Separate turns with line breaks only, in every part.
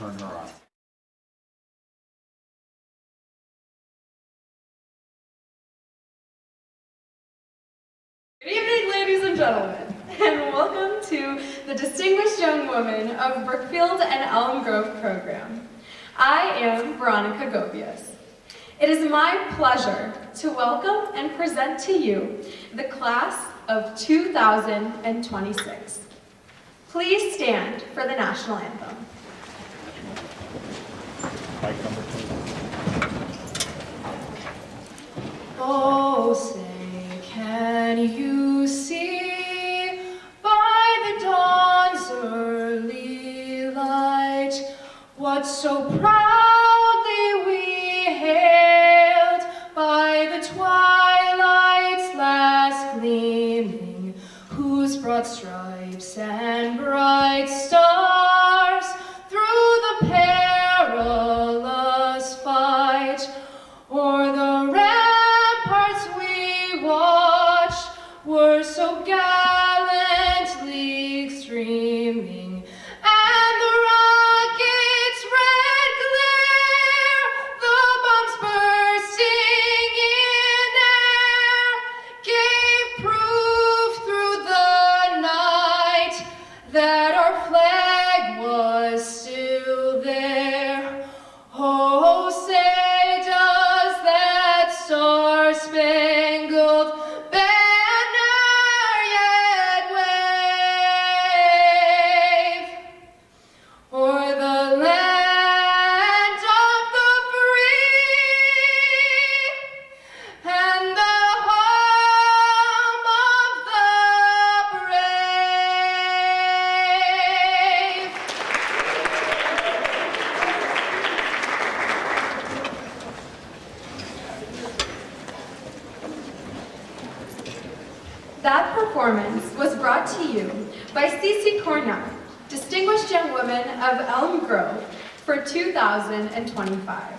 turn her on.
Good evening, ladies and gentlemen, and welcome to the Distinguished Young Woman of Brookfield and Elm Grove program. I am Veronica Gobius. It is my pleasure to welcome and present to you the class of 2026. Please stand for the national anthem. Oh, say, can you see by the dawn's early light what so proudly we hailed by the twilight's last gleaming, whose broad stripes and bright stars through the perilous fight o'er the ramparts we watched were so gallantly streaming, and the rocket's red glare, the bombs bursting in air, gave proof through the night that our flag was still there. Oh, say does that star-spangled banner yet wave o'er the land of the free and the home of the brave? That performance was brought to you by Cece Cornell, Distinguished Young Woman of Elm Grove for 2025.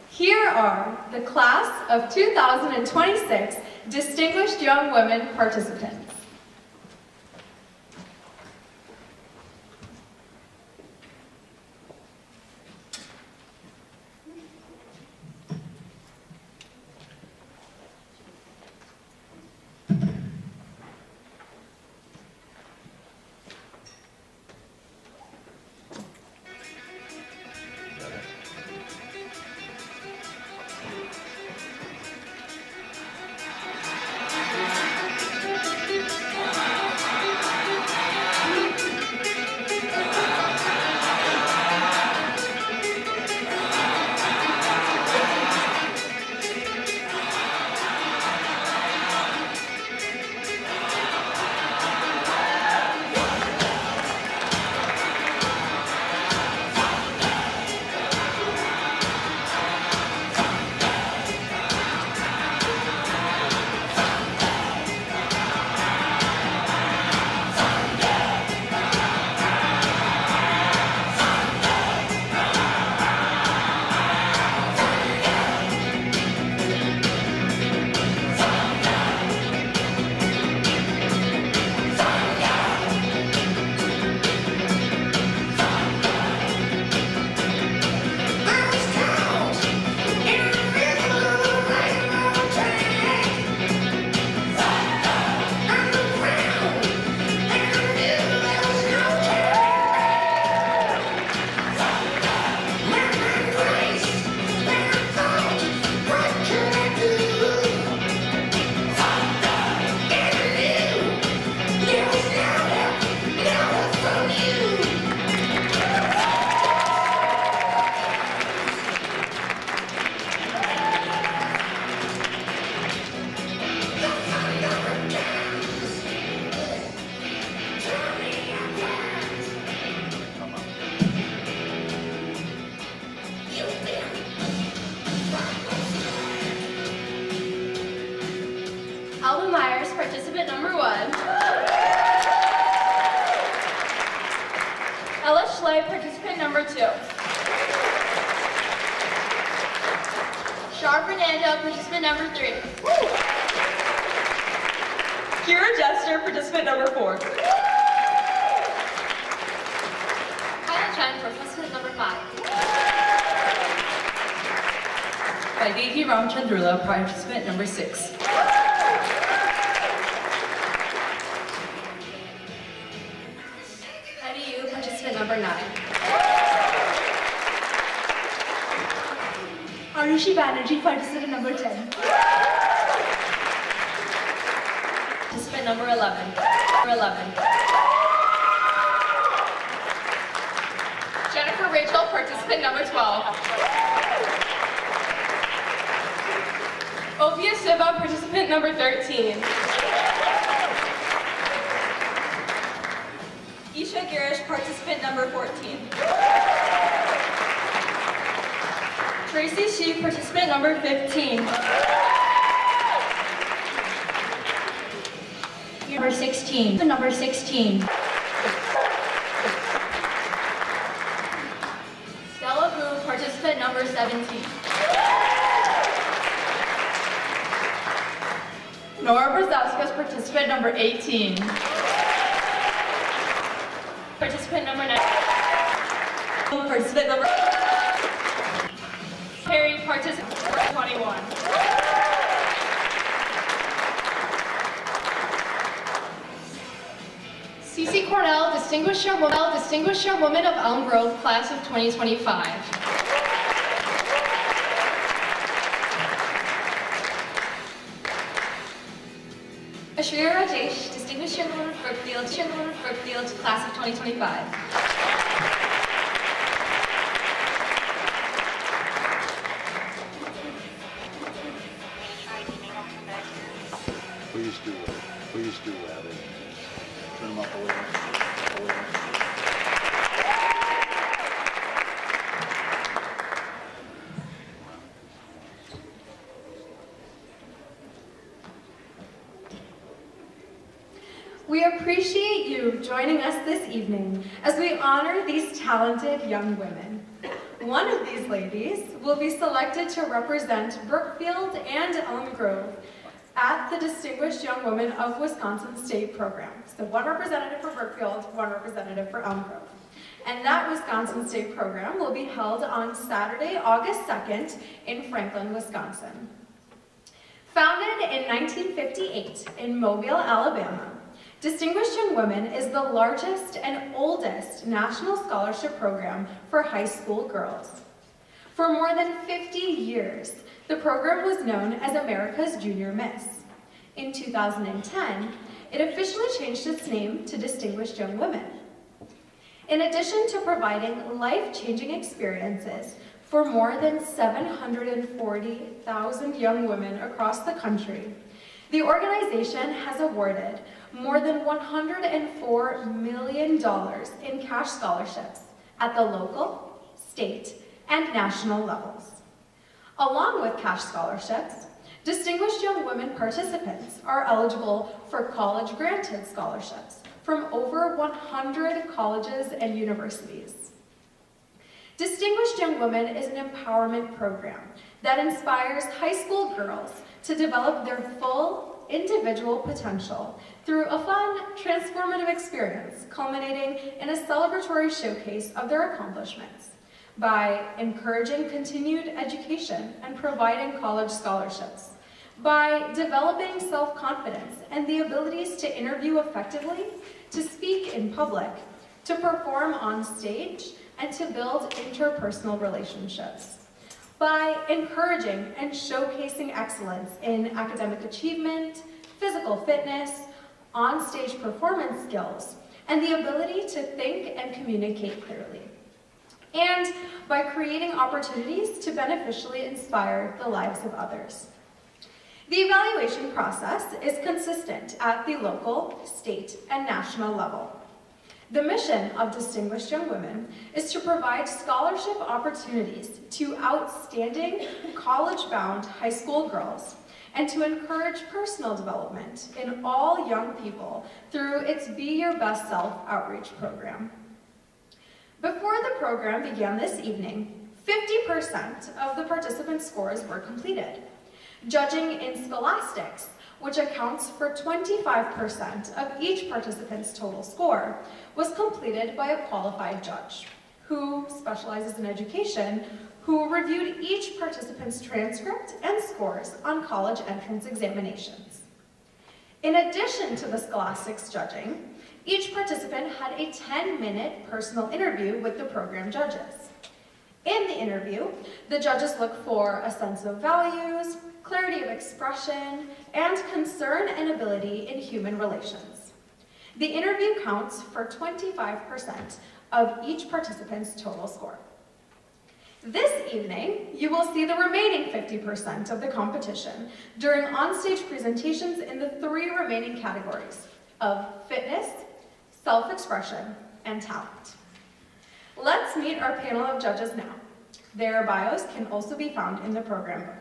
Here are the class of 2026 Distinguished Young Women participants. Alma Myers, participant number 1. Ella Schley, participant number 2. Shar Fernando, participant number 3. Kira Jester, participant number 4. Kyla 10 participant number 5.
Vaidiki Ramchandrula, participant number 6.
Heidi Yu, participant number 9.
Arushi Banerjee, participant number 10.
Participant number 11. Jennifer Rachel, participant number 12. Ovia Siva, participant number 13.
Isha Girish, participant number 14.
Tracy Shi, participant number 15.
Number 16. Number 16.
Stella Hu, participant number 17.
Nora Brazauskas, participant number 18.
Participant number 9.
Participant number
Harry, participant number 21. Cece Cornell, Distinguished Young Woman of Elm Grove, Class of 2025. Ashriya Rajesh, Distinguished Young Woman of Brookfield, Class of 2025.
Please do that. Turn them up a little.
We appreciate you joining us this evening as we honor these talented young women. One of these ladies will be selected to represent Brookfield and Elm Grove at the Distinguished Young Woman of Wisconsin State Program. So one representative for Brookfield, one representative for Elm Grove. And that Wisconsin State Program will be held on Saturday, August 2nd in Franklin, Wisconsin. Founded in 1958 in Mobile, Alabama, Distinguished Young Women is the largest and oldest national scholarship program for high school girls. For more than 50 years, the program was known as America's Junior Miss. In 2010, it officially changed its name to Distinguished Young Women. In addition to providing life-changing experiences for more than 740,000 young women across the country, the organization has awarded more than $104 million in cash scholarships at the local, state, and national levels. Along with cash scholarships, Distinguished Young Women participants are eligible for college-granted scholarships from over 100 colleges and universities. Distinguished Young Women is an empowerment program that inspires high school girls to develop their full individual potential through a fun, transformative experience culminating in a celebratory showcase of their accomplishments by encouraging continued education and providing college scholarships, by developing self-confidence and the abilities to interview effectively, to speak in public, to perform on stage, and to build interpersonal relationships, by encouraging and showcasing excellence in academic achievement, physical fitness, on-stage performance skills, and the ability to think and communicate clearly, and by creating opportunities to beneficially inspire the lives of others. The evaluation process is consistent at the local, state, and national level. The mission of Distinguished Young Women is to provide scholarship opportunities to outstanding college-bound high school girls and to encourage personal development in all young people through its Be Your Best Self outreach program. Before the program began this evening, 50% of the participant scores were completed. Judging in scholastics, which accounts for 25% of each participant's total score, was completed by a qualified judge, who specializes in education, who reviewed each participant's transcript and scores on college entrance examinations. In addition to the scholastics judging, each participant had a 10-minute personal interview with the program judges. In the interview, the judges look for a sense of values, clarity of expression, and concern and ability in human relations. The interview counts for 25% of each participant's total score. This evening, you will see the remaining 50% of the competition during onstage presentations in the 3 remaining categories of fitness, self-expression, and talent. Let's meet our panel of judges now. Their bios can also be found in the program book.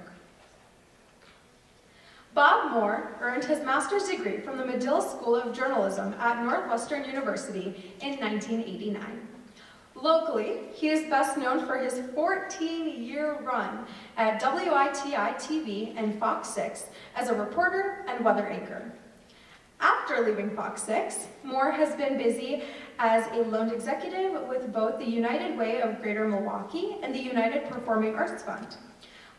Bob Moore earned his master's degree from the Medill School of Journalism at Northwestern University in 1989. Locally, he is best known for his 14-year run at WITI-TV and Fox 6 as a reporter and weather anchor. After leaving Fox 6, Moore has been busy as a loaned executive with both the United Way of Greater Milwaukee and the United Performing Arts Fund.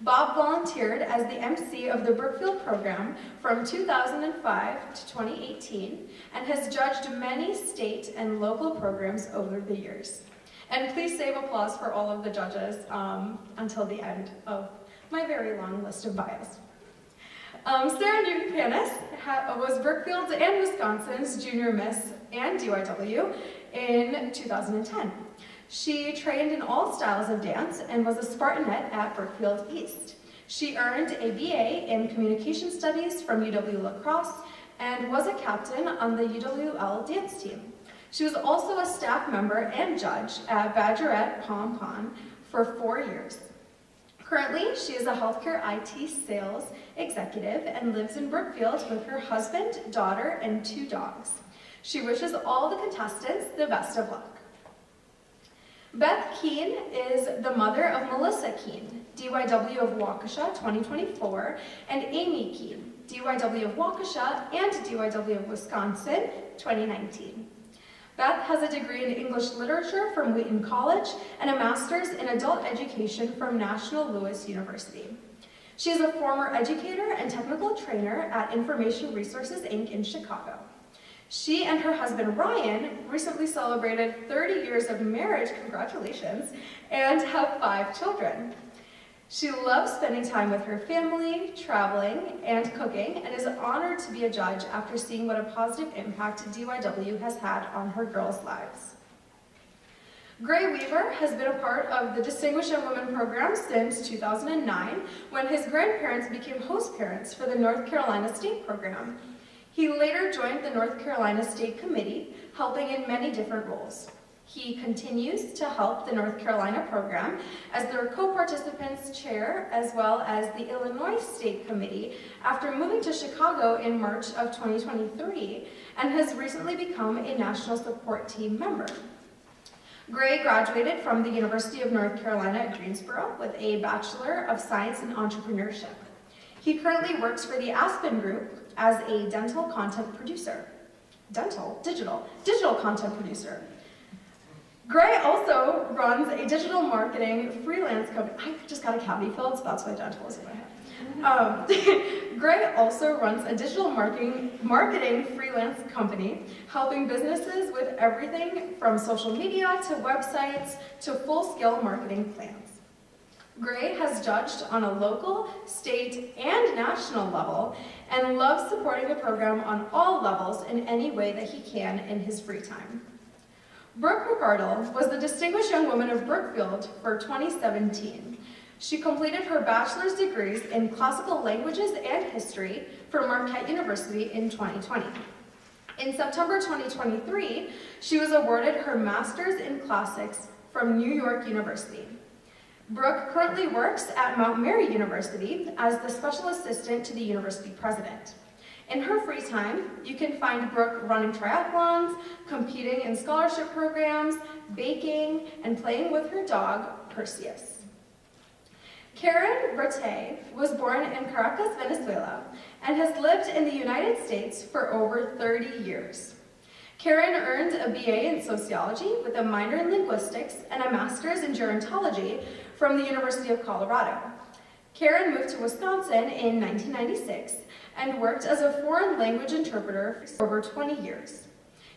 Bob volunteered as the MC of the Brookfield program from 2005 to 2018 and has judged many state and local programs over the years. And please save applause for all of the judges until the end of my very long list of bios. Sarah Newton-Panis was Brookfield's and Wisconsin's Junior Miss and DYW in 2010. She trained in all styles of dance and was a Spartanette at Brookfield East. She earned a BA in Communication Studies from UW La Crosse and was a captain on the UWL dance team. She was also a staff member and judge at Badgerette Pompon for 4 years. Currently, she is a healthcare IT sales executive and lives in Brookfield with her husband, daughter, and 2 dogs. She wishes all the contestants the best of luck. Beth Keene is the mother of Melissa Keene, DYW of Waukesha 2024, and Amy Keene, DYW of Waukesha and DYW of Wisconsin 2019. Beth has a degree in English Literature from Wheaton College and a master's in Adult Education from National Louis University. She is a former educator and technical trainer at Information Resources, Inc. in Chicago. She and her husband, Ryan, recently celebrated 30 years of marriage, congratulations, and have 5 children. She loves spending time with her family, traveling, and cooking, and is honored to be a judge after seeing what a positive impact DYW has had on her girls' lives. Gray Weaver has been a part of the Distinguished Young Women program since 2009, when his grandparents became host parents for the North Carolina State program. He later joined the North Carolina State Committee, helping in many different roles. He continues to help the North Carolina program as their co-participants chair, as well as the Illinois State Committee after moving to Chicago in March of 2023, and has recently become a national support team member. Gray graduated from the University of North Carolina at Greensboro with a Bachelor of Science in Entrepreneurship. He currently works for the Aspen Group as a digital content producer. Gray also runs a digital marketing freelance company. I just got a cavity filled, so that's why dental is in my head. Gray also runs a digital marketing freelance company, helping businesses with everything from social media to websites to full-scale marketing plans. Gray has judged on a local, state, and national level and loves supporting the program on all levels in any way that he can in his free time. Brooke McArdle was the Distinguished Young Woman of Brookfield for 2017. She completed her bachelor's degrees in classical languages and history from Marquette University in 2020. In September 2023, she was awarded her master's in classics from New York University. Brooke currently works at Mount Mary University as the special assistant to the university president. In her free time, you can find Brooke running triathlons, competing in scholarship programs, baking, and playing with her dog, Perseus. Karen Brete was born in Caracas, Venezuela, and has lived in the United States for over 30 years. Karen earned a BA in sociology with a minor in linguistics and a master's in gerontology from the University of Colorado. Karen moved to Wisconsin in 1996 and worked as a foreign language interpreter for over 20 years.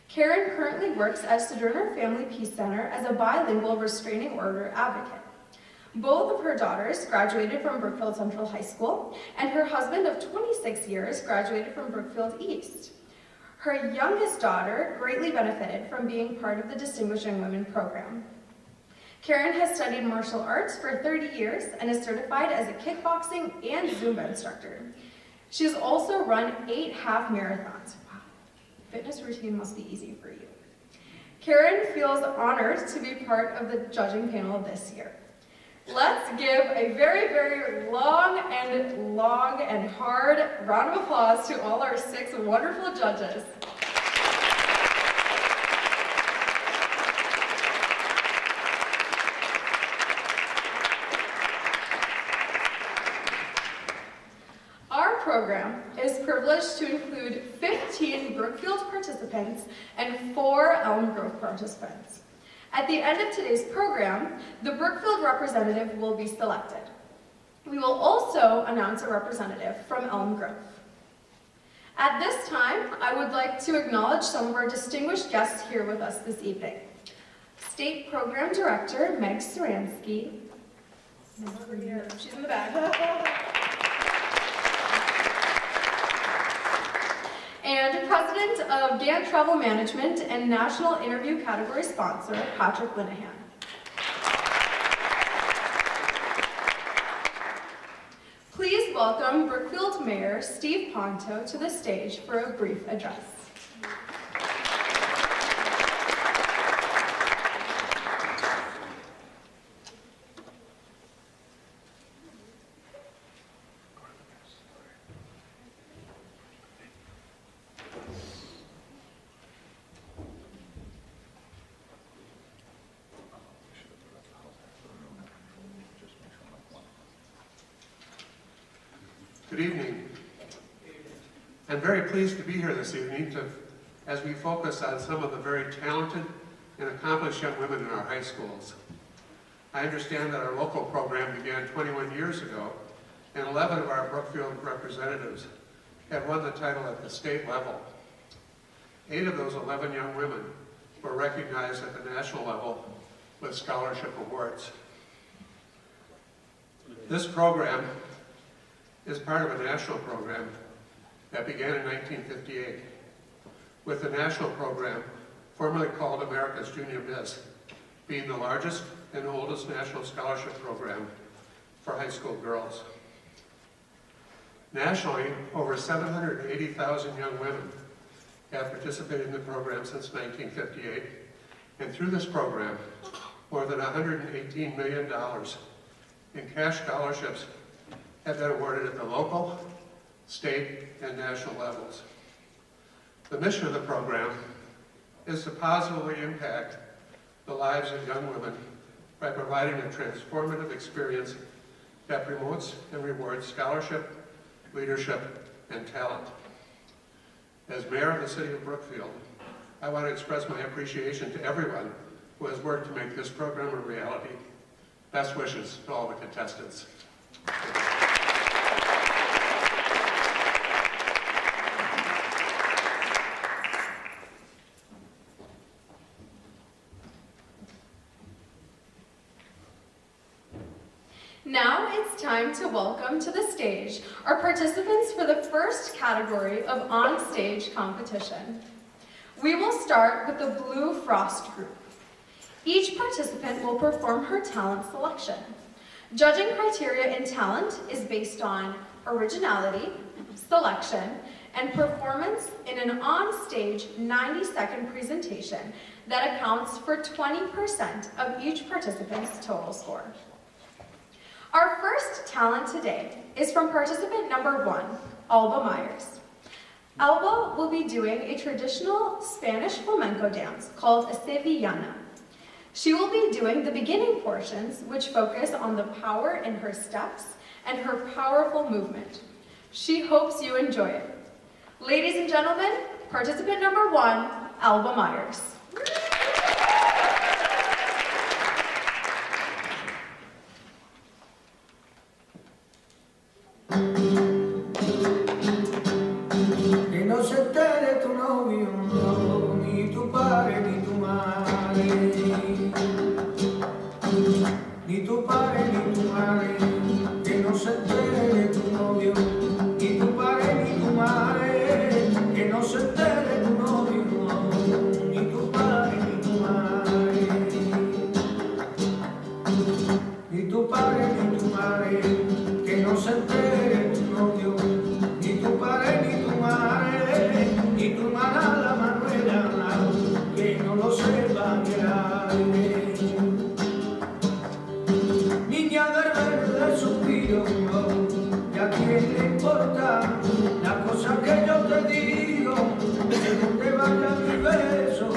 Karen currently works at Sojourner Family Peace Center as a bilingual restraining order advocate. Both of her daughters graduated from Brookfield Central High School, and her husband of 26 years graduated from Brookfield East. Her youngest daughter greatly benefited from being part of the Distinguished Young Women program. Karen has studied martial arts for 30 years and is certified as a kickboxing and Zumba instructor. She has also run 8 half marathons. Wow, fitness routine must be easy for you. Karen feels honored to be part of the judging panel this year. Let's give a very, very long and hard round of applause to all our 6 wonderful judges. Our program is privileged to include 15 Brookfield participants and 4 Elm Grove participants. At the end of today's program, the Brookfield representative will be selected. We will also announce a representative from Elm Grove. At this time, I would like to acknowledge some of our distinguished guests here with us this evening. State Program Director Meg Saransky. She's in the back. And President of Gant Travel Management and National Interview Category Sponsor, Patrick Linehan. Please welcome Brookfield Mayor Steve Ponto to the stage for a brief address.
Good evening. I'm very pleased to be here this evening as we focus on some of the very talented and accomplished young women in our high schools. I understand that our local program began 21 years ago, and 11 of our Brookfield representatives have won the title at the state level. 8 of those 11 young women were recognized at the national level with scholarship awards. This program is part of a national program that began in 1958, with the national program, formerly called America's Junior Miss, being the largest and oldest national scholarship program for high school girls. Nationally, over 780,000 young women have participated in the program since 1958, and through this program, more than $118 million in cash scholarships have been awarded at the local, state, and national levels. The mission of the program is to positively impact the lives of young women by providing a transformative experience that promotes and rewards scholarship, leadership, and talent. As mayor of the city of Brookfield, I want to express my appreciation to everyone who has worked to make this program a reality. Best wishes to all the contestants.
Now it's time to welcome to the stage our participants for the first category of on-stage competition. We will start with the Blue Frost group. Each participant will perform her talent selection. Judging criteria in talent is based on originality, selection, and performance in an on-stage 90-second presentation that accounts for 20% of each participant's total score. Our first talent today is from participant number 1, Alba Myers. Alba will be doing a traditional Spanish flamenco dance called a sevillana. She will be doing the beginning portions, which focus on the power in her steps and her powerful movement. She hopes you enjoy it. Ladies and gentlemen, participant number 1, Alba Myers.
Que no se entere tu novio, no, ni tu padre, ni tu madre, ni tu padre, ni tu madre, que no se entere tu novio, ni tu padre, ni tu madre, que no se entere tu novio, no, ni tu padre, ni tu madre, ni tu padre, ni tu madre, que no se entere tu novio, ni tu padre, ni tu madre, ni tu hermana la Manuela, que no lo sepa que hay. Niña del verde suspiro, ¿y a quién le importa la cosa que yo te digo? Que donde vaya mi beso,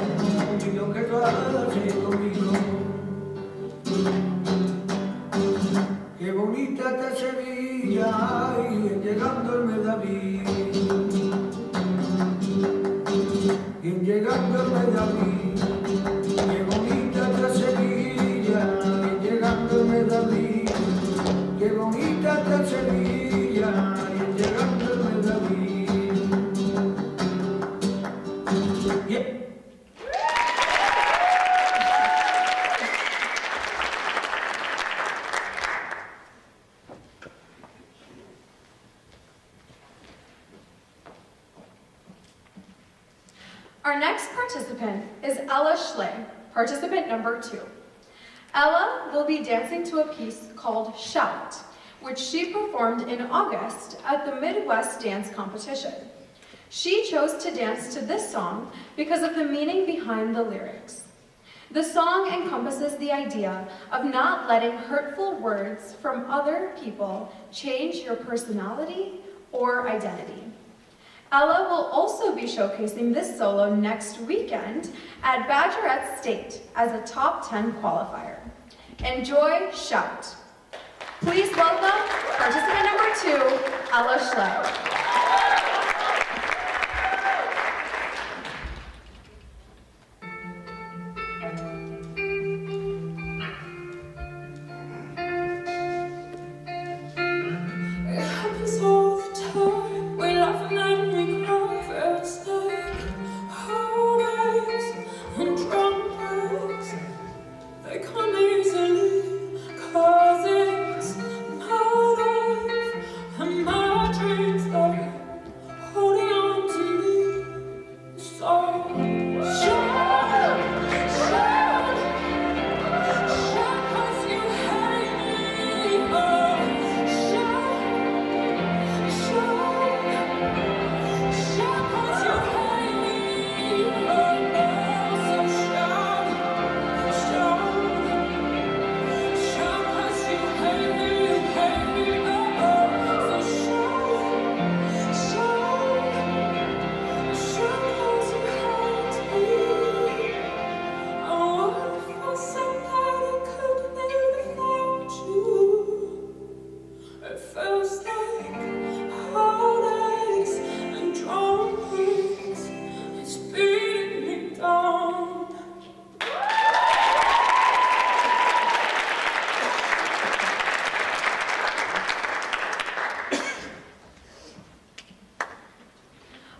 y lo que tú haces conmigo. Qué bonita está Sevilla, ay, llegando el mes de abril. Y llegando el mes de abril, qué bonita está Sevilla, y llegando el mes de abril. Qué bonita está Sevilla, y llegando el mes de abril. Yeah.
Our next participant is Ella Schley, participant number 2. Ella will be dancing to a piece called Shout, which she performed in August at the Midwest Dance Competition. She chose to dance to this song because of the meaning behind the lyrics. The song encompasses the idea of not letting hurtful words from other people change your personality or identity. Ella will also be showcasing this solo next weekend at Badgerette State as a top 10 qualifier. Enjoy Shout. Please welcome participant number 2, Ella Schley.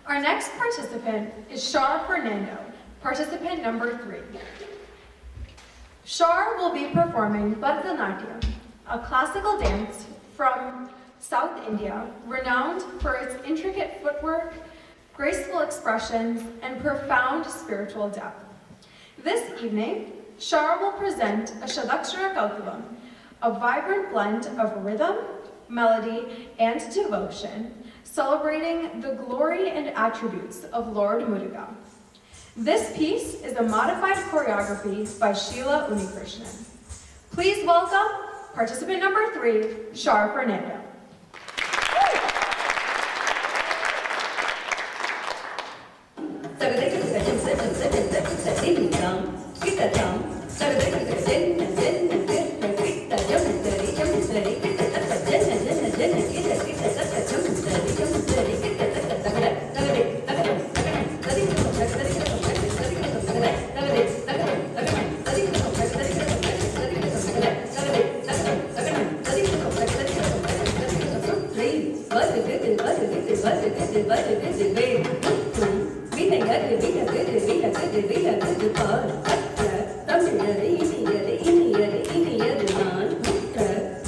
Our next participant is Shar Fernando, participant number 3. Shar will be performing Bharatanatyam, a classical dance from South India, renowned for its intricate footwork, graceful expressions, and profound spiritual depth. This evening, Shar will present a Shadakshara Kautuvam, a vibrant blend of rhythm, melody, and devotion, celebrating the glory and attributes of Lord Muruga. This piece is a modified choreography by Sheila Unikrishnan. Please welcome participant number 3, Shar Fernando.
விலகுது விலகுது பார் கற்ற தமிழரை இனியது இனியது இனியது நான் முற்ற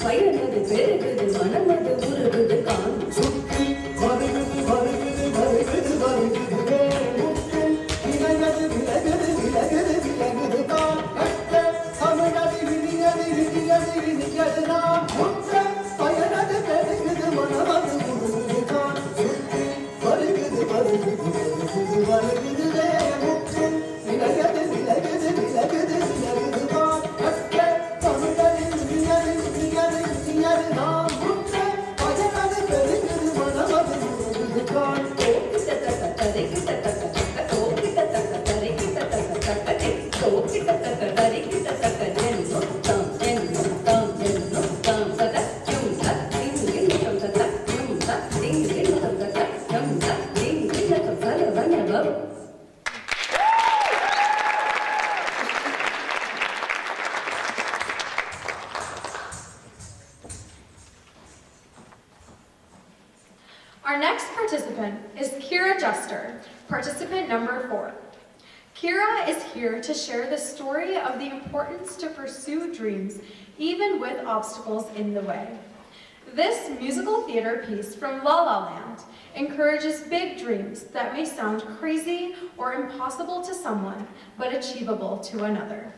பயனது பெருகுது மனமது உருகுது கான்
சுற்றி வருகுது வருகுது வருகுது வருகுது முற்று விலகுது விலகுது விலகுது விலகுது தான் கற்ற தமிழரை இனியது இனியது இனியது நான் முற்ற பயனது பெருகுது மனமது உருகுது கான் சுற்றி வருகுது வருகுது வருகுது வருகுது முற்று விலகுது விலகுது விலகுது விலகுது தான் கற்ற தமிழரை இனியது இனியது இனியது நான் முற்ற பயனது பெருகுது மனமது உருகுது Khan
Our next participant is Kira Juster, participant number 4. Kira is here to share the story of the importance to pursue dreams, even with obstacles in the way. This musical theater piece from La La Land encourages big dreams that may sound crazy or impossible to someone, but achievable to another.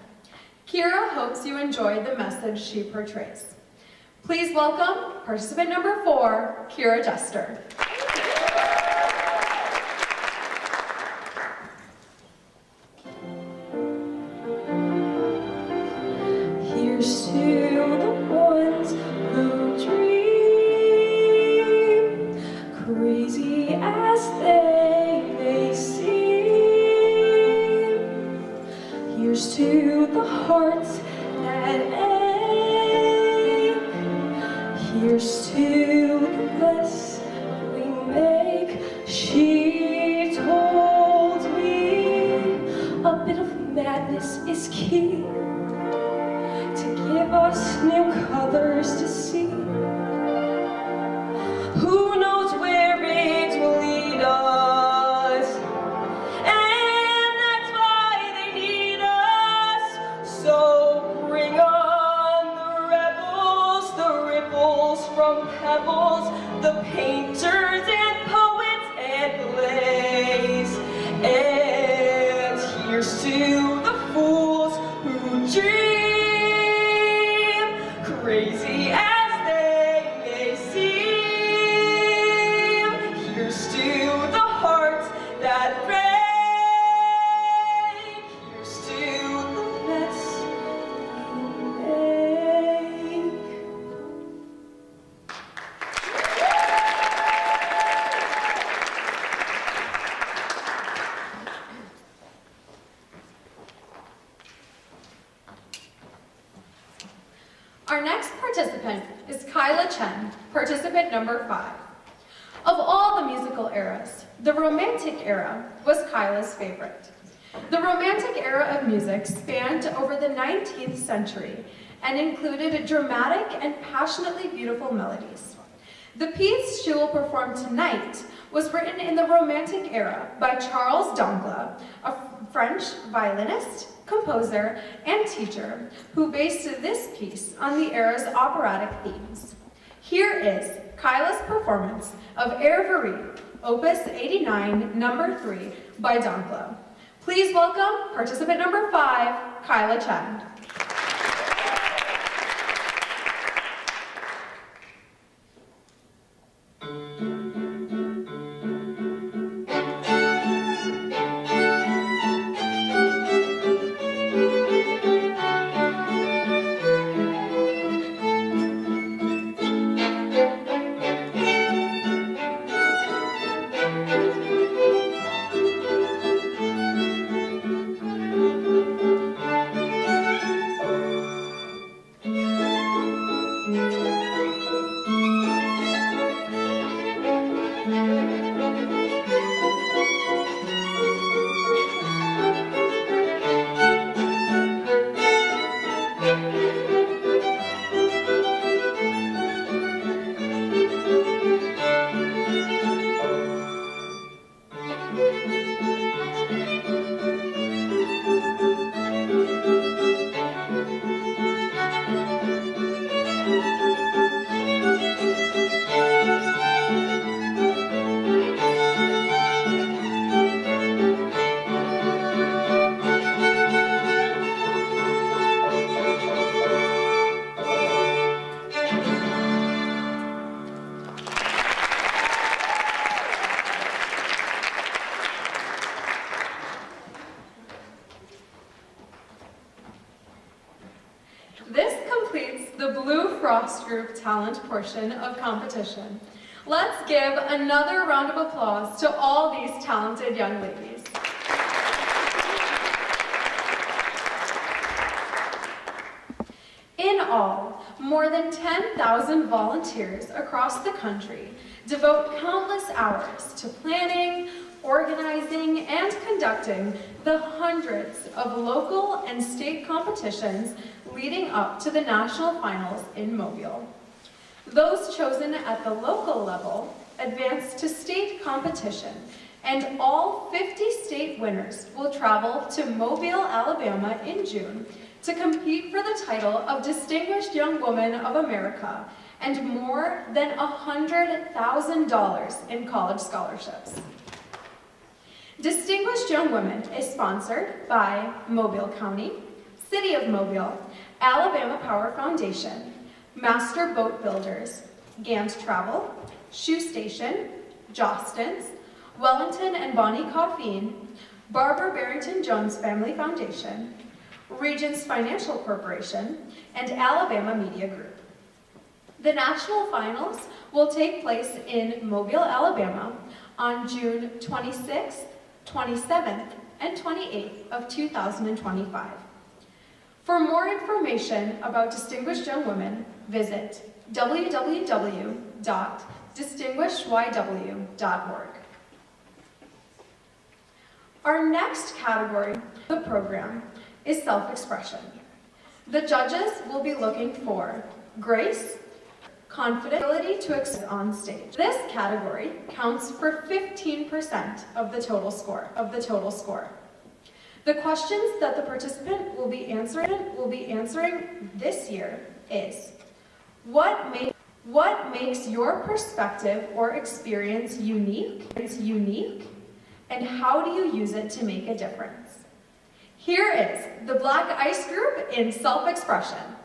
Kira hopes you enjoy the message she portrays. Please welcome participant number 4, Kira Juster.
Here's to the ones who dream, crazy as they may seem. Here's to the hearts that ache. Here's to the mess we make. She told me a bit of madness is key, to give us new colors to see. Who knows where it will lead us? And that's why they need us. So bring on the rebels, the ripples from pebbles, the painters and poets and plays. And here's to the fools who dream, crazy as they may seem. Here's to the hearts that break. Here's to the mess we make.
Our next participant is Kyla Chen, participant number 5. Of all the musical eras, the Romantic era was Kyla's favorite. The Romantic era of music spanned over the 19th century and included dramatic and passionately beautiful melodies. The piece she will perform tonight was written in the Romantic era by Charles Dangla, a French violinist, composer, and teacher who based this piece on the era's operatic themes. Here is Kyla's performance of Herverie, Opus 89, number 3 by Dangla. Please welcome participant number 5, Kyla Chen. the Blue Frost Group talent portion of competition. Let's give another round of applause to all these talented young ladies. In all, more than 10,000 volunteers across the country devote countless hours to planning, organizing, and conducting the hundreds of local and state competitions leading up to the national finals in Mobile. Those chosen at the local level advance to state competition, and all 50 state winners will travel to Mobile, Alabama in June to compete for the title of Distinguished Young Woman of America and more than $100,000 in college scholarships. Distinguished Young Women is sponsored by Mobile County, City of Mobile, Alabama Power Foundation, Master Boat Builders, Gant Travel, Shoe Station, Jostens, Wellington and Bonnie Coffeen, Barbara Barrington Jones Family Foundation, Regions Financial Corporation, and Alabama Media Group. The national finals will take place in Mobile, Alabama on June 26th, 27th, and 28th of 2025. For more information about Distinguished Young Women, visit www.distinguishedYW.org. Our next category of the program is self-expression. The judges will be looking for grace, confidence, ability to express on stage. This category counts for 15% of the total score. The questions that the participant will be answering this year is: what makes your perspective or experience unique, and how do you use it to make a difference? Here is the Black Ice Group in self-expression.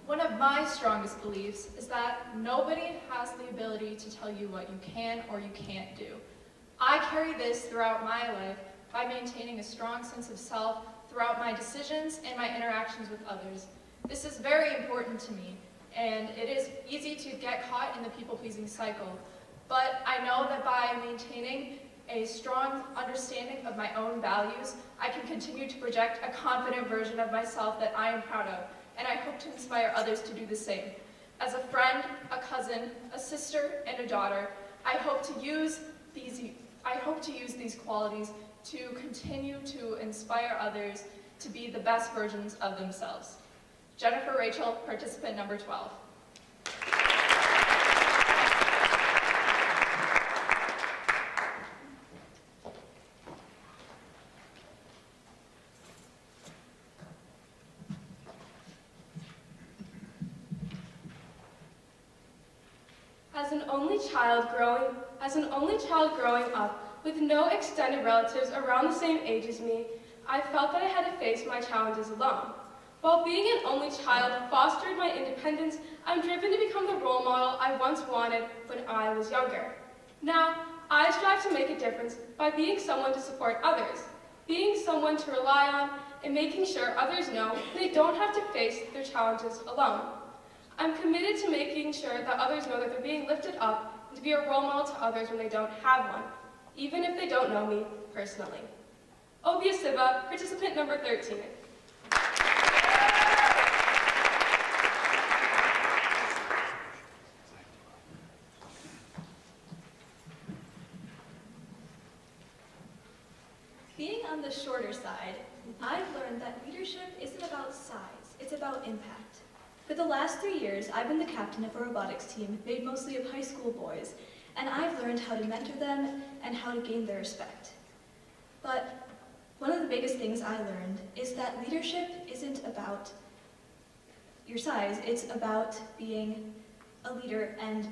One of my strongest beliefs is that nobody has the ability to tell you what you can or you can't do. I carry this throughout my life by maintaining a strong sense of self throughout my decisions and my interactions with others. This is very important to me, and it is easy to get caught in the people-pleasing cycle. But I know that by maintaining a strong understanding of my own values, I can continue to project a confident version of myself that I am proud of, and I hope to inspire others to do the same. As a friend, a cousin, a sister, and a daughter, I hope to use these qualities to continue to inspire others to be the best versions of themselves. Jennifer Rachel, participant number 12.
As an only child growing up with no extended relatives around the same age as me, I felt that I had to face my challenges alone. While being an only child fostered my independence, I'm driven to become the role model I once wanted when I was younger. Now, I strive to make a difference by being someone to support others, being someone to rely on, and making sure others know they don't have to face their challenges alone. I'm committed to making sure that others know that they're being lifted up and to be a role model to others when they don't have one, even if they don't know me personally. Obia Siva, participant number 13.
Being on the shorter side, I've learned that leadership isn't about size, it's about impact. For the last 3 years, I've been the captain of a robotics team made mostly of high school boys, and I've learned how to mentor them and how to gain their respect. But one of the biggest things I learned is that leadership isn't about your size, it's about being a leader and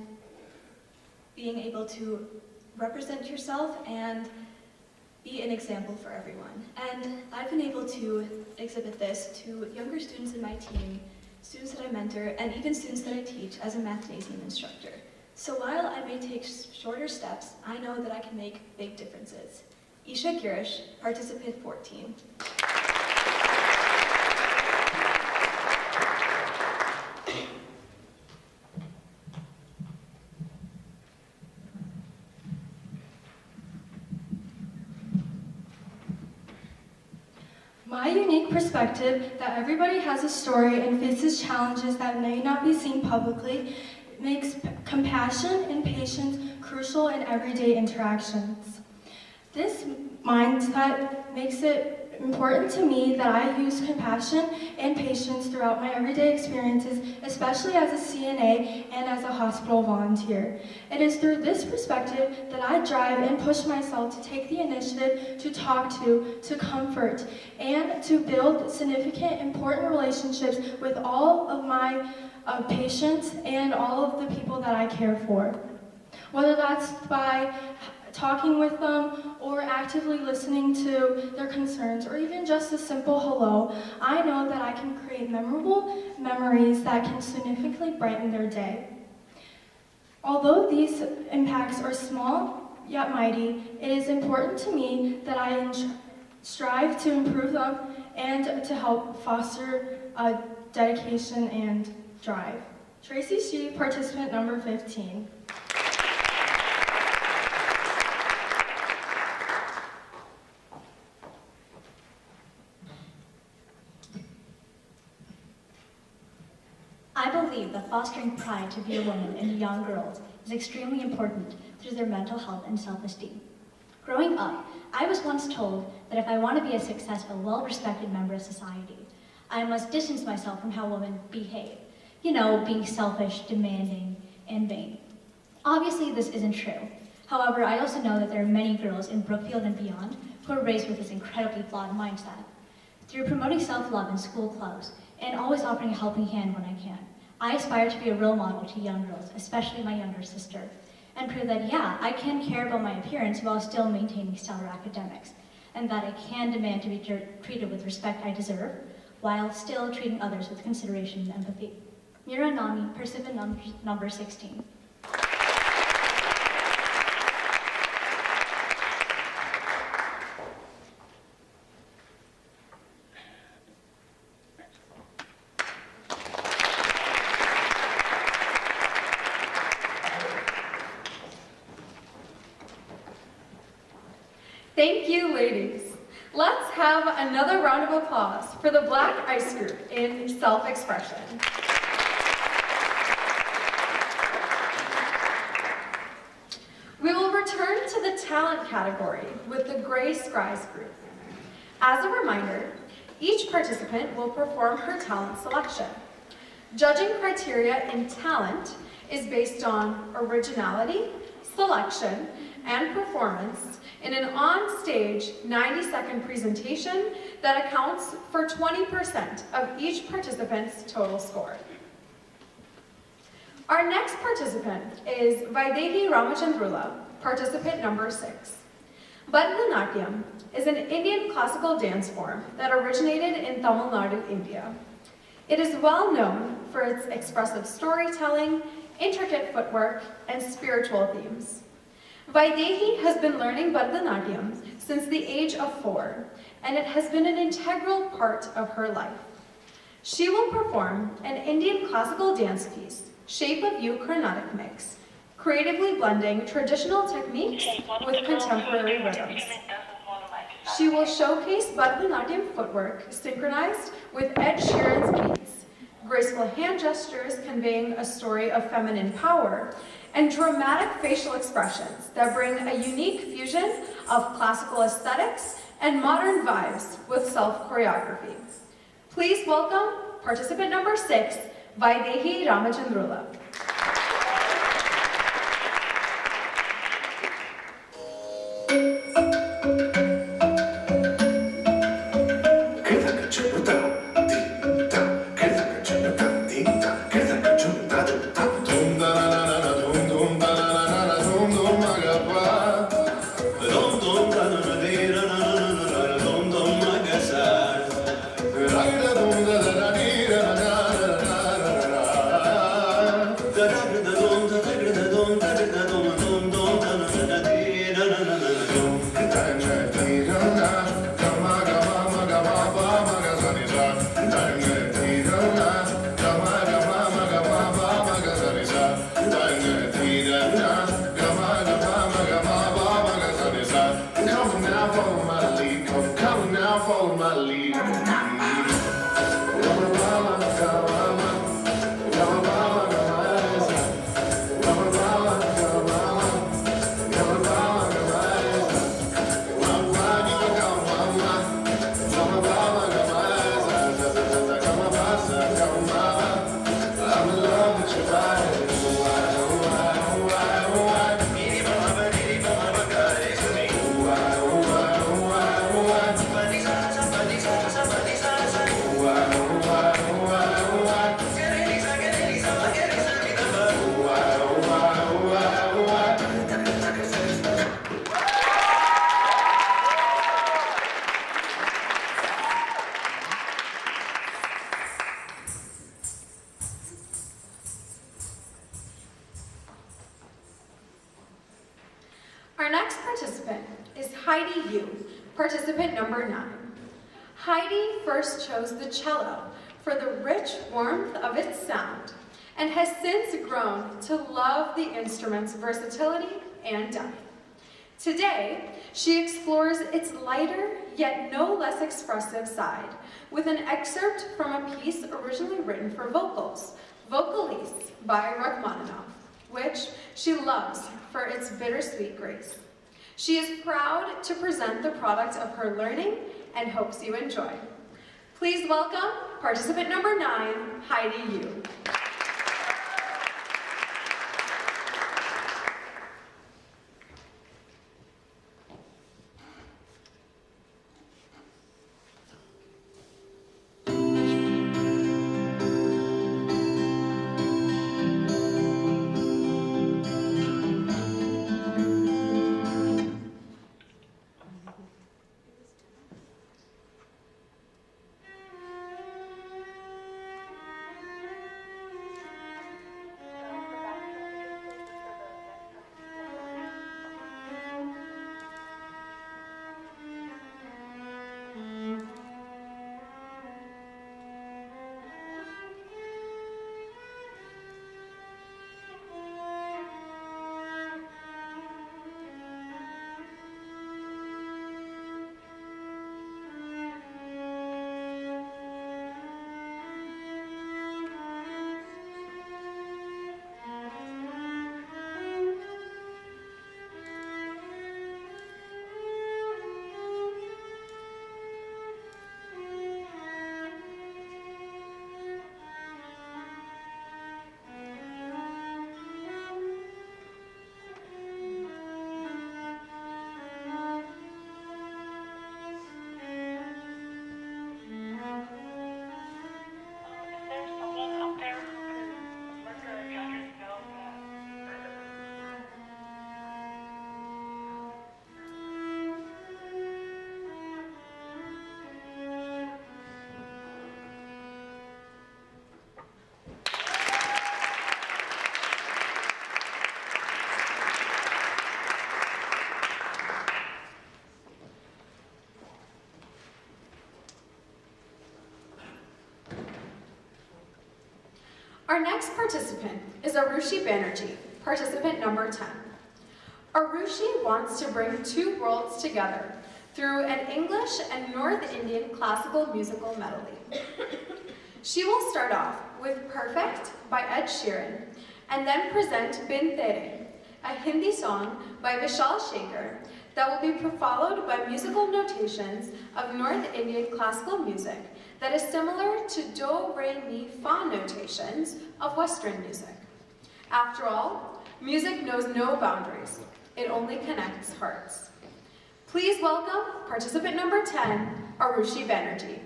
being able to represent yourself and be an example for everyone. And I've been able to exhibit this to younger students in my team, students that I mentor, and even students that I teach as a mathnasium instructor. So while I may take shorter steps, I know that I can make big differences. Isha Girish, participant 14.
My unique perspective that everybody has a story and faces challenges that may not be seen publicly makes compassion and patience crucial in everyday interactions. This mindset makes it important to me that I use compassion and patience throughout my everyday experiences, especially as a CNA and as a hospital volunteer. It is through this perspective that I drive and push myself to take the initiative to talk to comfort, and to build significant, important relationships with all of my patients and all of the people that I care for. Whether that's by talking with them or actively listening to their concerns, or even just a simple hello, I know that I can create memorable memories that can significantly brighten their day. Although these impacts are small yet mighty, it is important to me that I strive to improve them and to help foster dedication and drive. Tracy Shi, participant number 15.
I believe that fostering pride to be a woman in young girls is extremely important to their mental health and self-esteem. Growing up, I was once told that if I want to be a successful, well-respected member of society, I must distance myself from how women behave. You know, being selfish, demanding, and vain. Obviously, this isn't true. However, I also know that there are many girls in Brookfield and beyond who are raised with this incredibly flawed mindset. Through promoting self-love in school clubs and always offering a helping hand when I can, I aspire to be a role model to young girls, especially my younger sister, and prove that, yeah, I can care about my appearance while still maintaining stellar academics, and that I can demand to be treated with respect I deserve, while still treating others with consideration and empathy. Mira Nami, participant number 16.
Thank you, ladies. Let's have another round of applause for the Black Ice Group in self-expression. We will return to the talent category with the Gray Skies group. As a reminder, each participant will perform her talent selection. Judging criteria in talent is based on originality, selection, and performance in an on-stage 90-second presentation that accounts for 20% of each participant's total score. Our next participant is Vaidehi Ramachandrula, participant number 6. Bharatanatyam is an Indian classical dance form that originated in Tamil Nadu, India. It is well known for its expressive storytelling, intricate footwork, and spiritual themes. Vaidehi has been learning Bharatanatyam since the age of 4, and it has been an integral part of her life. She will perform an Indian classical dance piece, Shape of You Carnatic Mix, creatively blending traditional techniques with contemporary rhythms. She will showcase Bharatanatyam footwork synchronized with Ed Sheeran's beats, graceful hand gestures conveying a story of feminine power, and dramatic facial expressions that bring a unique fusion of classical aesthetics and modern vibes with self-choreography. Please welcome participant number 6, Vaidehi Ramachandrula.
Dum dum dum dum dum dum dum dum dum dum dum dum dum dum dum
Our next participant is Heidi Yu, participant number 9. Heidi first chose the cello for the rich warmth of its sound and has since grown to love the instrument's versatility and depth. Today, she explores its lighter yet no less expressive side with an excerpt from a piece originally written for vocals, Vocalise by Rachmaninoff, which she loves for its bittersweet grace. She is proud to present the product of her learning and hopes you enjoy. Please welcome participant number 9, Heidi Yu. Our next participant is Arushi Banerjee, participant number 10. Arushi wants to bring two worlds together through an English and North Indian classical musical medley. She will start off with Perfect by Ed Sheeran, and then present Bin Tere, a Hindi song by Vishal Shekhar that will be followed by musical notations of North Indian classical music that is similar to do, re, mi, fa notations of Western music. After all, music knows no boundaries. It only connects hearts. Please welcome participant number 10, Arushi Banerjee.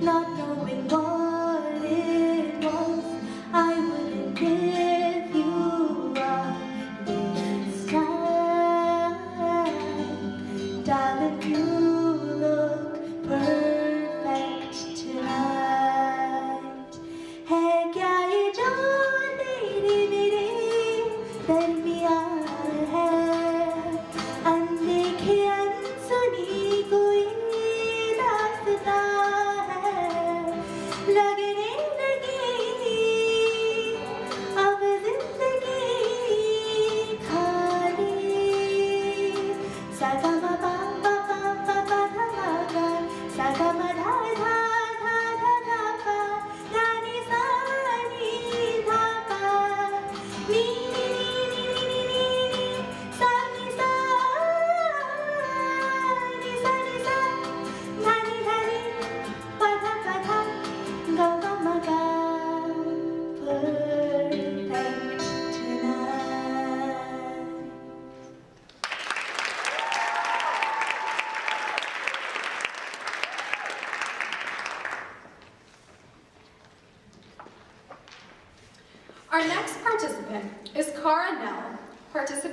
Not knowing what it was.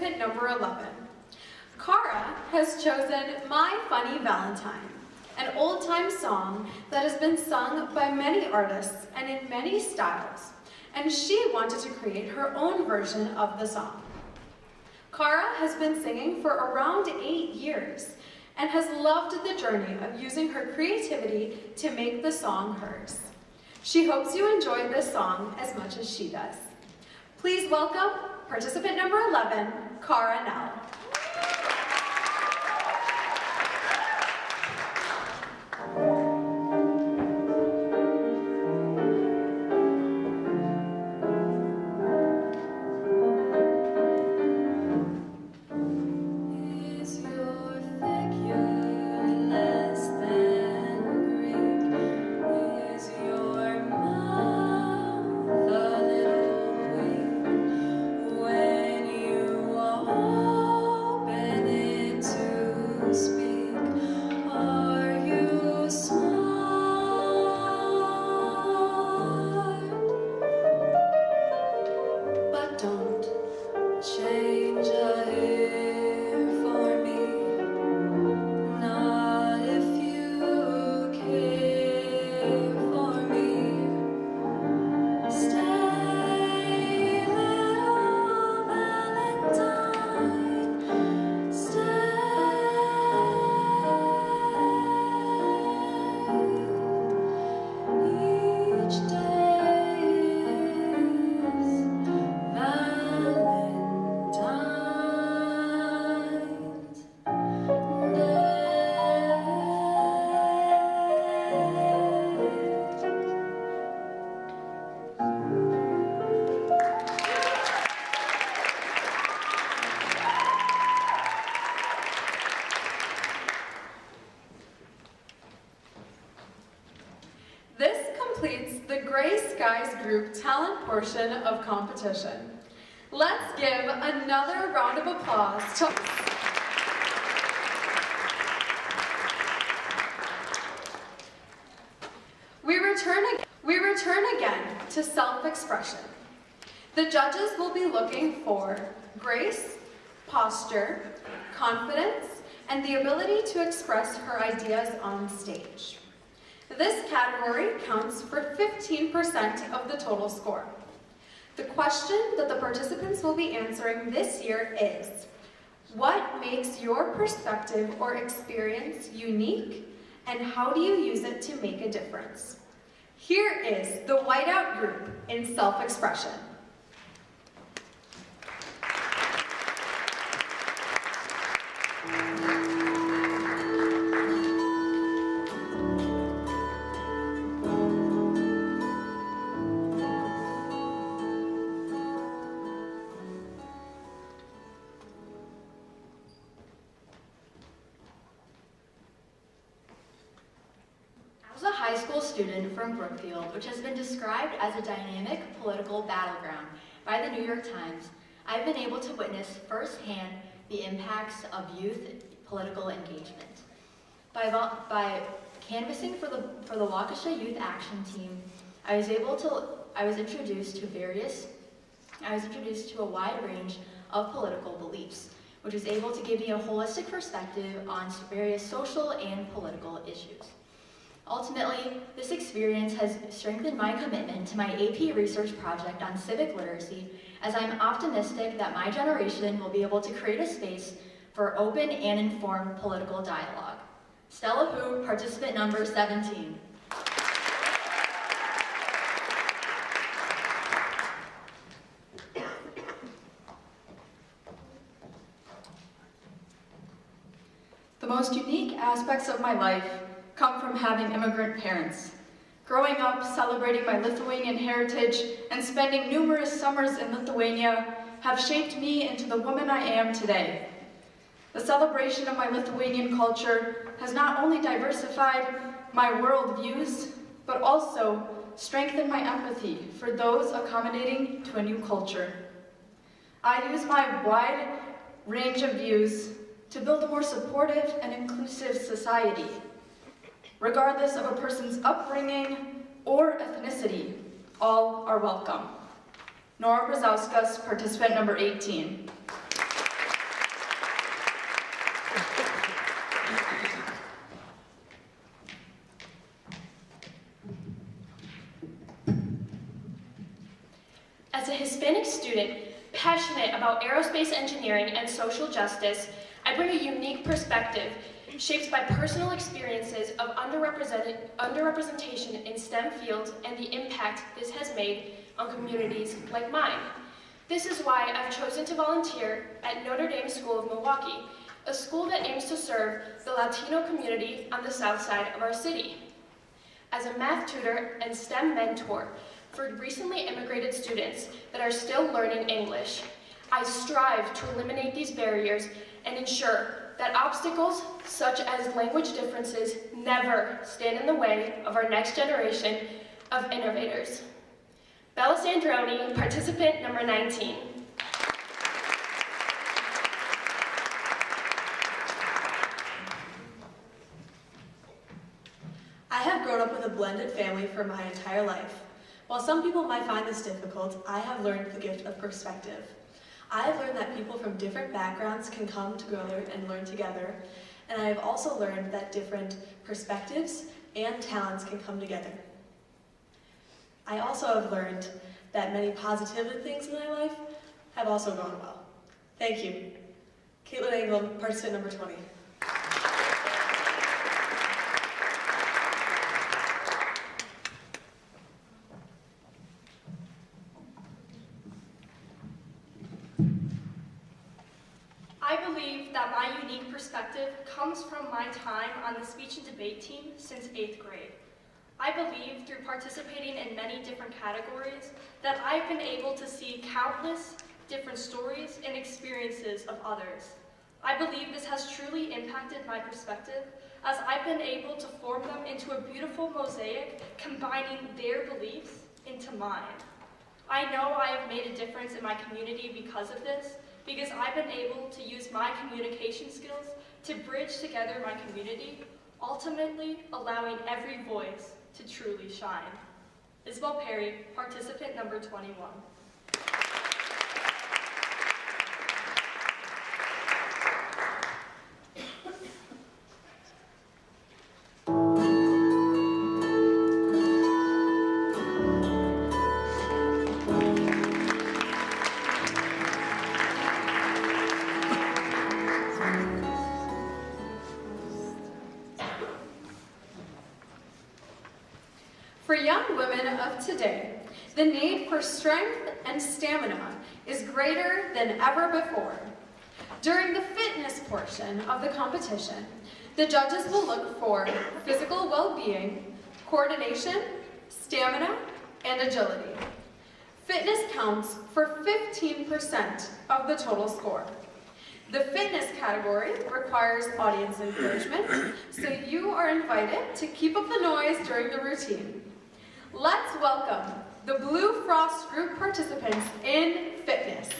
participant number 11. Cara has chosen My Funny Valentine, an old-time song that has been sung by many artists and in many styles, and she wanted to create her own version of the song. Cara has been singing for around 8 years and has loved the journey of using her creativity to make the song hers. She hopes you enjoy this song as much as she does. Please welcome participant number 11, Cara Nell. Group talent portion of competition. Let's give another round of applause to We return again to self-expression. The judges will be looking for grace, posture, confidence, and the ability to express her ideas on stage. This category counts for 15% of the total score. The question that the participants will be answering this year is, what makes your perspective or experience unique, and how do you use it to make a difference? Here is the Whiteout group in self-expression.
Student from Brookfield, which has been described as a dynamic political battleground by the New York Times, I've been able to witness firsthand the impacts of youth political engagement. By canvassing for the Waukesha Youth Action Team, I was introduced to a wide range of political beliefs, which was able to give me a holistic perspective on various social and political issues. Ultimately, this experience has strengthened my commitment to my AP research project on civic literacy, as I'm optimistic that my generation will be able to create a space for open and informed political dialogue. Stella Hu, participant number 17.
The most unique aspects of my life come from having immigrant parents. Growing up, celebrating my Lithuanian heritage, and spending numerous summers in Lithuania have shaped me into the woman I am today. The celebration of my Lithuanian culture has not only diversified my worldviews, but also strengthened my empathy for those accommodating to a new culture. I use my wide range of views to build a more supportive and inclusive society. Regardless of a person's upbringing or ethnicity, all are welcome. Nora Brazauskas, participant number 18.
As a Hispanic student, passionate about aerospace engineering and social justice, I bring a unique perspective shaped by personal experiences of underrepresentation in STEM fields and the impact this has made on communities like mine. This is why I've chosen to volunteer at Notre Dame School of Milwaukee, a school that aims to serve the Latino community on the south side of our city. As a math tutor and STEM mentor for recently immigrated students that are still learning English, I strive to eliminate these barriers and ensure that obstacles such as language differences never stand in the way of our next generation of innovators. Bella Sandroni, participant number 19.
I have grown up with a blended family for my entire life. While some people might find this difficult, I have learned the gift of perspective. I have learned that people from different backgrounds can come together and learn together, and I have also learned that different perspectives and talents can come together. I also have learned that many positive things in my life have also gone well. Thank you. Caitlin Anglem, participant number 20.
I believe that my unique perspective comes from my time on the speech and debate team since 8th grade. I believe through participating in many different categories that I've been able to see countless different stories and experiences of others. I believe this has truly impacted my perspective as I've been able to form them into a beautiful mosaic combining their beliefs into mine. I know I have made a difference in my community because of this, because I've been able to use my communication skills to bridge together my community, ultimately allowing every voice to truly shine. Isabel Perry, participant number 21.
For young women of today, the need for strength and stamina is greater than ever before. During the fitness portion of the competition, the judges will look for physical well-being, coordination, stamina, and agility. Fitness counts for 15% of the total score. The fitness category requires audience encouragement, so you are invited to keep up the noise during the routine. Let's welcome the Blue Frost Group participants in fitness.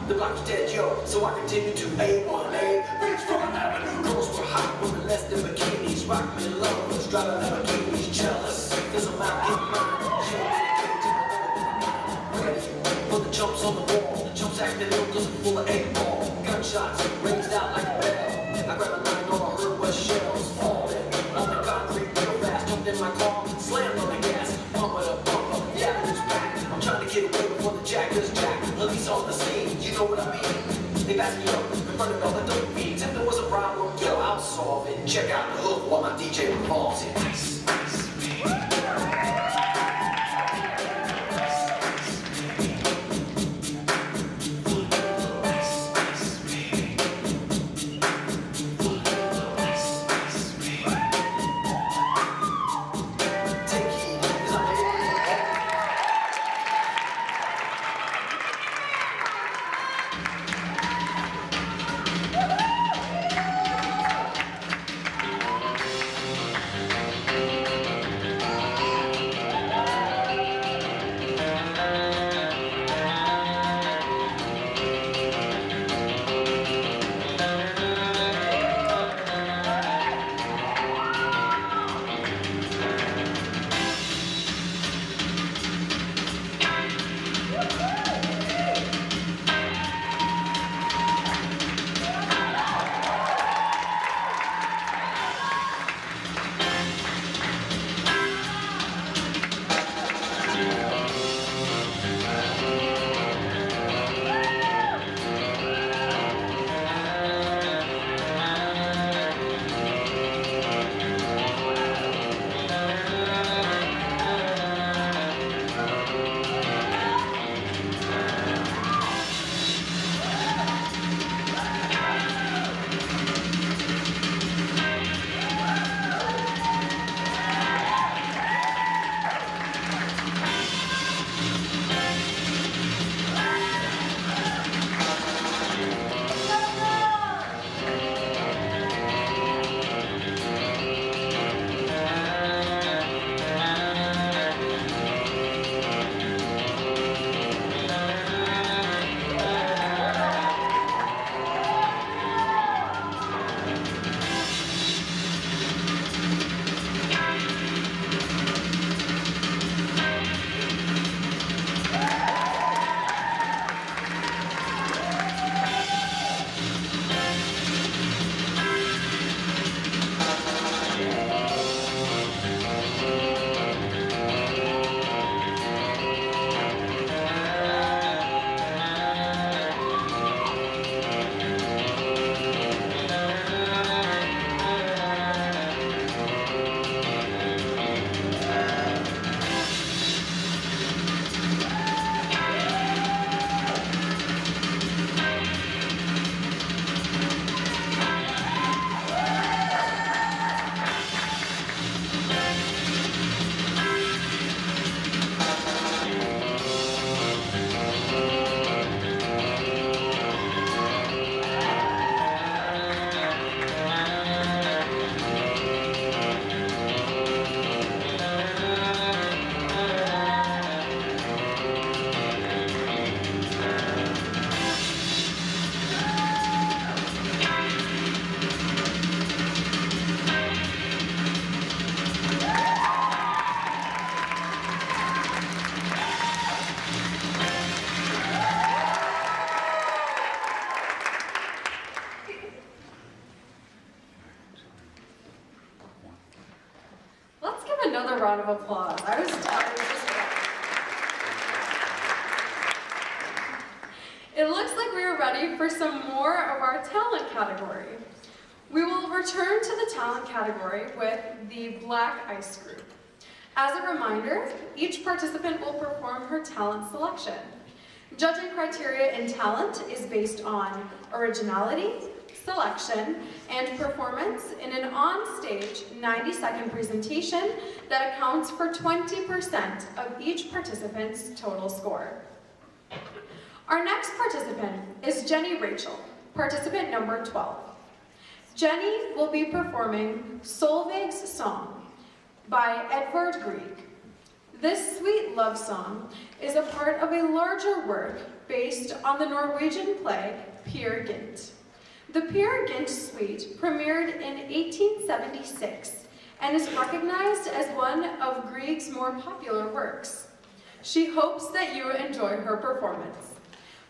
The block's dead.
yo, so I continued to A1A. Beachfront Avenue, girls were hot, women less than bikinis. Rock me lovers, driving Lamborghinis, jealous, cause I'm out in mine. Ready for the jumps on the wall, the jumps acting ill cause I'm full of 8-ball. Gunshots raised out like a bell. I grabbed a line, all I heard was shells falling on the concrete real fast. Jumped in my car, slammed on the gas, bumper to bumper, the avenue's packed. I'm trying to get away before the jack does jack. Police on the scene, you know what I mean? They passed me up in front of all the dope fiends. If there was a problem, yo, I'll solve it. Check out the hook while my DJ revolves it. Ice, ice,
Another round of applause. I was just It looks like we are ready for some more of our talent category. We will return to the talent category with the Black Ice Group. As a reminder, each participant will perform her talent selection. Judging criteria in talent is based on originality, selection, and performance in an on-stage 90-second presentation that accounts for 20% of each participant's total score. Our next participant is Jenny Rachel, participant number 12. Jenny will be performing Solveig's Song by Edvard Grieg. This sweet love song is a part of a larger work based on the Norwegian play Peer Gynt. The Peer Gynt suite premiered in 1876 and is recognized as one of Grieg's more popular works. She hopes that you enjoy her performance.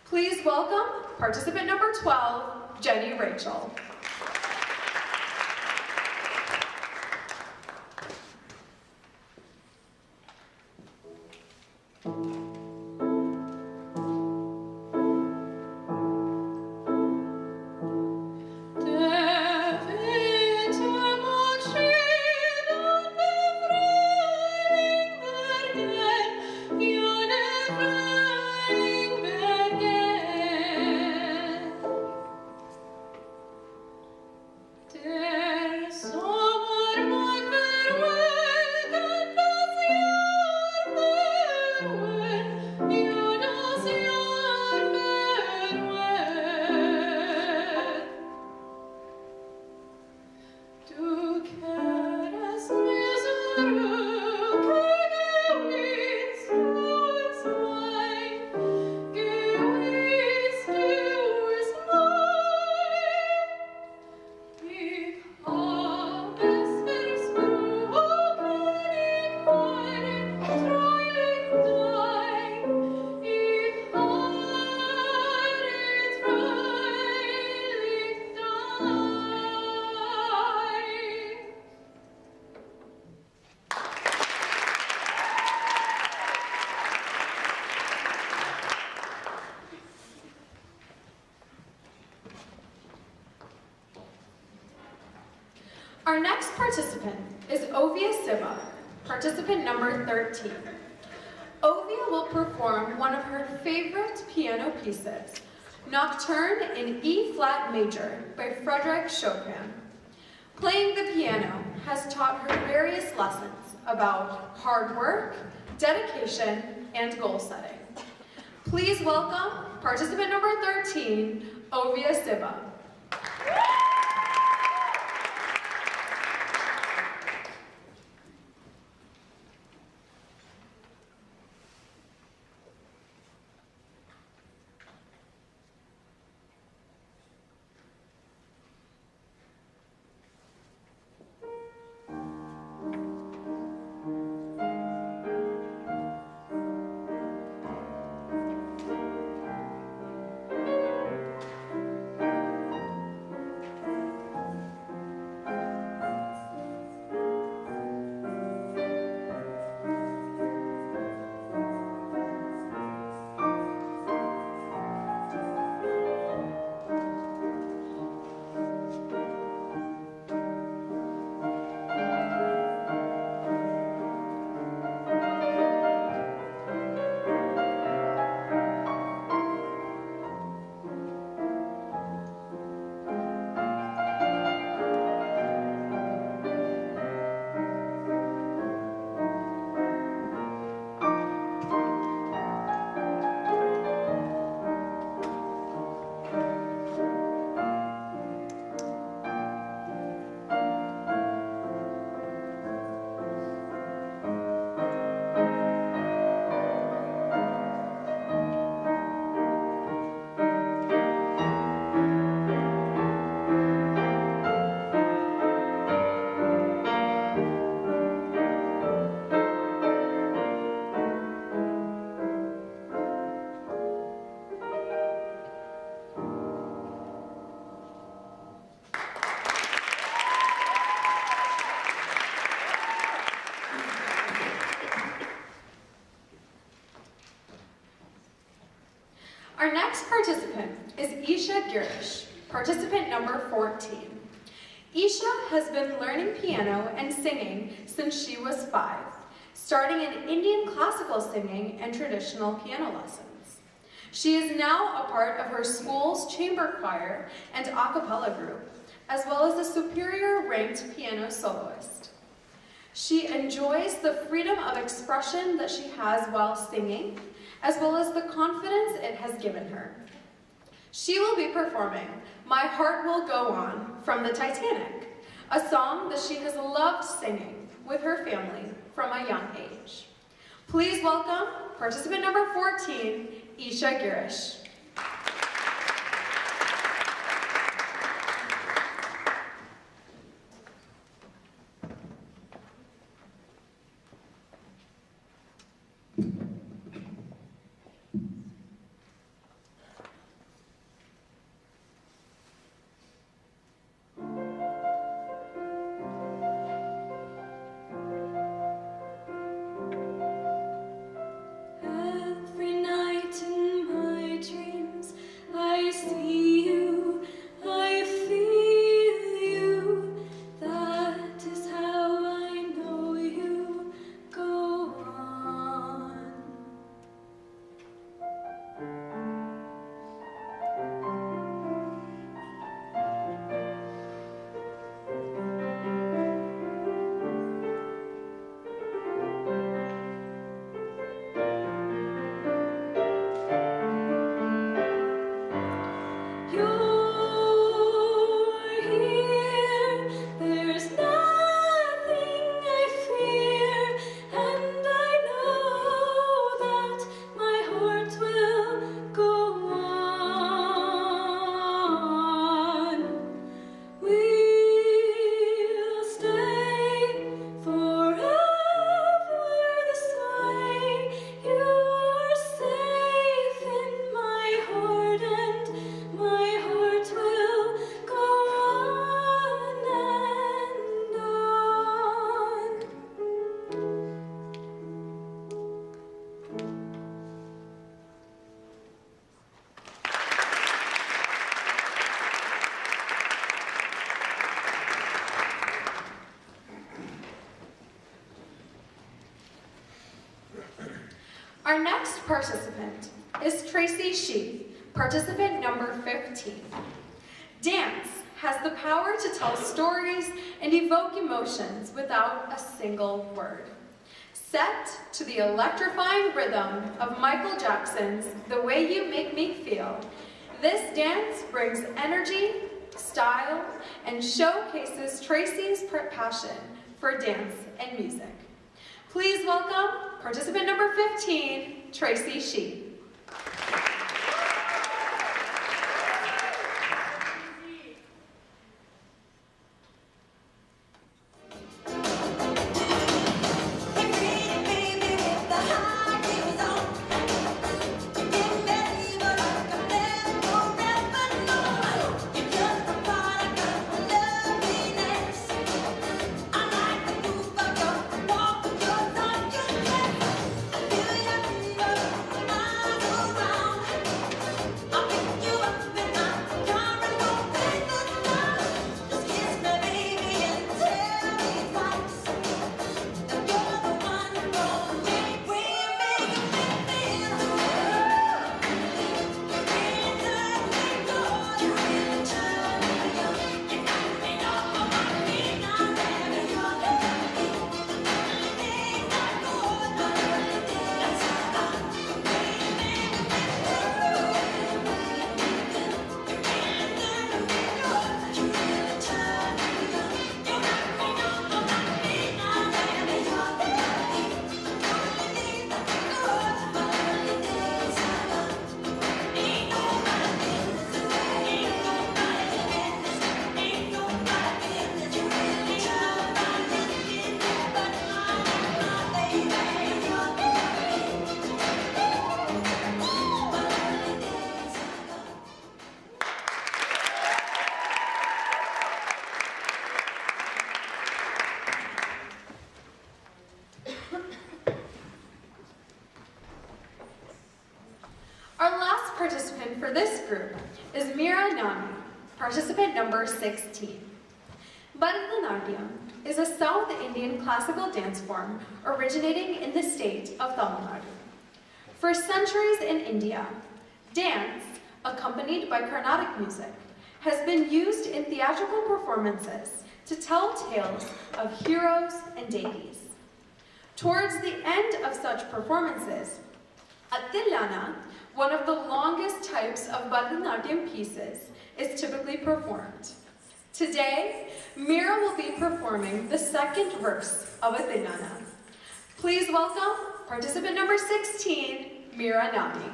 Please welcome participant number 12, Jenny Rachel. Our next participant is Ovia Siba, participant number 13. Ovia will perform one of her favorite piano pieces, Nocturne in E-flat major by Frédéric Chopin. Playing the piano has taught her various lessons about hard work, dedication, and goal setting. Please welcome participant number 13, Ovia Siba. Our next participant is Isha Girish, participant number 14. Isha has been learning piano and singing since she was 5, starting in Indian classical singing and traditional piano lessons. She is now a part of her school's chamber choir and a cappella group, as well as a superior ranked piano soloist. She enjoys the freedom of expression that she has while singing, as well as the confidence it has given her. She will be performing My Heart Will Go On from the Titanic, a song that she has loved singing with her family from a young age. Please welcome participant number 14, Isha Girish.
Every night in my dreams, I see you, I feel you. That is how I know you. Go on. You're here, there's nothing I fear, and I know that my heart will go on. We'll stay forever this way. You are safe in my heart, and my heart will go on and on.
Our next participant is Tracy Shee, participant number 15. Dance has the power to tell stories and evoke emotions without a single word. Set to the electrifying rhythm of Michael Jackson's The Way You Make Me Feel, this dance brings energy, style, and showcases Tracy's passion for dance and music. Please welcome participant number 15, Tracy Shee. Our last participant for this group is Meera Nani, participant number 16. Bharatanatyam is a South Indian classical dance form originating in the state of Tamil Nadu. For centuries in India, dance, accompanied by Carnatic music, has been used in theatrical performances to tell tales of heroes and deities. Towards the end of such performances, Attilana, one of the longest types of Bharatanatyam pieces, is typically performed. Today, Meera will be performing the second verse of Attilana. Please welcome participant number 16, Mira Nami.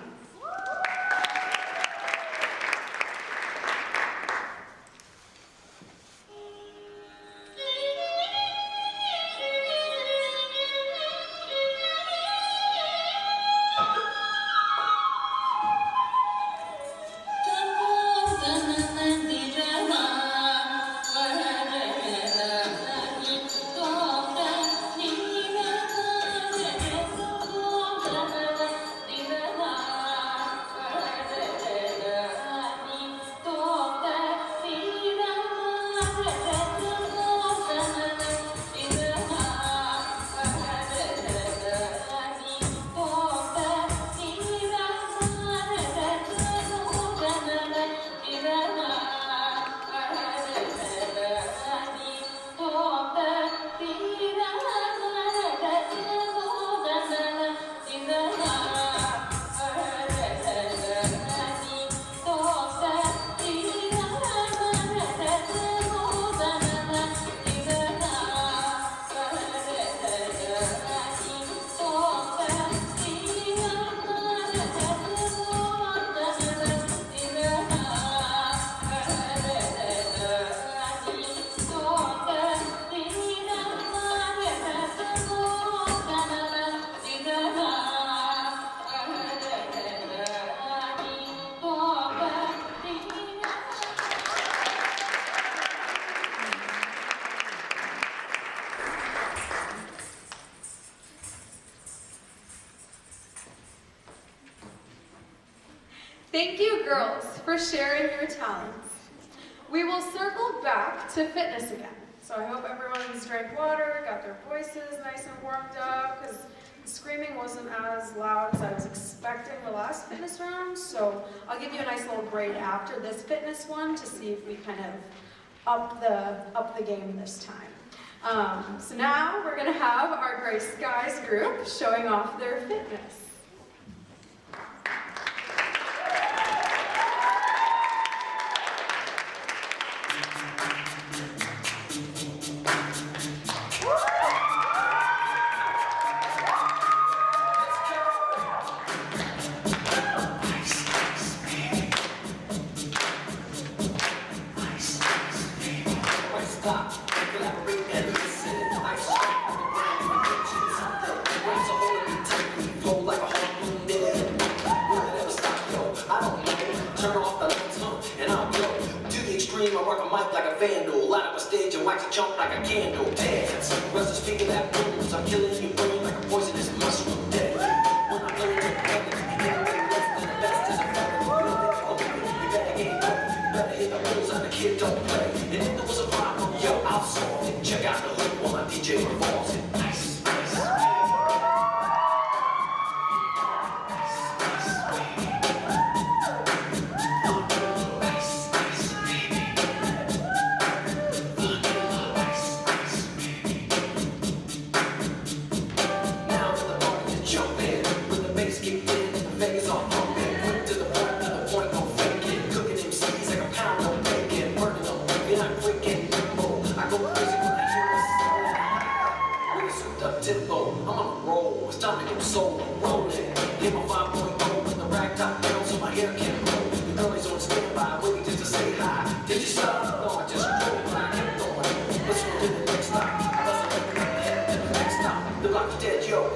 Thank you, girls, for sharing your talents. We will circle back to fitness again. So I hope everyone's drank water, got their voices nice and warmed up, because the screaming wasn't as loud as I was expecting the last fitness round. So I'll give you a nice little grade after this fitness one to see if we kind of up the game this time. So now we're going to have our Gray Skies group showing off their fitness.
Jump like a candle, dance. Rest the speaker that booms. I'm killing your brain like a poisonous mushroom. Dead. When I'm learning to heaven, you can't make less than the best is a feather. You don't think you're open, you better get going. You better hit the rules and the kid don't play. And if there was a problem, yo, I'll solve it. Check out the hook while my DJ revolves it. Nice, nice.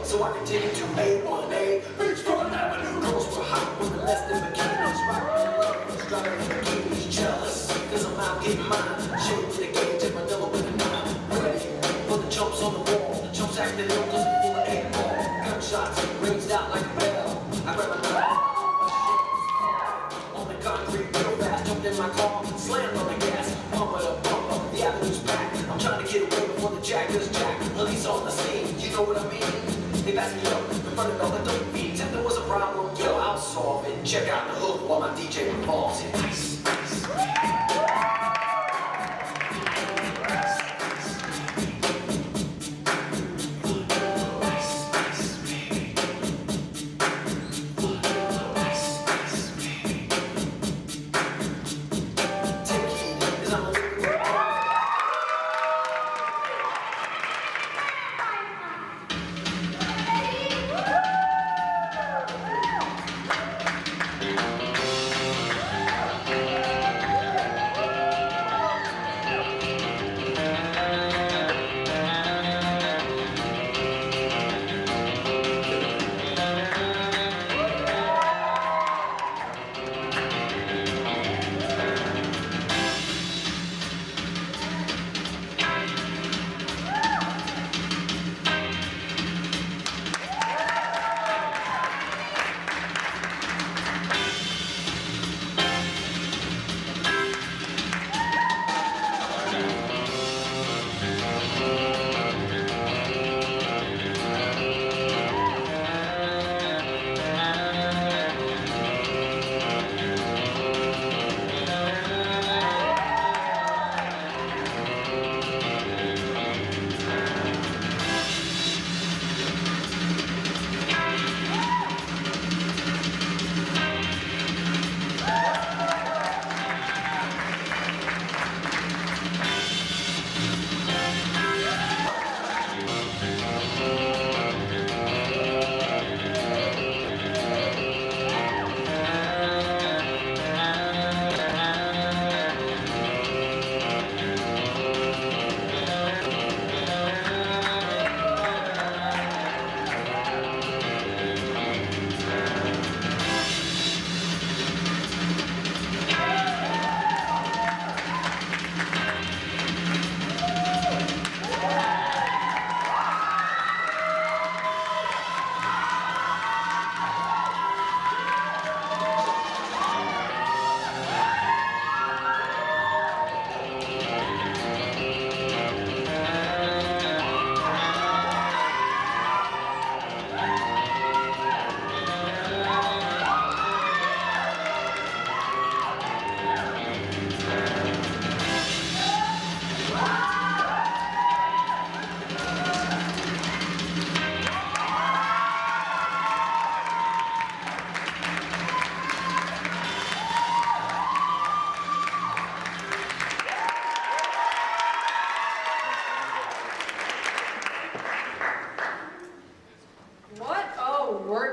So I continue to A1A, reach for an avenue. Girls were hot with the less than bikinis. Rock was driving in bikinis, jealous. Cause I'm out getting mine. Shade with the gauge and Manila with a 9. Ready for the jumps on the wall. The jumps acting ill cause I'm full of 8 ball. Gunshots rings out like a bell. I grab a knife. On the concrete real fast. Jumped in my car, slammed on the gas. Bumper to bumper, the avenue's packed. I'm trying to get away before the jackers jack. Police on the scene, you know what I mean? They passed me up in front of all the dope beats. If there was a problem, yo, I'll solve it. Check out the hook while my DJ revolves it. Nice, nice.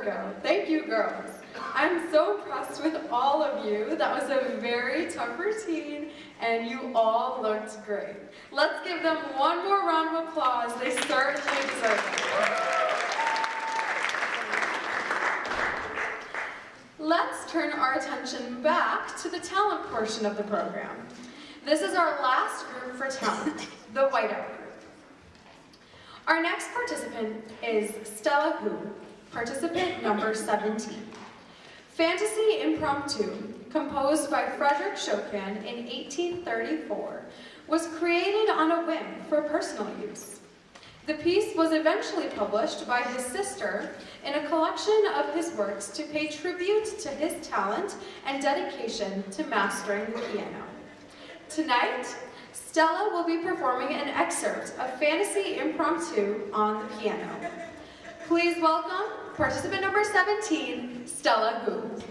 go. Thank you, girls. I'm so impressed with all of you. That was a very tough routine, and you all looked great. Let's give them one more round of applause. They certainly deserve it. Let's turn our attention back to the talent portion of the program. This is our last group for talent, the whiteout group. Our next participant is Stella Hu, participant number 17. Fantasy Impromptu, composed by Frederick Chopin in 1834, was created on a whim for personal use. The piece was eventually published by his sister in a collection of his works to pay tribute to his talent and dedication to mastering the piano. Tonight, Stella will be performing an excerpt of Fantasy Impromptu on the piano. Please welcome participant number 17, Stella Hu.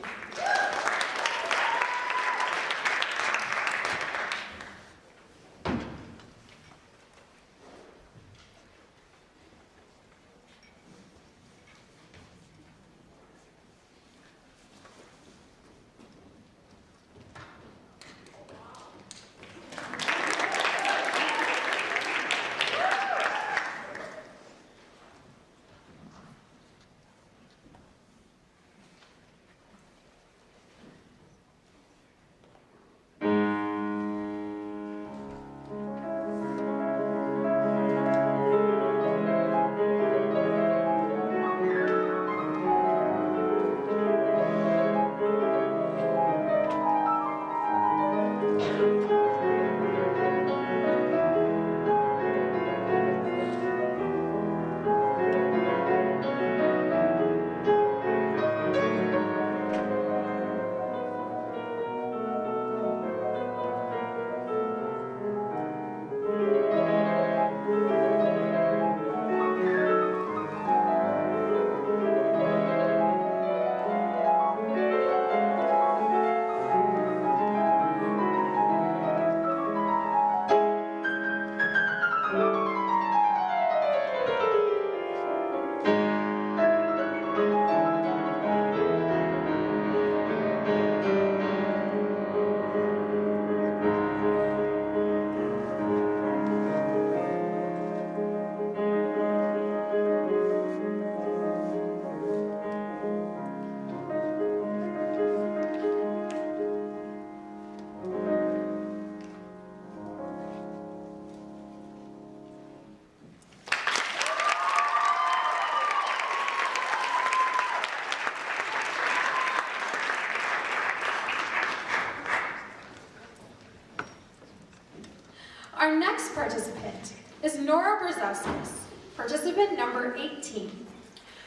Our next participant is Nora Brzezowskis, participant number 18.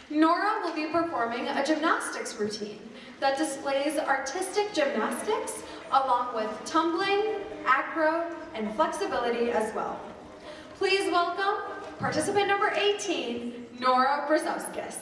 Nora will be performing a gymnastics routine that displays artistic gymnastics along with tumbling, acro, and flexibility as well. Please welcome participant number 18, Nora Brzezowskis.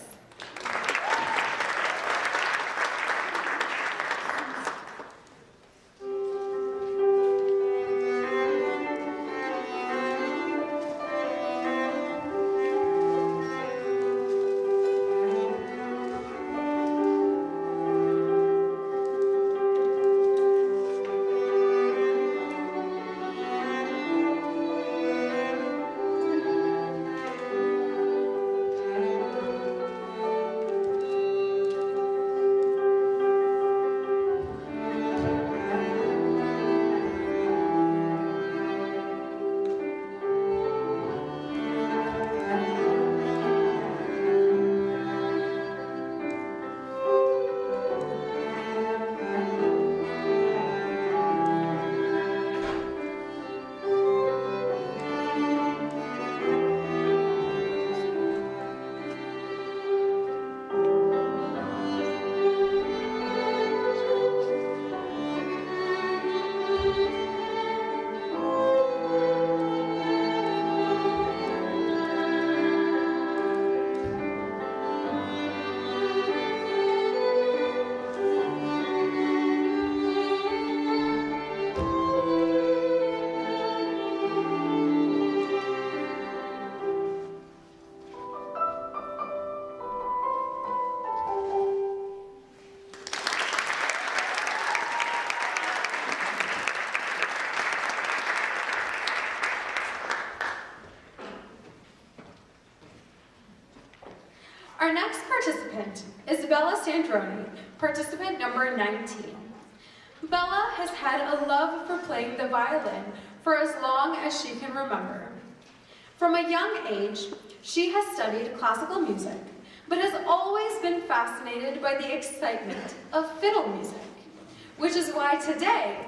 Our next participant is Bella Sandroni, participant number 19. Bella has had a love for playing the violin for as long as she can remember. From a young age, she has studied classical music, but has always been fascinated by the excitement of fiddle music, which is why today,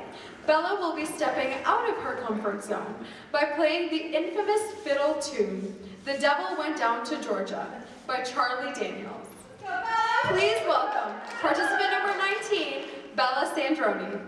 Bella will be stepping out of her comfort zone by playing the infamous fiddle tune, "The Devil Went Down to Georgia" by Charlie Daniels. Please welcome participant number 19, Bella Sandroni.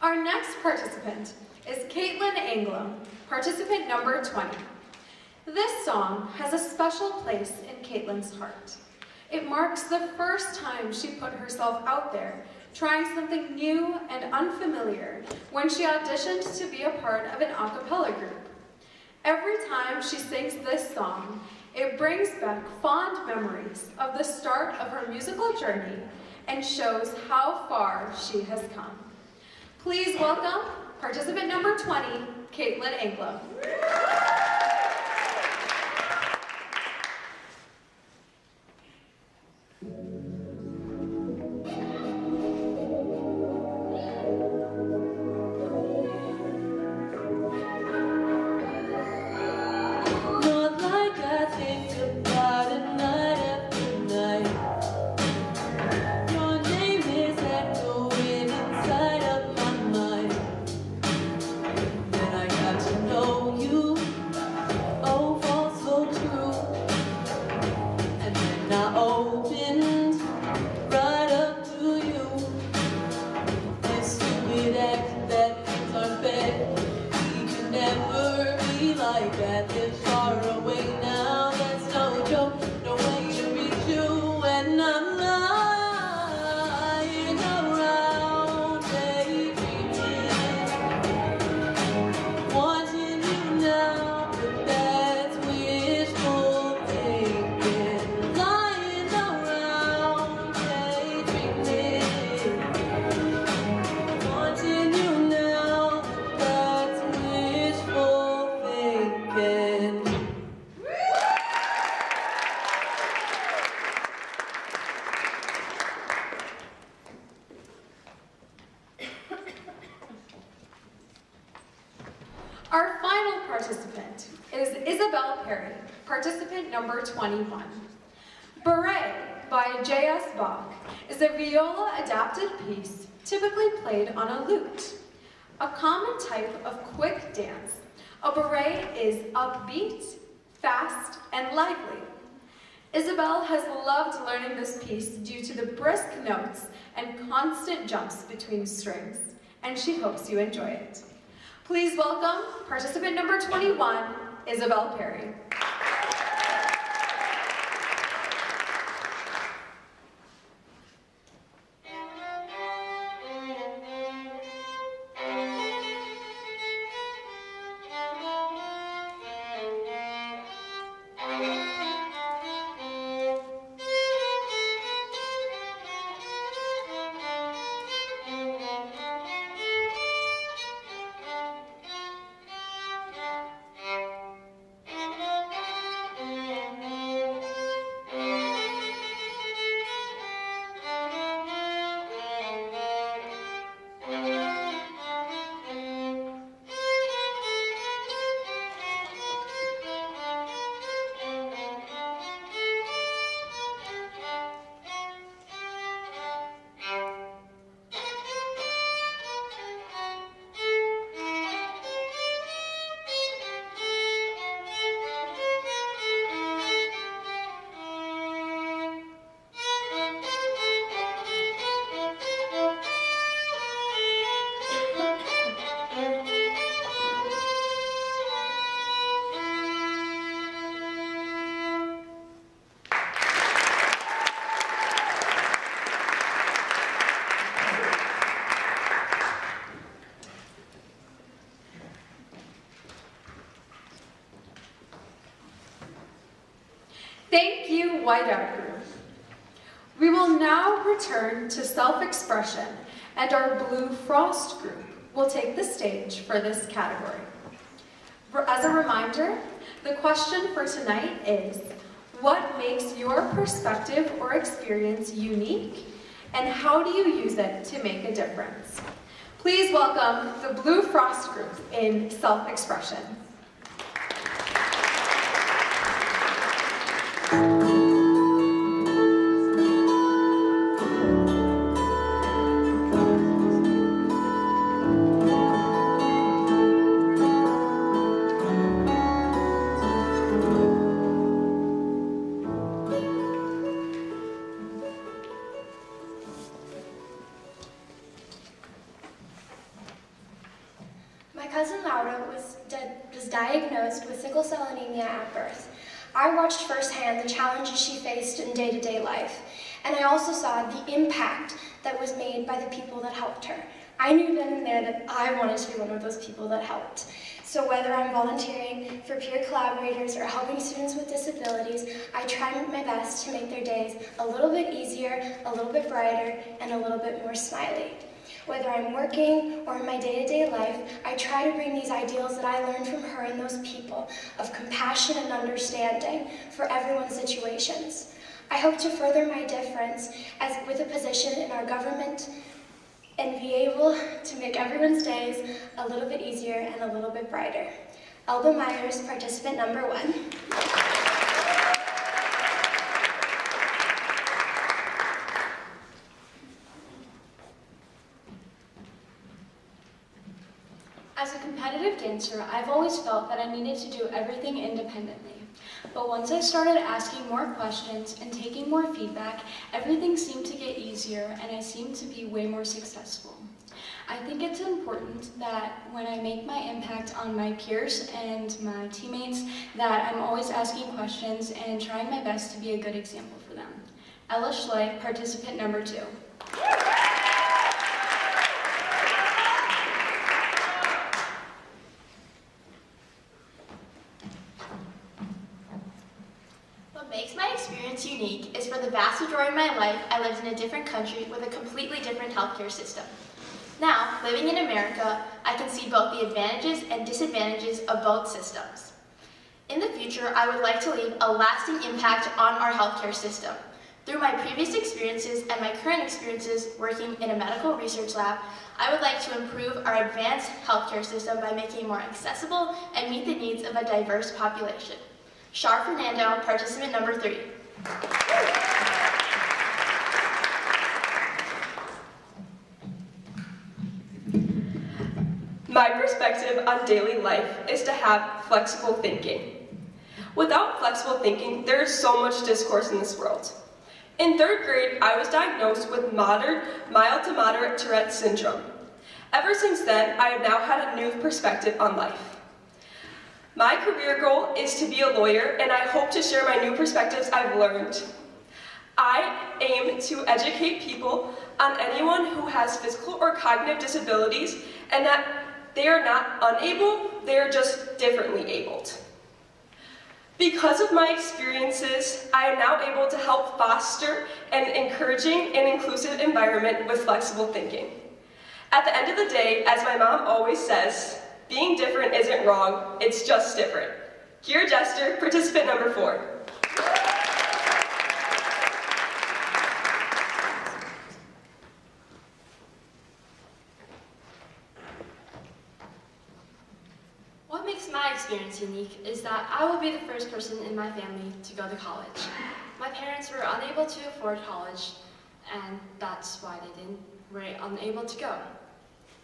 Our next participant is Caitlin Anglum, participant number 20. This song has a special place in Caitlin's heart. It marks the first time she put herself out there, trying something new and unfamiliar when she auditioned to be a part of an a cappella group. Every time she sings this song, it brings back fond memories of the start of her musical journey and shows how far she has come. Please welcome participant number 20, Caitlin Anglum.
Not like I think about it night after night. Your name is echoing inside of my mind. Then I got to know you, oh, fall so true. And then I opened right up to you. This stupid act that things aren't fair. We could never be like that. Live far away now, that's no joke. No way to reach you, and I'm lying around daydreaming, wanting you now, but that's wishful thinking. Lying around daydreaming, wanting you now, but that's wishful thinking.
Our final participant is Isabel Perry, participant number 21. Beret by J.S. Bach is a viola-adapted piece typically played on a lute. A common type of quick dance, a beret is upbeat, fast, and lively. Isabel has loved learning this piece due to the brisk notes and constant jumps between strings, and she hopes you enjoy it. Please welcome participant number 21, Isabel Perry.
Thank you.
Thank you, Whiteout Group. We will now return to self-expression, and our Blue Frost Group will take the stage for this category. As a reminder, the question for tonight is, what makes your perspective or experience unique, and how do you use it to make a difference? Please welcome the Blue Frost Group in self-expression.
My cousin Laura was diagnosed with sickle cell anemia at birth. I watched firsthand the challenges she faced in day-to-day life, and I also saw the impact that was made by the people that helped her. I knew then and there that I wanted to be one of those people that helped. So whether I'm volunteering for peer collaborators or helping students with disabilities, I try my best to make their days a little bit easier, a little bit brighter, and a little bit more smiley. Whether I'm working or in my day-to-day life, I try to bring these ideals that I learned from her and those people of compassion and understanding for everyone's situations. I hope to further my difference with a position in our government and be able to make everyone's days a little bit easier and a little bit brighter. Elba Myers, participant number 1.
As a competitive dancer, I've always felt that I needed to do everything independently. But once I started asking more questions and taking more feedback, everything seemed to get easier and I seemed to be way more successful. I think it's important that when I make my impact on my peers and my teammates, that I'm always asking questions and trying my best to be a good example for them. Ella Schley, participant number 2.
What makes my experience unique is for the vast majority of my life, I lived in a different country with a completely different healthcare system. Now, living in America, I can see both the advantages and disadvantages of both systems. In the future, I would like to leave a lasting impact on our healthcare system. Through my previous experiences and my current experiences working in a medical research lab, I would like to improve our advanced healthcare system by making it more accessible and meet the needs of a diverse population. Shar Fernando, participant number 3.
My perspective on daily life is to have flexible thinking. Without flexible thinking, there is so much discourse in this world. In 3rd grade, I was diagnosed with mild to moderate Tourette's syndrome. Ever since then, I have now had a new perspective on life. My career goal is to be a lawyer, and I hope to share my new perspectives I've learned. I aim to educate people on anyone who has physical or cognitive disabilities, and that they are not unable, they are just differently abled. Because of my experiences, I am now able to help foster an encouraging and inclusive environment with flexible thinking. At the end of the day, as my mom always says, being different isn't wrong, it's just different. Kira Jester, participant number 4.
What makes my experience unique is that I will be the first person in my family to go to college. My parents were unable to afford college, and that's why they were unable to go.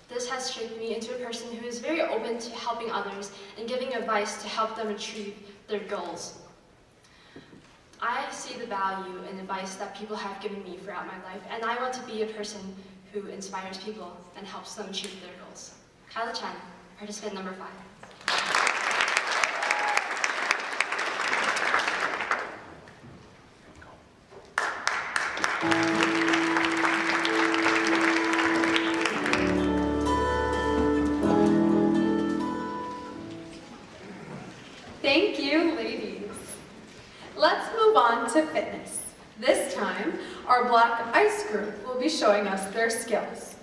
This has shaped me into a person who is very open to helping others and giving advice to help them achieve their goals. I see the value and advice that people have given me throughout my life, and I want to be a person who inspires people and helps them achieve their goals. Kyla Chen, participant number 5.
Thank you, ladies. Let's move on to fitness. This time, our Black Ice group will be showing us their skills.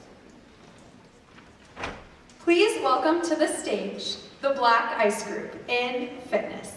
Please welcome to the stage the Black Ice group in fitness.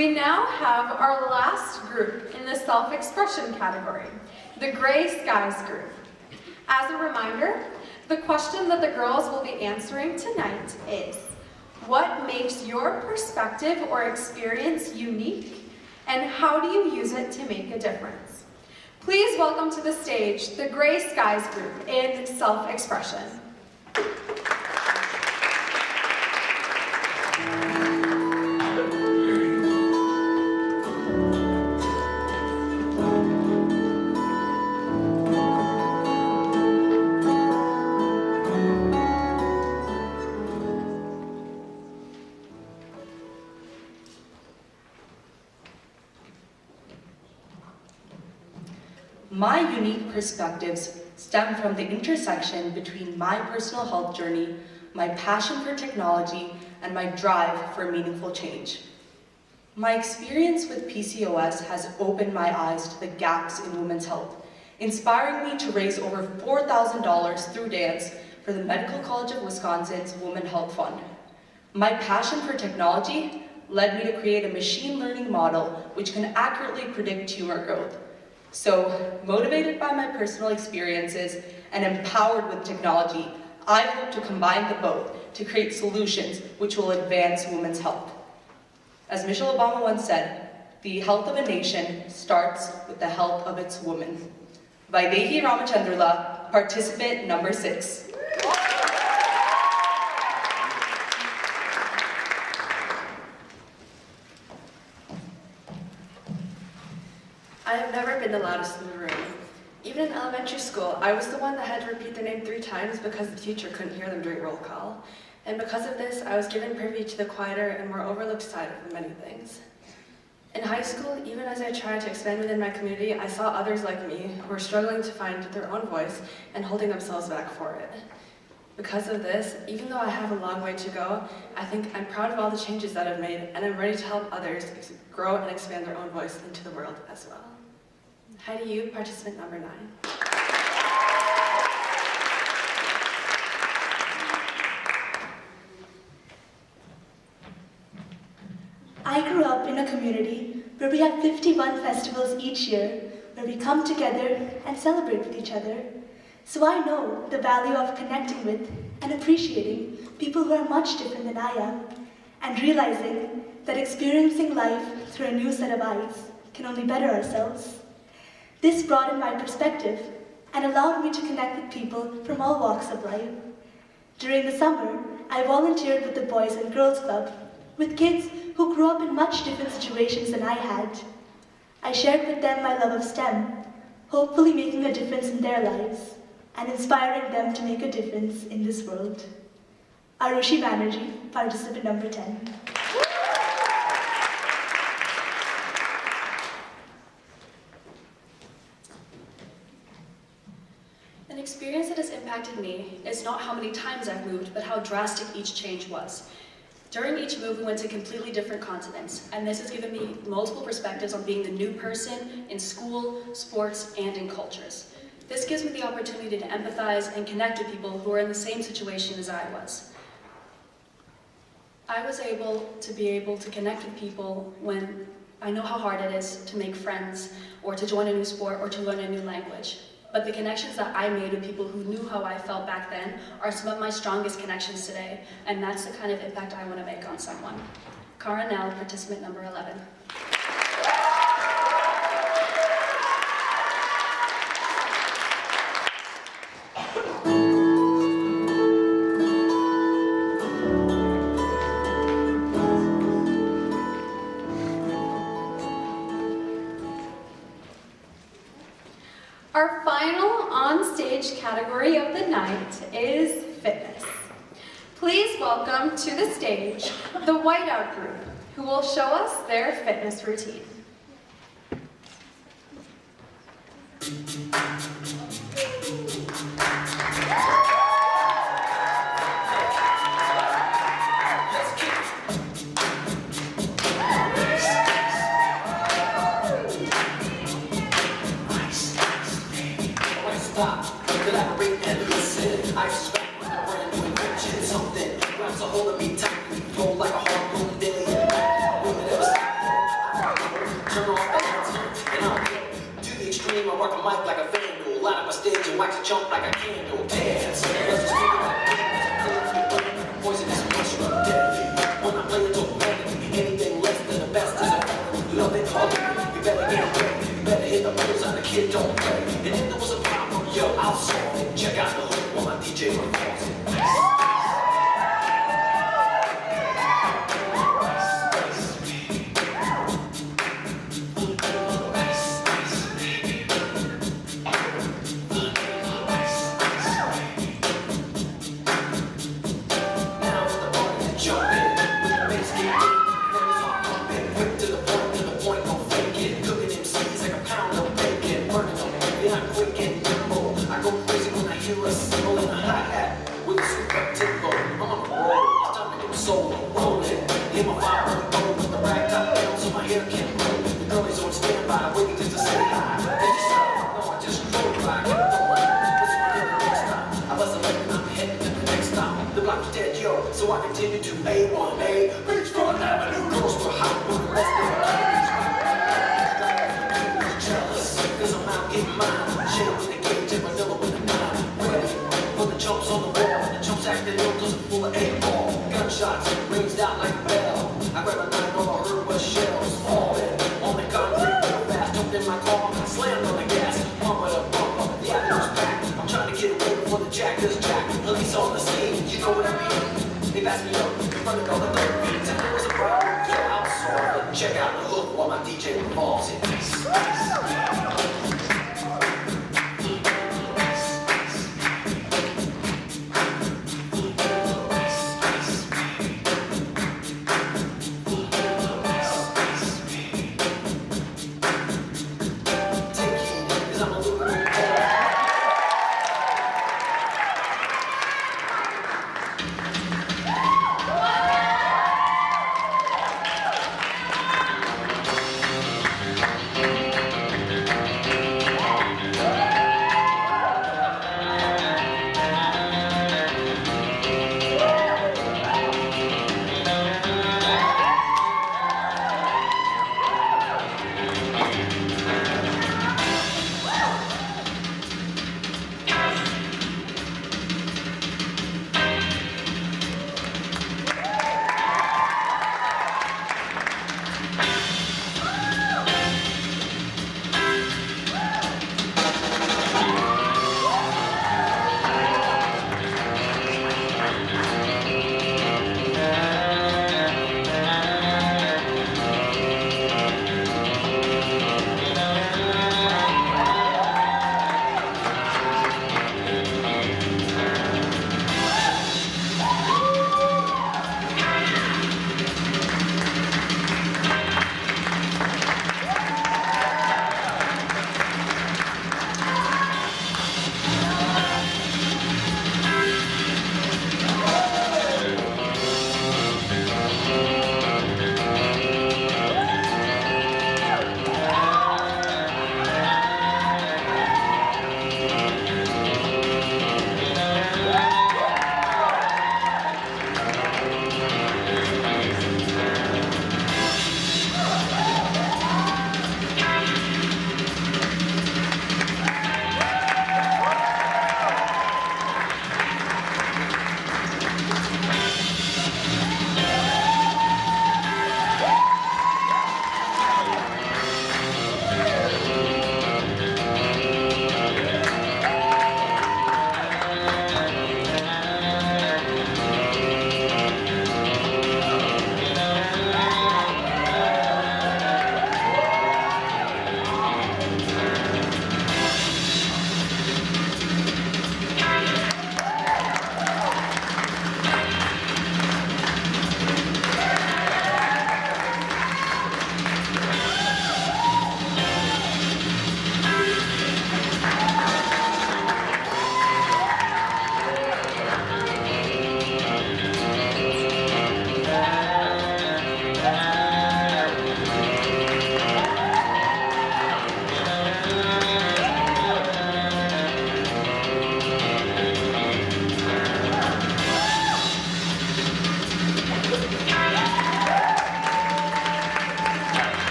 We now have our last group in the self-expression category, the Gray Skies group. As a reminder, the question that the girls will be answering tonight is, what makes your perspective or experience unique, and how do you use it to make a difference? Please welcome to the stage the Gray Skies group in self-expression.
My unique perspectives stem from the intersection between my personal health journey, my passion for technology, and my drive for meaningful change. My experience with PCOS has opened my eyes to the gaps in women's health, inspiring me to raise over $4,000 through dance for the Medical College of Wisconsin's Women Health Fund. My passion for technology led me to create a machine learning model which can accurately predict tumor growth. So, motivated by my personal experiences and empowered with technology, I hope to combine the both to create solutions which will advance women's health. As Michelle Obama once said, the health of a nation starts with the health of its women. Vaidehi Ramachandrula, participant number 6.
I have never been the loudest in the room. Even in elementary school, I was the one that had to repeat their name 3 times because the teacher couldn't hear them during roll call. And because of this, I was given privy to the quieter and more overlooked side of many things. In high school, even as I tried to expand within my community, I saw others like me who were struggling to find their own voice and holding themselves back for it. Because of this, even though I have a long way to go, I think I'm proud of all the changes that I've made, and I'm ready to help others grow and expand their own voice into the world as well. Hi to you, participant number 9.
I grew up in a community where we have 51 festivals each year, where we come together and celebrate with each other. So I know the value of connecting with and appreciating people who are much different than I am, and realizing that experiencing life through a new set of eyes can only better ourselves. This broadened my perspective and allowed me to connect with people from all walks of life. During the summer, I volunteered with the Boys and Girls Club, with kids who grew up in much different situations than I had. I shared with them my love of STEM, hopefully making a difference in their lives and inspiring them to make a difference in this world. Arushi Banerjee, participant number 10.
An experience that has impacted me is not how many times I've moved, but how drastic each change was. During each move, we went to completely different continents, and this has given me multiple perspectives on being the new person in school, sports, and in cultures. This gives me the opportunity to empathize and connect with people who are in the same situation as I was. I was able to connect with people when I know how hard it is to make friends, or to join a new sport, or to learn a new language. But the connections that I made with people who knew how I felt back then are some of my strongest connections today, and that's the kind of impact I want to make on someone. Cara Nell, participant number 11.
Our final on-stage category of the night is fitness. Please welcome to the stage the Whiteout group, who will show us their fitness routine.
Collaborate and listen. I suspect we're brand new invention. Something grabs a hold of me tightly, flow like a harpoon daily. Women never stop. pass me up in front of all the third. Tell me what's the problem, yeah, I'll solve it. Check out the hook while my DJ revolves it.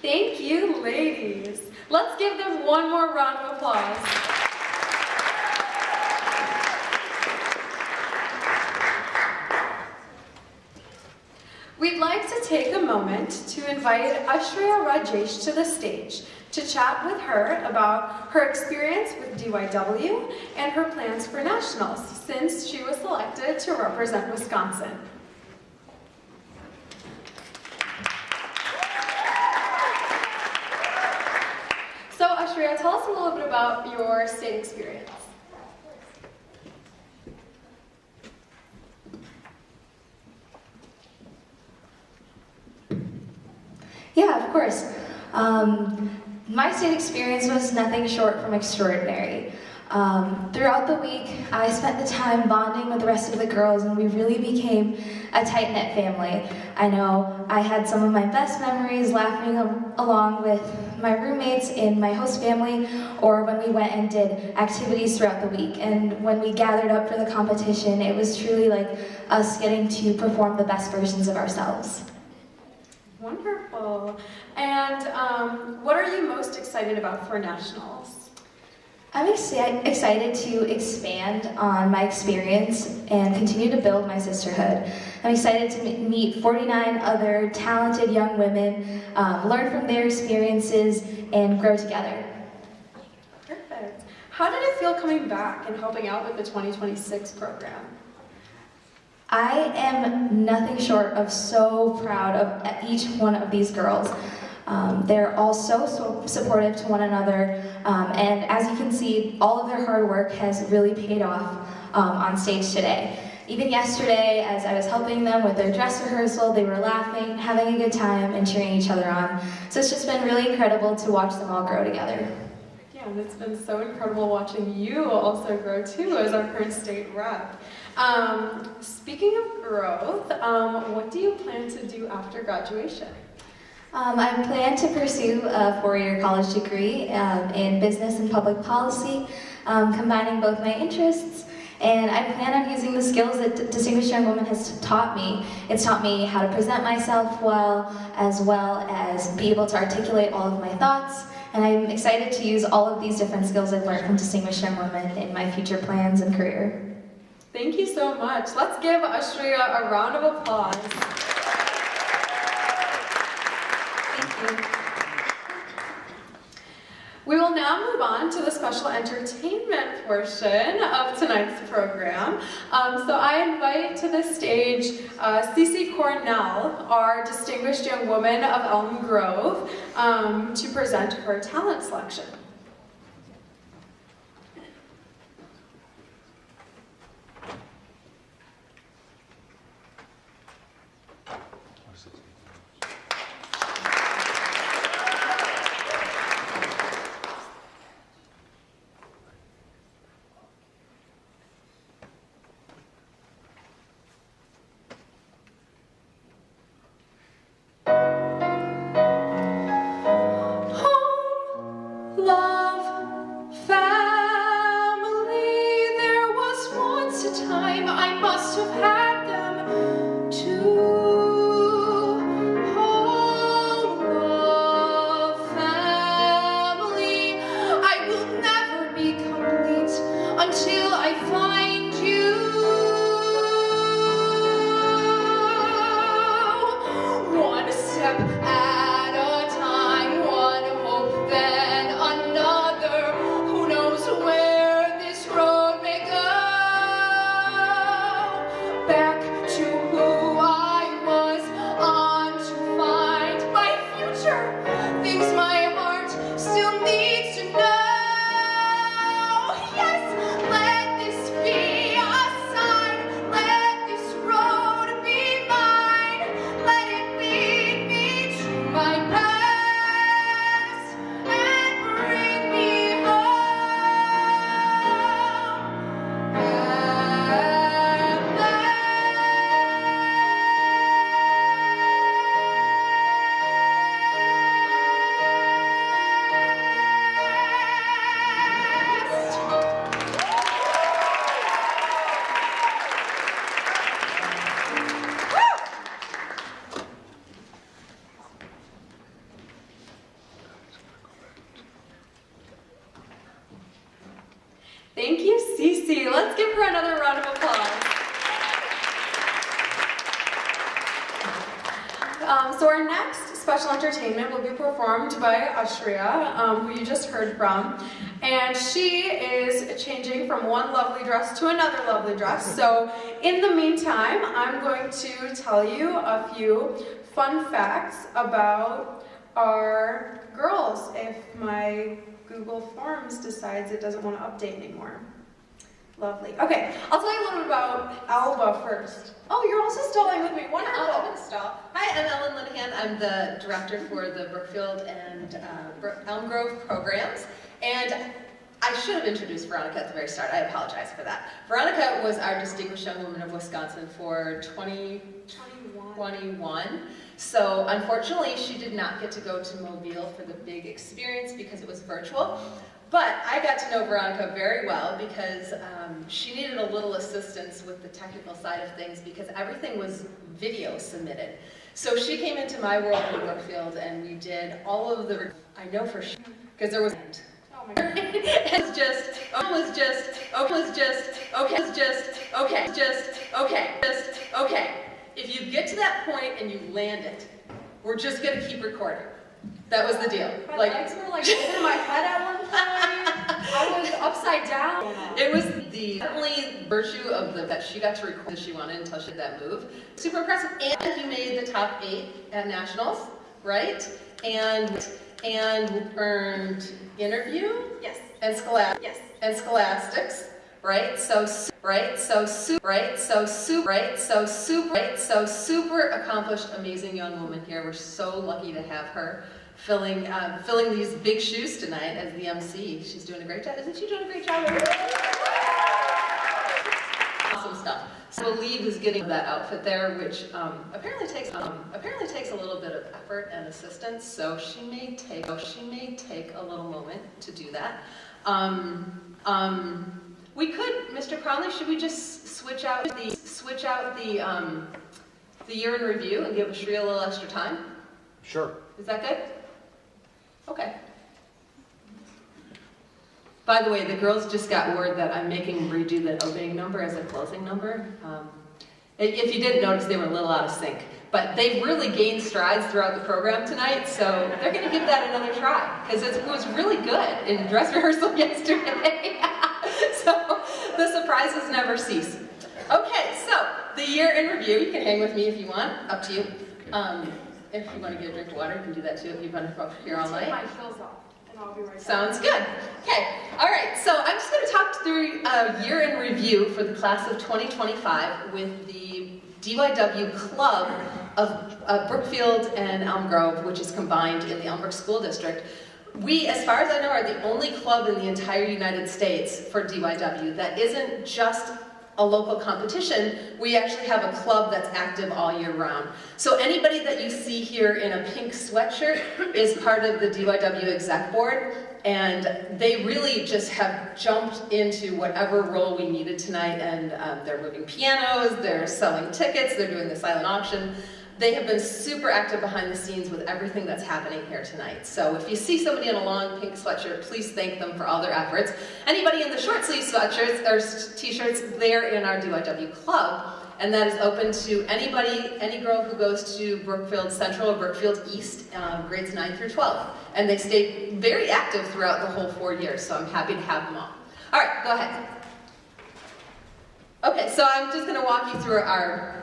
Thank you, ladies. Let's give them one more round of applause. We'd like to take a moment to invite Ashriya Rajesh to the stage to chat with her about her experience with DYW and her plans for nationals since she was selected to represent Wisconsin. So Ashriya, tell us a little bit about your state experience.
Yeah, of course. My state experience was nothing short from extraordinary. Throughout the week, I spent the time bonding with the rest of the girls, and we really became a tight-knit family. I know I had some of my best memories laughing along with my roommates in my host family, or when we went and did activities throughout the week. And when we gathered up for the competition, it was truly like us getting to perform the best versions of ourselves.
Wonderful. And what are you most excited about for nationals?
I'm excited to expand on my experience and continue to build my sisterhood. I'm excited to meet 49 other talented young women, learn from their experiences, and grow together.
Perfect. How did it feel coming back and helping out with the 2026 program?
I am nothing short of so proud of each one of these girls. They're all so supportive to one another, and as you can see, all of their hard work has really paid off on stage today. Even yesterday, as I was helping them with their dress rehearsal, they were laughing, having a good time, and cheering each other on. So it's just been really incredible to watch them all grow together.
Yeah, and it's been so incredible watching you also grow too as our current state rep. Speaking of growth, what do you plan to do after graduation?
I plan to pursue a four-year college degree in business and public policy, combining both my interests, and I plan on using the skills that Distinguished Young Woman has taught me. It's taught me how to present myself well as be able to articulate all of my thoughts, and I'm excited to use all of these different skills I've learned from Distinguished Young Woman in my future plans and career.
Thank you so much. Let's give Ashriya a round of applause. We will now move on to the special entertainment portion of tonight's program. So I invite to the stage Cece Cornell, our Distinguished Young Woman of Elm Grove, to present her talent selection. Thank you, Cece. Let's give her another round of applause. So our next special entertainment will be performed by Ashriya, who you just heard from. And she is changing from one lovely dress to another lovely dress. So in the meantime, I'm going to tell you a few fun facts about our girls if my Google Forms decides it doesn't want to update anymore. Lovely. Okay, I'll tell you a little bit about Alba first. Oh, you're also stalling with me. Wonderful.
Yeah, I'm going to stall. Hi, I'm Ellen Linehan. I'm the director for the Brookfield and Elm Grove programs. And I should have introduced Veronica at the very start. I apologize for that. Veronica was our Distinguished Young Woman of Wisconsin for 2021. So unfortunately, she did not get to go to Mobile for the big experience because it was virtual. But I got to know Veronica very well because she needed a little assistance with the technical side of things because everything was video submitted. So she came into my world in Brookfield and we did all of the, I know for sure, because there was,
Oh my God.
Okay. If you get to that point and you land it, we're just gonna keep recording. That was the deal.
My legs were like over my head at one point. I was upside down.
It was the only virtue of that she got to record as she wanted until she did that move. Super impressive. And you made the top 8 at nationals, right? And earned interview.
Yes.
And scholastics, right? So super accomplished, amazing young woman here. We're so lucky to have her filling these big shoes tonight as the MC. She's doing a great job. Isn't she doing a great job? Awesome stuff. So I believe is getting that outfit there, which apparently takes a little bit of effort and assistance. So she may take a little moment to do that. We could, Mr. Crowley, should we just switch out the year in review and give Shreya a little extra time?
Sure.
Is that good? Okay. By the way, the girls just got word that I'm making them redo the opening number as a closing number. If you didn't notice, they were a little out of sync. But they've really gained strides throughout the program tonight, so they're going to give that another try, because it was really good in dress rehearsal yesterday. So the surprises never cease. Okay, so the year in review. You can hang with me if you want, up to you. If you want to get a drink of water, you can do that too if you've been here all night.
Take my heels off, and I'll be right back.
Sounds good. Okay, all right, so I'm just going to talk through a year in review for the class of 2025 with the DYW Club of Brookfield and Elm Grove, which is combined in the Elmbrook School District. We, as far as I know, are the only club in the entire United States for DYW that isn't just a local competition. We actually have a club that's active all year round. So anybody that you see here in a pink sweatshirt is part of the DYW exec board, and they really just have jumped into whatever role we needed tonight, and they're moving pianos, they're selling tickets, they're doing the silent auction. They have been super active behind the scenes with everything that's happening here tonight. So if you see somebody in a long pink sweatshirt, please thank them for all their efforts. Anybody in the short sleeve sweatshirts or t-shirts, they're in our DYW club, and that is open to any girl who goes to Brookfield Central or Brookfield East, grades 9 through 12. And they stay very active throughout the whole 4 years, so I'm happy to have them all. All right, go ahead. Okay, so I'm just going to walk you through our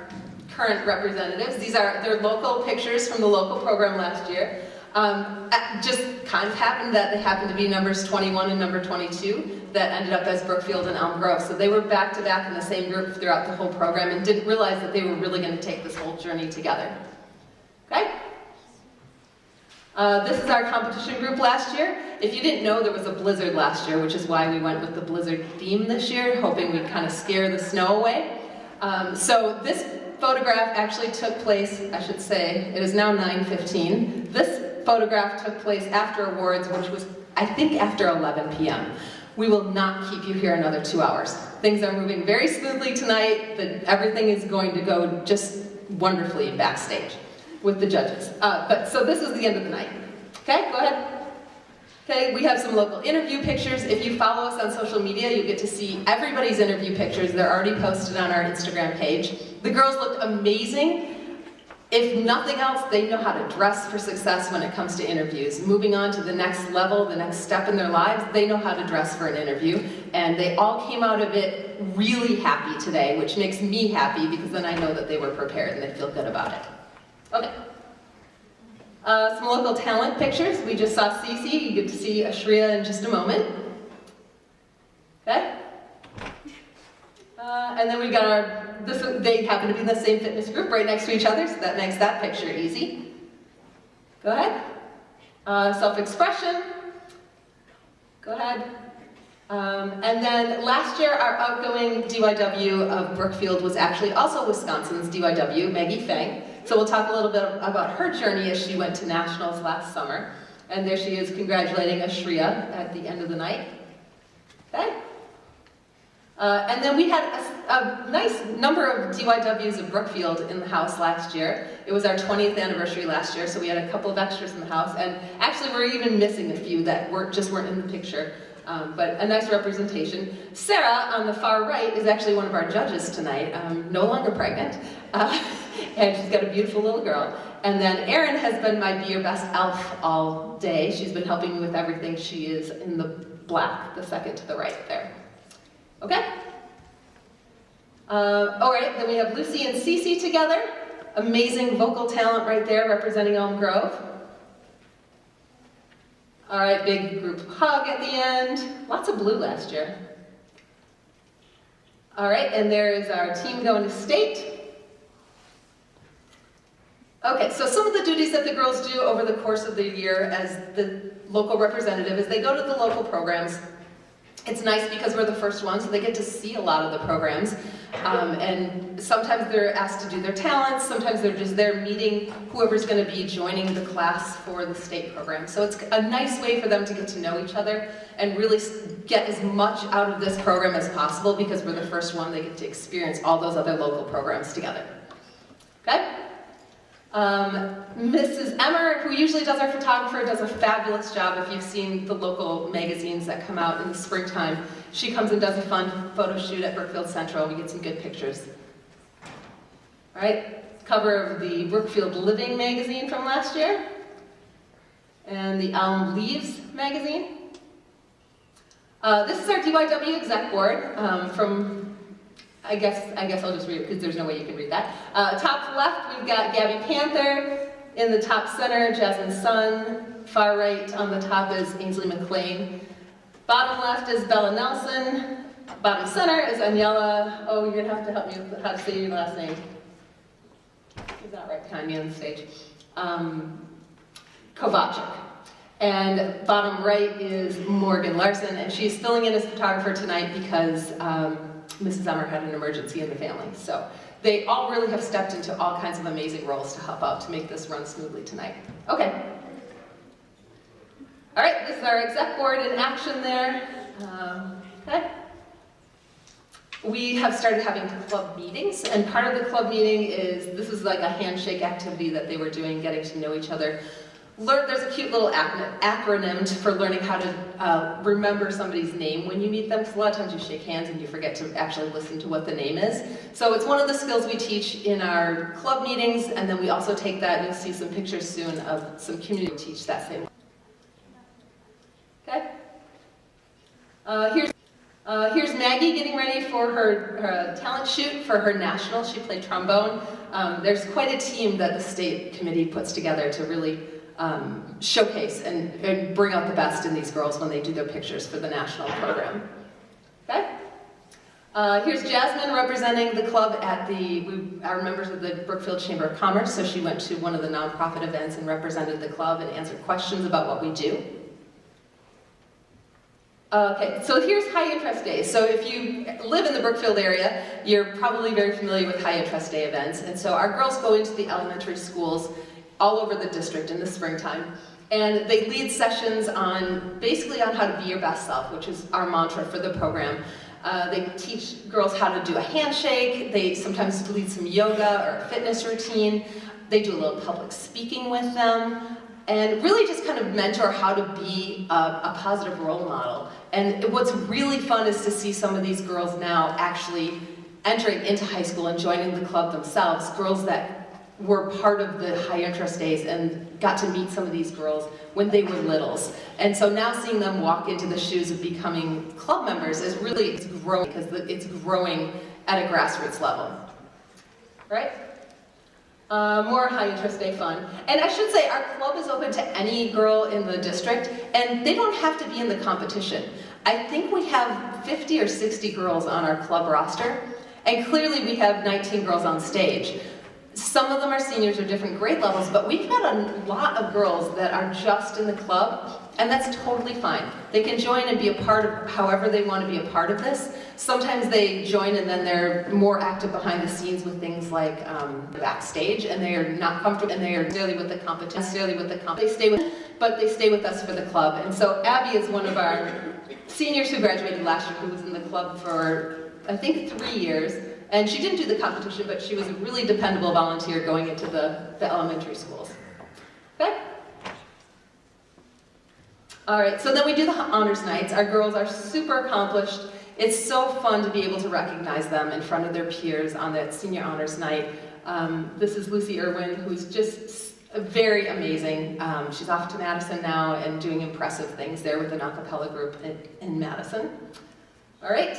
current representatives. They're local pictures from the local program last year. Just kind of happened that they happened to be numbers 21 and number 22 that ended up as Brookfield and Elm Grove. So they were back to back in the same group throughout the whole program and didn't realize that they were really going to take this whole journey together. Okay? This is our competition group last year. If you didn't know, there was a blizzard last year, which is why we went with the blizzard theme this year, hoping we'd kind of scare the snow away. So this photograph actually took place, I should say, it is now 9:15. This photograph took place after awards, which was, I think, after 11 p.m. We will not keep you here another 2 hours. Things are moving very smoothly tonight. Everything is going to go just wonderfully backstage with the judges. So this is the end of the night. Okay, go ahead. Okay, we have some local interview pictures. If you follow us on social media, you get to see everybody's interview pictures. They're already posted on our Instagram page. The girls looked amazing. If nothing else, they know how to dress for success when it comes to interviews. Moving on to the next level, the next step in their lives, they know how to dress for an interview. And they all came out of it really happy today, which makes me happy because then I know that they were prepared and they feel good about it. Okay. Some local talent pictures. We just saw Cece. You get to see Shreya in just a moment. Okay? And then we got they happen to be in the same fitness group right next to each other, so that makes that picture easy. Go ahead. Self-expression. Go ahead. And then last year, our outgoing DYW of Brookfield was actually also Wisconsin's DYW, Maggie Fang. So we'll talk a little bit about her journey as she went to nationals last summer. And there she is congratulating Shreya at the end of the night. Okay? And then we had a nice number of DYWs of Brookfield in the house last year. It was our 20th anniversary last year, so we had a couple of extras in the house, and actually we're even missing a few that weren't in the picture, but a nice representation. Sarah, on the far right, is actually one of our judges tonight, no longer pregnant, and she's got a beautiful little girl. And then Erin has been my Be Your Best Elf all day. She's been helping me with everything. She is in the black, the second to the right there. Okay? All right, then we have Lucy and Cece together. Amazing vocal talent right there representing Elm Grove. All right, big group hug at the end. Lots of blue last year. All right, and there is our team going to state. Okay, so some of the duties that the girls do over the course of the year as the local representative is they go to the local programs. It's nice because we're the first ones, so they get to see a lot of the programs. And sometimes they're asked to do their talents, sometimes they're just there meeting whoever's going to be joining the class for the state program. So it's a nice way for them to get to know each other and really get as much out of this program as possible because we're the first one, they get to experience all those other local programs together. Okay? Mrs. Emmer, who usually does our photographer, does a fabulous job. If you've seen the local magazines that come out in the springtime, she comes and does a fun photo shoot at Brookfield Central. We get some good pictures. All right, cover of the Brookfield Living magazine from last year, and the Elm Leaves magazine. This is our DYW exec board from. I guess I'll just read it because there's no way you can read that. Top left, we've got Gabby Panther. In the top center, Jasmine Sun. Far right on the top is Ainsley McLean. Bottom left is Bella Nelson. Bottom center is Aniela. Oh, you're gonna have to help me with how to say your last name. She's not right behind me on the stage. Kovacic. And bottom right is Morgan Larson, and she's filling in as photographer tonight because Mrs. Emmer had an emergency in the family. So they all really have stepped into all kinds of amazing roles to help out to make this run smoothly tonight. Okay. All right, this is our exec board in action there. Okay. We have started having club meetings, and part of the club meeting is, this is like a handshake activity that they were doing, getting to know each other. There's a cute little acronym for learning how to remember somebody's name when you meet them, because a lot of times you shake hands and you forget to actually listen to what the name is. So it's one of the skills we teach in our club meetings, and then we also take that, and you'll see some pictures soon of some community teach that same. Okay? Here's Maggie getting ready for her talent shoot for her national. She played trombone. There's quite a team that the state committee puts together to really showcase and bring out the best in these girls when they do their pictures for the national program. Okay? Here's Jasmine representing the club at we are members of the Brookfield Chamber of Commerce, so she went to one of the nonprofit events and represented the club and answered questions about what we do. Okay, so here's High Interest Days. So if you live in the Brookfield area, you're probably very familiar with High Interest Day events. And so our girls go into the elementary schools all over the district in the springtime. And they lead sessions basically on how to be your best self, which is our mantra for the program. They teach girls how to do a handshake. They sometimes lead some yoga or a fitness routine. They do a little public speaking with them. And really just kind of mentor how to be a positive role model. And what's really fun is to see some of these girls now actually entering into high school and joining the club themselves, girls that were part of the High Interest Days and got to meet some of these girls when they were littles. And so now seeing them walk into the shoes of becoming club members is really, it's growing because it's growing at a grassroots level, right? More High Interest Day fun. And I should say, our club is open to any girl in the district, and they don't have to be in the competition. I think we have 50 or 60 girls on our club roster, and clearly we have 19 girls on stage. Some of them are seniors or different grade levels, but we've got a lot of girls that are just in the club, and that's totally fine. They can join and be a part of however they want to be a part of this. Sometimes they join and then they're more active behind the scenes with things like backstage, and they are not comfortable, and they are necessarily with the competition, but they stay with us for the club. And so Abby is one of our seniors who graduated last year, who was in the club for I think 3 years, and she didn't do the competition, but she was a really dependable volunteer going into the elementary schools. Okay? All right, so then we do the honors nights. Our girls are super accomplished. It's so fun to be able to recognize them in front of their peers on that senior honors night. This is Lucy Irwin, who's just very amazing. She's off to Madison now and doing impressive things there with an a cappella group in Madison. All right,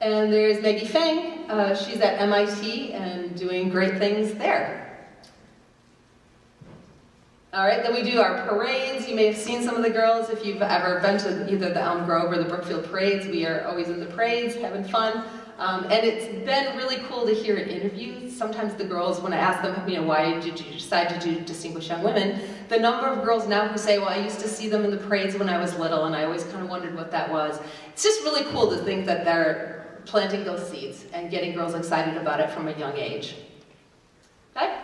and there's Maggie Fang. She's at MIT and doing great things there. All right, then we do our parades. You may have seen some of the girls if you've ever been to either the Elm Grove or the Brookfield parades. We are always in the parades, having fun. And it's been really cool to hear in interviews. Sometimes the girls, when I ask them, why did you decide to do Distinguished Young Women, the number of girls now who say, well, I used to see them in the parades when I was little, and I always kind of wondered what that was. It's just really cool to think that they're planting those seeds and getting girls excited about it from a young age. Okay?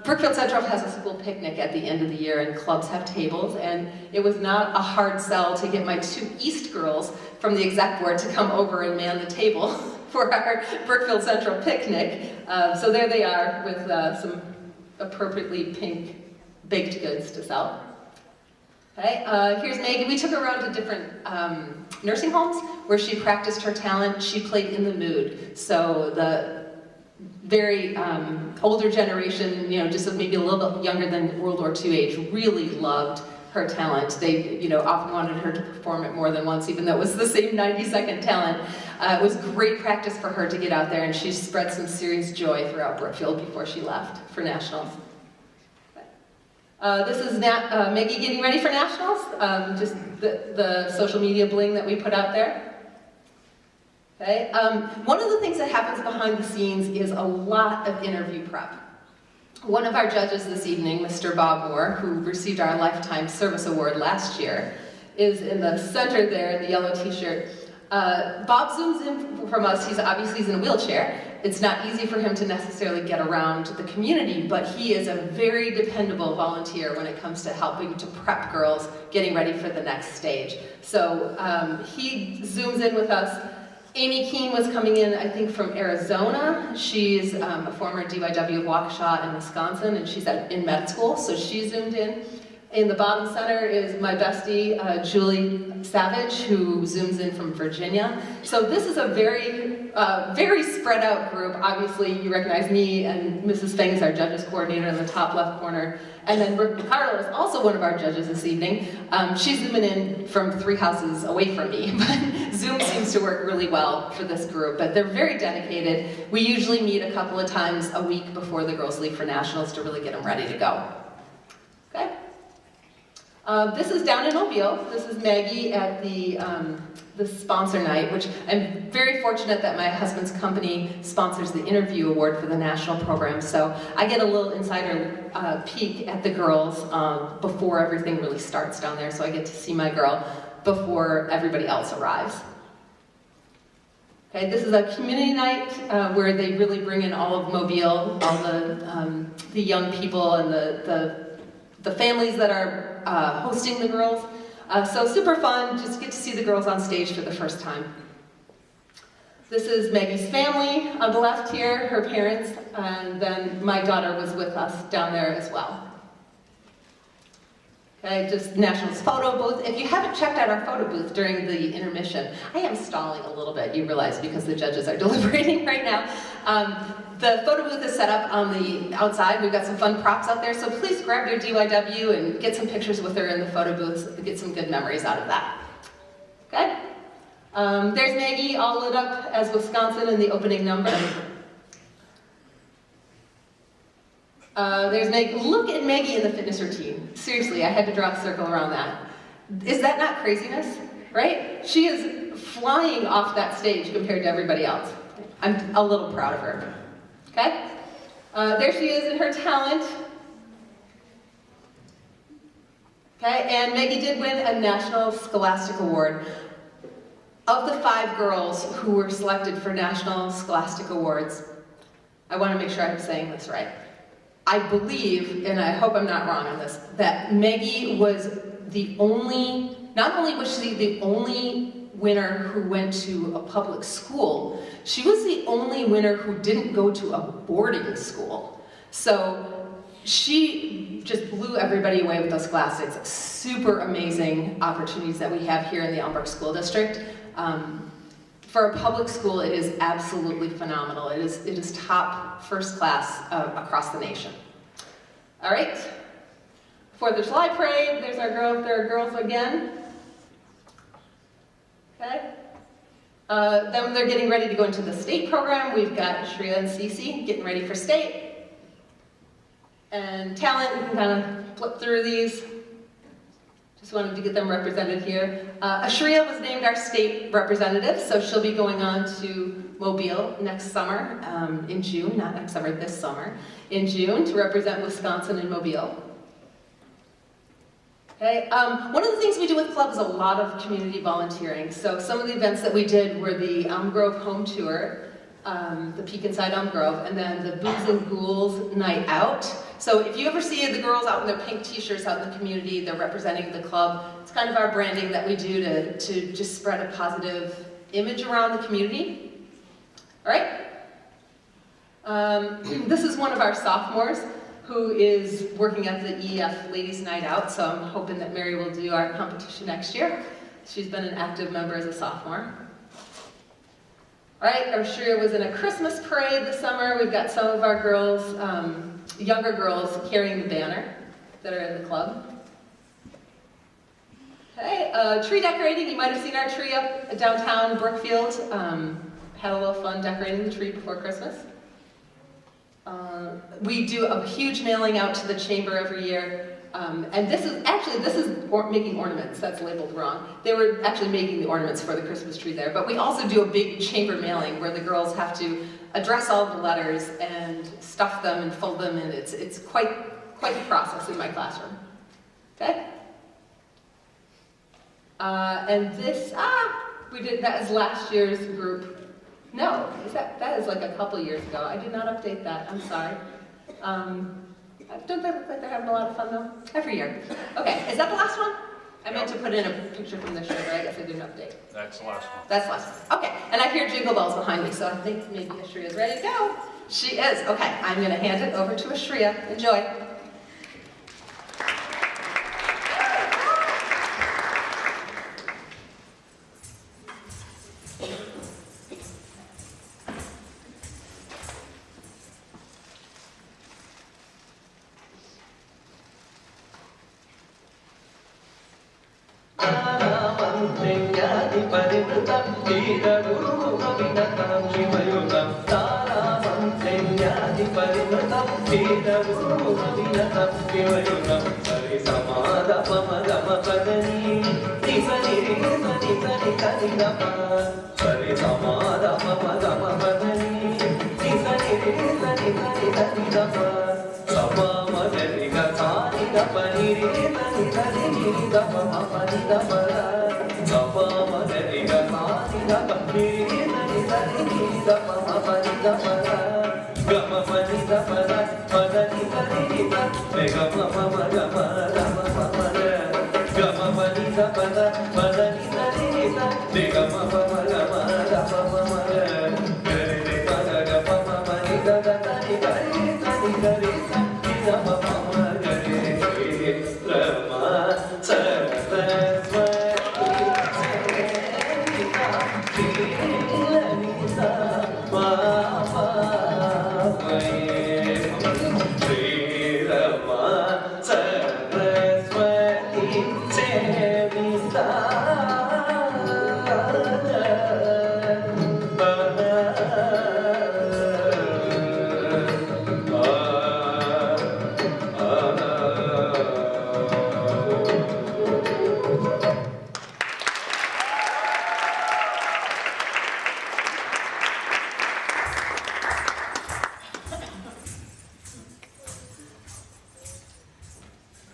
Brookfield Central has a school picnic at the end of the year, and clubs have tables, and it was not a hard sell to get my 2 East girls from the exec board to come over and man the table for our Brookfield Central picnic. So there they are with some appropriately pink baked goods to sell. Okay, here's Maggie. We took her around to different nursing homes where she practiced her talent. She played in the mood. So the very older generation, just maybe a little bit younger than World War II age, really loved her talent. They, often wanted her to perform it more than once, even though it was the same 90-second talent. It was great practice for her to get out there, and she spread some serious joy throughout Brookfield before she left for nationals. This is Maggie getting ready for nationals, just the social media bling that we put out there. Okay. One of the things that happens behind the scenes is a lot of interview prep. One of our judges this evening, Mr. Bob Moore, who received our Lifetime Service Award last year, is in the center there in the yellow t-shirt. Bob zooms in from us. He's in a wheelchair. It's not easy for him to necessarily get around the community, but he is a very dependable volunteer when it comes to helping to prep girls getting ready for the next stage. So he zooms in with us. Amy Keene was coming in, I think, from Arizona. She's a former DYW of Waukesha in Wisconsin, and she's in med school, so she zoomed in. In the bottom center is my bestie, Julie Savage, who zooms in from Virginia. So this is a very, very spread out group. Obviously, you recognize me, and Mrs. Feng is our judges coordinator in the top left corner. And then Brooke Ricardo is also one of our judges this evening. She's zooming in from 3 houses away from me, but Zoom seems to work really well for this group. But they're very dedicated. We usually meet a couple of times a week before the girls leave for nationals to really get them ready to go. Okay? This is down in Mobile. This is Maggie at the sponsor night, which I'm very fortunate that my husband's company sponsors the interview award for the national program. So I get a little insider peek at the girls before everything really starts down there. So I get to see my girl before everybody else arrives. Okay, this is a community night where they really bring in all of Mobile, all the young people and the families that are hosting the girls. So super fun, just get to see the girls on stage for the first time. This is Maggie's family on the left here, her parents, and then my daughter was with us down there as well. Okay, just Nationals photo booth. If you haven't checked out our photo booth during the intermission, I am stalling a little bit, you realize, because the judges are deliberating right now. The photo booth is set up on the outside. We've got some fun props out there, so please grab your DYW and get some pictures with her in the photo booth, get some good memories out of that. Okay? There's Maggie, all lit up as Wisconsin in the opening number. There's Maggie. Look at Maggie in the fitness routine. Seriously, I had to draw a circle around that. Is that not craziness? Right? She is flying off that stage compared to everybody else. I'm a little proud of her. Okay? There she is in her talent. Okay, and Maggie did win a National Scholastic Award. Of the 5 girls who were selected for National Scholastic Awards, I want to make sure I'm saying this right. I believe, and I hope I'm not wrong on this, that Maggie was the only, not only was she the only winner who went to a public school. She was the only winner who didn't go to a boarding school. So she just blew everybody away with those classics. Super amazing opportunities that we have here in the Elmbrook School District. For a public school, it is absolutely phenomenal. It is top first class across the nation. All right, 4th of July parade, there are girls again. Okay. Then they're getting ready to go into the state program. We've got Shreya and Cece getting ready for state. And talent, you can kind of flip through these. Just wanted to get them represented here. Shreya was named our state representative, so she'll be going on to Mobile next summer, in June, not next summer, this summer, in June, to represent Wisconsin in Mobile. Okay. One of the things we do with club is a lot of community volunteering. So some of the events that we did were the Elm Grove Home Tour, the Peek Inside Elm Grove, and then the Booze and Ghouls Night Out. So if you ever see the girls out in their pink t-shirts out in the community, they're representing the club. It's kind of our branding that we do to just spread a positive image around the community. All right? This is one of our sophomores who is working at the EF Ladies Night Out, so I'm hoping that Mary will do our competition next year. She's been an active member as a sophomore. All right, Shreya was in a Christmas parade this summer. We've got some of our girls, younger girls, carrying the banner that are in the club. Okay, tree decorating. You might have seen our tree up downtown Brookfield. Had a little fun decorating the tree before Christmas. We do a huge mailing out to the chamber every year. And this is making ornaments. That's labeled wrong. They were actually making the ornaments for the Christmas tree there. But we also do a big chamber mailing where the girls have to address all the letters and stuff them and fold them, and it's quite the process in my classroom. Okay. And this that is last year's group. No, that is like a couple years ago. I did not update that. I'm sorry. Don't they look like they're having a lot of fun though? Every year. Okay, is that the last one? I meant to put in a picture from this year, but I guess I didn't update.
That's the last one.
That's the last one. Okay, and I hear jingle bells behind me, so I think maybe Ashriya is ready to go. She is. Okay, I'm going to hand it over to Ashriya. Enjoy.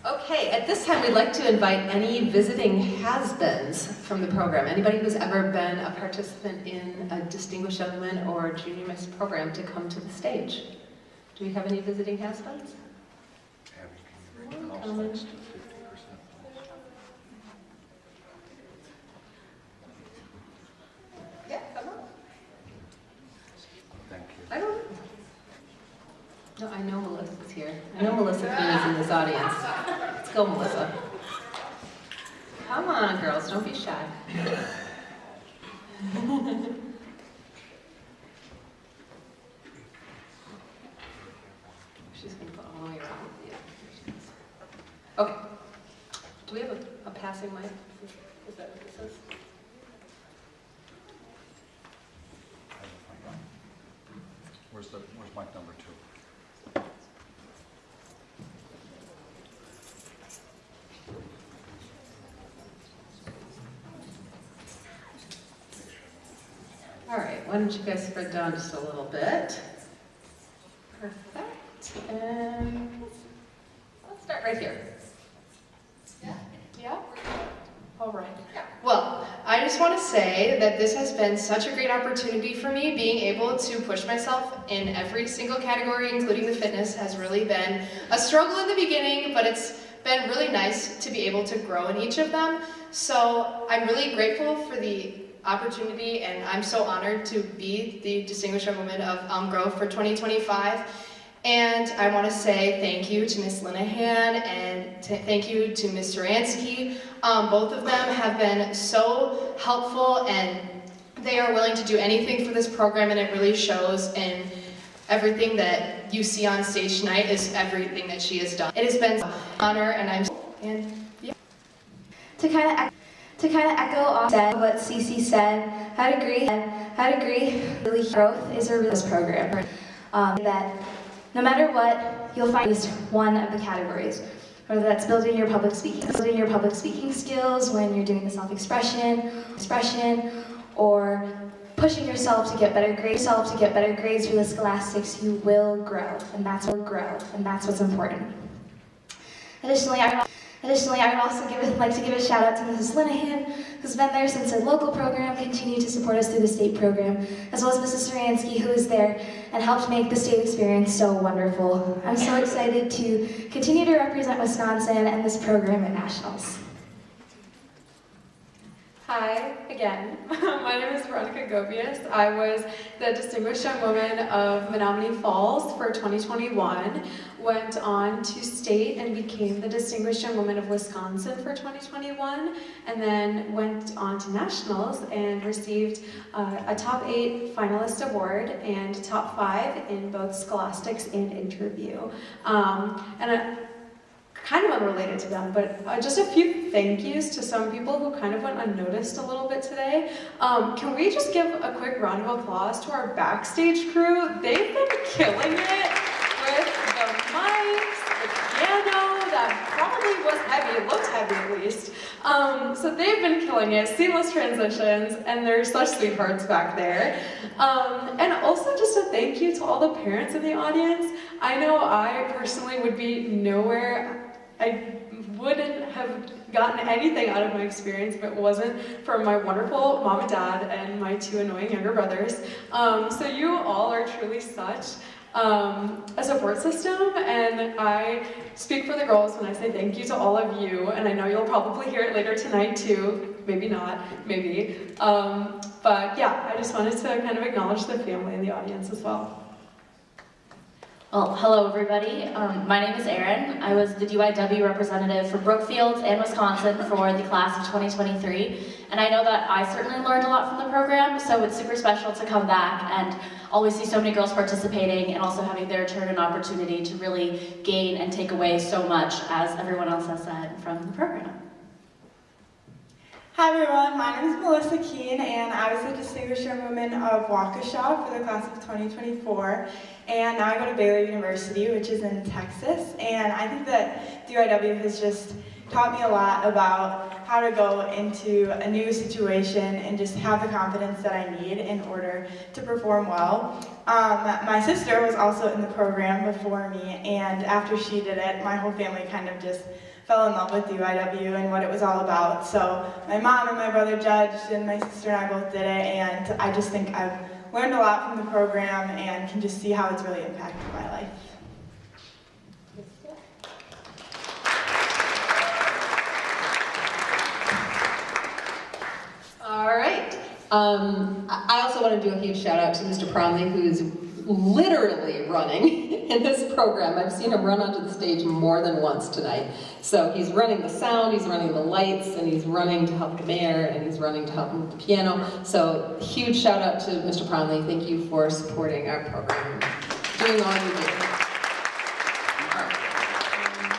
Okay, at this time we'd like to invite any visiting has-beens from the program. Anybody who's ever been a participant in a Distinguished Gentleman or Junior Miss program to come to the stage. Do we have any visiting has-beens? No, I know Melissa's here. I know Melissa Keene is in this audience. Let's go, Melissa. Come on, girls, don't be shy. She's going to put all the way around. Yeah. Okay. Do we have a passing mic? Is that what this is?
Where's mic number 2?
All right, why don't you guys spread down just a little bit. Perfect. And let's start right here.
Yeah? All right. Well, I just want to say that this has been such a great opportunity for me. Being able to push myself in every single category, including the fitness, has really been a struggle in the beginning, but it's been really nice to be able to grow in each of them. So I'm really grateful for the opportunity, and I'm so honored to be the Distinguished Young Woman of Elm Grove for 2025. And I want to say thank you to Ms. Linehan and thank you to Ms. Duransky. Both of them have been so helpful, and they are willing to do anything for this program, and it really shows in everything that you see on stage tonight is everything that she has done. It has been an honor, and yeah.
To kind of echo off what Cece said, I'd agree. Really, growth is a real program. That no matter what, you'll find at least one of the categories. Whether that's building your public speaking skills when you're doing the self-expression, or pushing yourself to get better grades for the scholastics, you will grow, and that's what's important. Additionally, I would also like to give a shout out to Mrs. Linehan, who's been there since our local program, continued to support us through the state program, as well as Mrs. Duransky, who is there and helped make the state experience so wonderful. I'm so excited to continue to represent Wisconsin and this program at nationals.
Hi, again. My name is Veronica Gobius. I was the Distinguished Young Woman of Menominee Falls for 2021, went on to state and became the Distinguished Young Woman of Wisconsin for 2021, and then went on to nationals and received a top 8 finalist award and top 5 in both scholastics and interview. Kind of unrelated to them, but just a few thank yous to some people who kind of went unnoticed a little bit today. Can we just give a quick round of applause to our backstage crew? They've been killing it with the mics, the piano, that probably was heavy, it looked heavy at least. So they've been killing it, seamless transitions, and they're such sweethearts back there. And also just a thank you to all the parents in the audience. I know I personally would be nowhere. I wouldn't have gotten anything out of my experience if it wasn't for my wonderful mom and dad and my 2 annoying younger brothers. So you all are truly such a support system, and I speak for the girls when I say thank you to all of you, and I know you'll probably hear it later tonight too, maybe not, maybe. But yeah, I just wanted to kind of acknowledge the family in the audience as well.
Well, hello everybody. My name is Erin. I was the DYW representative for Brookfield and Wisconsin for the class of 2023. And I know that I certainly learned a lot from the program, so it's super special to come back and always see so many girls participating and also having their turn and opportunity to really gain and take away so much, as everyone else has said, from the program.
Hi everyone, my name is Melissa Keene, and I was the Distinguished Young Woman of Waukesha for the class of 2024, and now I go to Baylor University, which is in Texas, and I think that DYW has just taught me a lot about how to go into a new situation and just have the confidence that I need in order to perform well. My sister was also in the program before me, and after she did it, my whole family kind of just fell in love with DYW and what it was all about. So my mom and my brother judged, and my sister and I both did it, and I just think I've learned a lot from the program and can just see how it's really impacted my life.
All right. I also want to do a huge shout out to Mr. Promley, who's
literally running in this program. I've seen him run onto the stage more than once tonight. So he's running the sound, he's running the lights, and he's running to help the mayor, and he's running to help him with the piano. So huge shout out to Mr. Prownley. Thank you for supporting our program, doing all you do.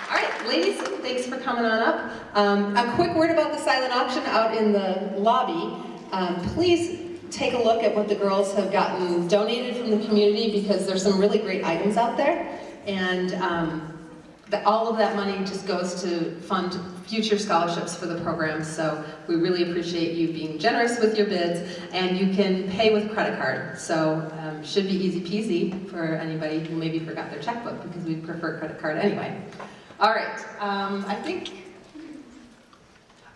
All right, ladies, thanks for coming on up. A quick word about the silent auction out in the lobby. Please take a look at what the girls have gotten donated from the community, because there's some really great items out there, and all of that money just goes to fund future scholarships for the program. So we really appreciate you being generous with your bids, and you can pay with credit card. So should be easy peasy for anybody who maybe forgot their checkbook, because we prefer credit card anyway. All right, I think,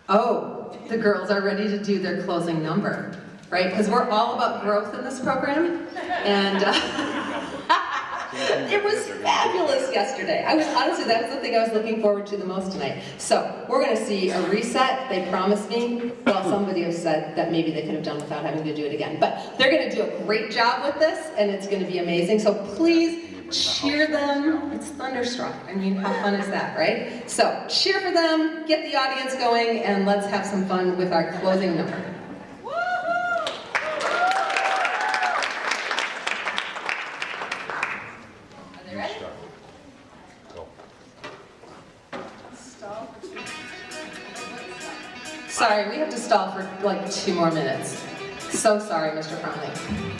the girls are ready to do their closing number. Right, because we're all about growth in this program, and it was fabulous yesterday. Honestly, that was the thing I was looking forward to the most tonight. So we're going to see a reset. They promised me. Well, some videos said that maybe they could have done without having to do it again, but they're going to do a great job with this, and it's going to be amazing. So please cheer them. It's Thunderstruck. I mean, how fun is that, right? So cheer for them, get the audience going, and let's have some fun with our closing number. Sorry, we have to stall for like 2 more minutes. So sorry, Mr. Prownley.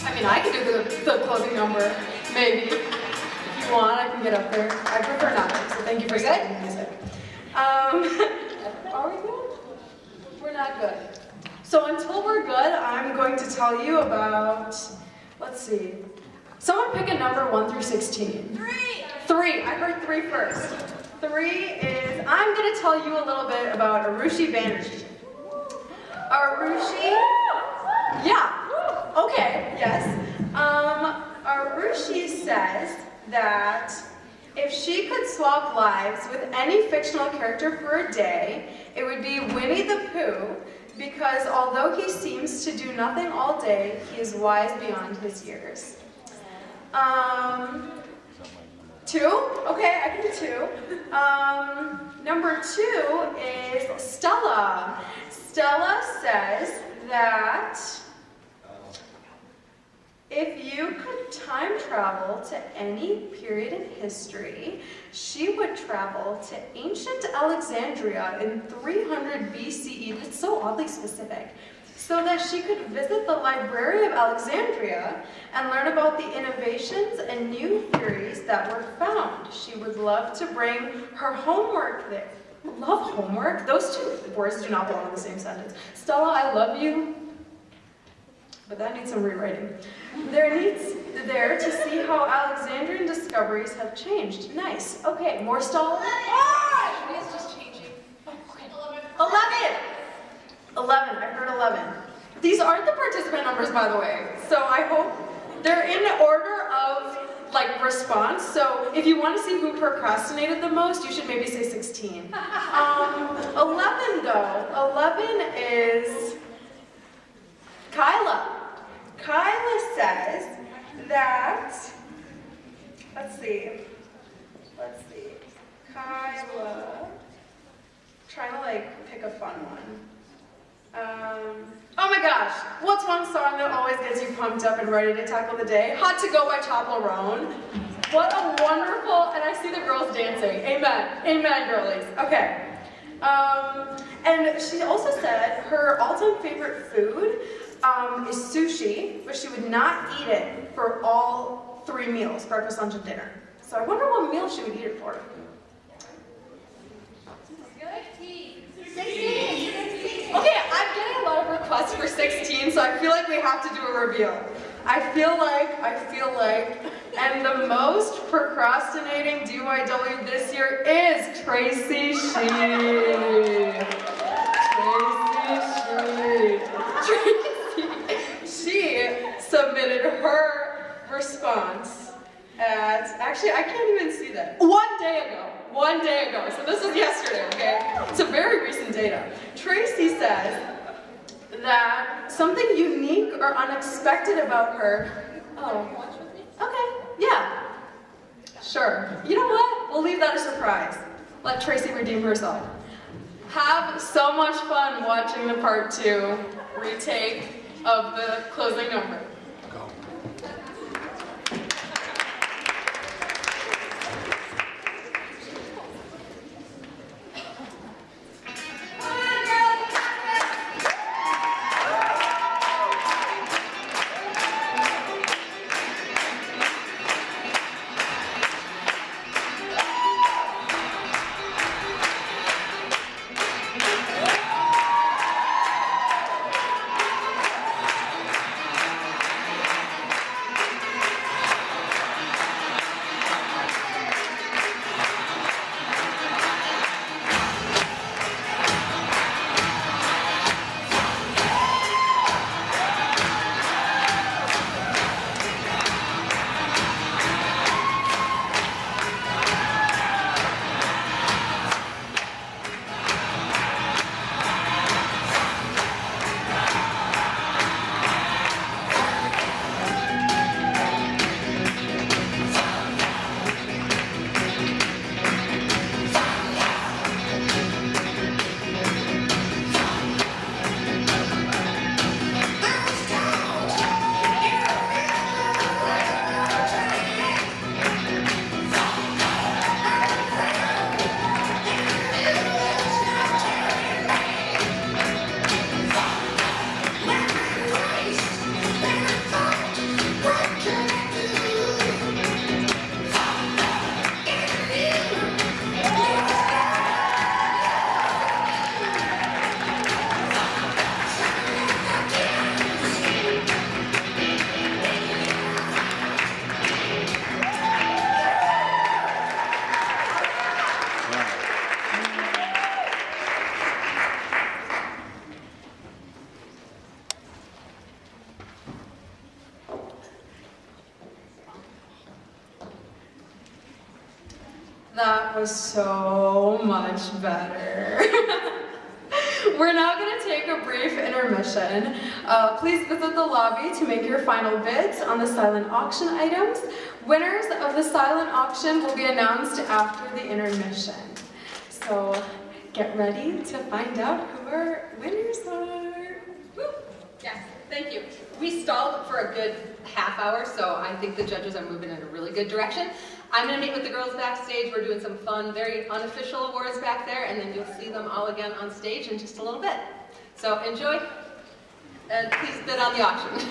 I mean, I can do the closing number, maybe. If you want, I can get up there. I prefer not to, so thank you for stopping the music. Are we good? We're not good. So until we're good, I'm going to tell you about, let's see. Someone pick a number 1 through 16. 3. I heard 3 first. 3 is, I'm going to tell you a little bit about Arushi Banerjee. Arushi, yeah, okay, yes. Arushi says that if she could swap lives with any fictional character for a day, it would be Winnie the Pooh, because although he seems to do nothing all day, he is wise beyond his years. 2, okay, I can do 2. Number 2 is Stella. Stella says that if you could time travel to any period in history, she would travel to ancient Alexandria in 300 BCE. That's so oddly specific. So that she could visit the Library of Alexandria and learn about the innovations and new theories that were found. She would love to bring her homework there. Love homework? Those 2 words do not belong in the same sentence. Stella, I love you, but that needs some rewriting. There to see how Alexandrian discoveries have changed. Nice. Okay, more Stella?
It is just changing. Okay.
11. I heard 11. These aren't the participant numbers, by the way, so I hope they're in order of like response. So if you want to see who procrastinated the most, you should maybe say 16. 11 though. 11 is Kyla. Kyla says that, let's see, Kyla, trying to like pick a fun one. Oh my gosh, what's one song that always gets you pumped up and ready to tackle the day? Hot to Go by Toblerone. What a wonderful, and I see the girls dancing. Amen, amen girlies. Okay. And she also said her all-time favorite food is sushi, but she would not eat it for all 3 meals, breakfast, lunch, and dinner. So I wonder what meal she would eat it for. 16. Okay, I'm getting a lot of requests for 16, so I feel like we have to do a reveal. I feel like, and the most procrastinating DYW this year is Tracy Shee. She submitted her response at, actually I can't even see that, 1 day ago. 1 day ago, so this was yesterday, okay? It's a very recent data. Tracy says that something unique or unexpected about her, okay, Sure. You know what? We'll leave that a surprise. Let Tracy redeem herself. Have so much fun watching the part 2 retake of the closing number. That was so much better. We're now going to take a brief intermission. Please visit the lobby to make your final bids on the silent auction items. Winners of the silent auction will be announced after the intermission. So get ready to find out who our winners are.
Woo. Yes, thank you. We stalled for a good half hour, so I think the judges are moving in a really good direction. I'm going to meet with the girls backstage. We're doing some fun, very unofficial awards back there, and then you'll see them all again on stage in just a little bit. So enjoy, and please bid on the auction.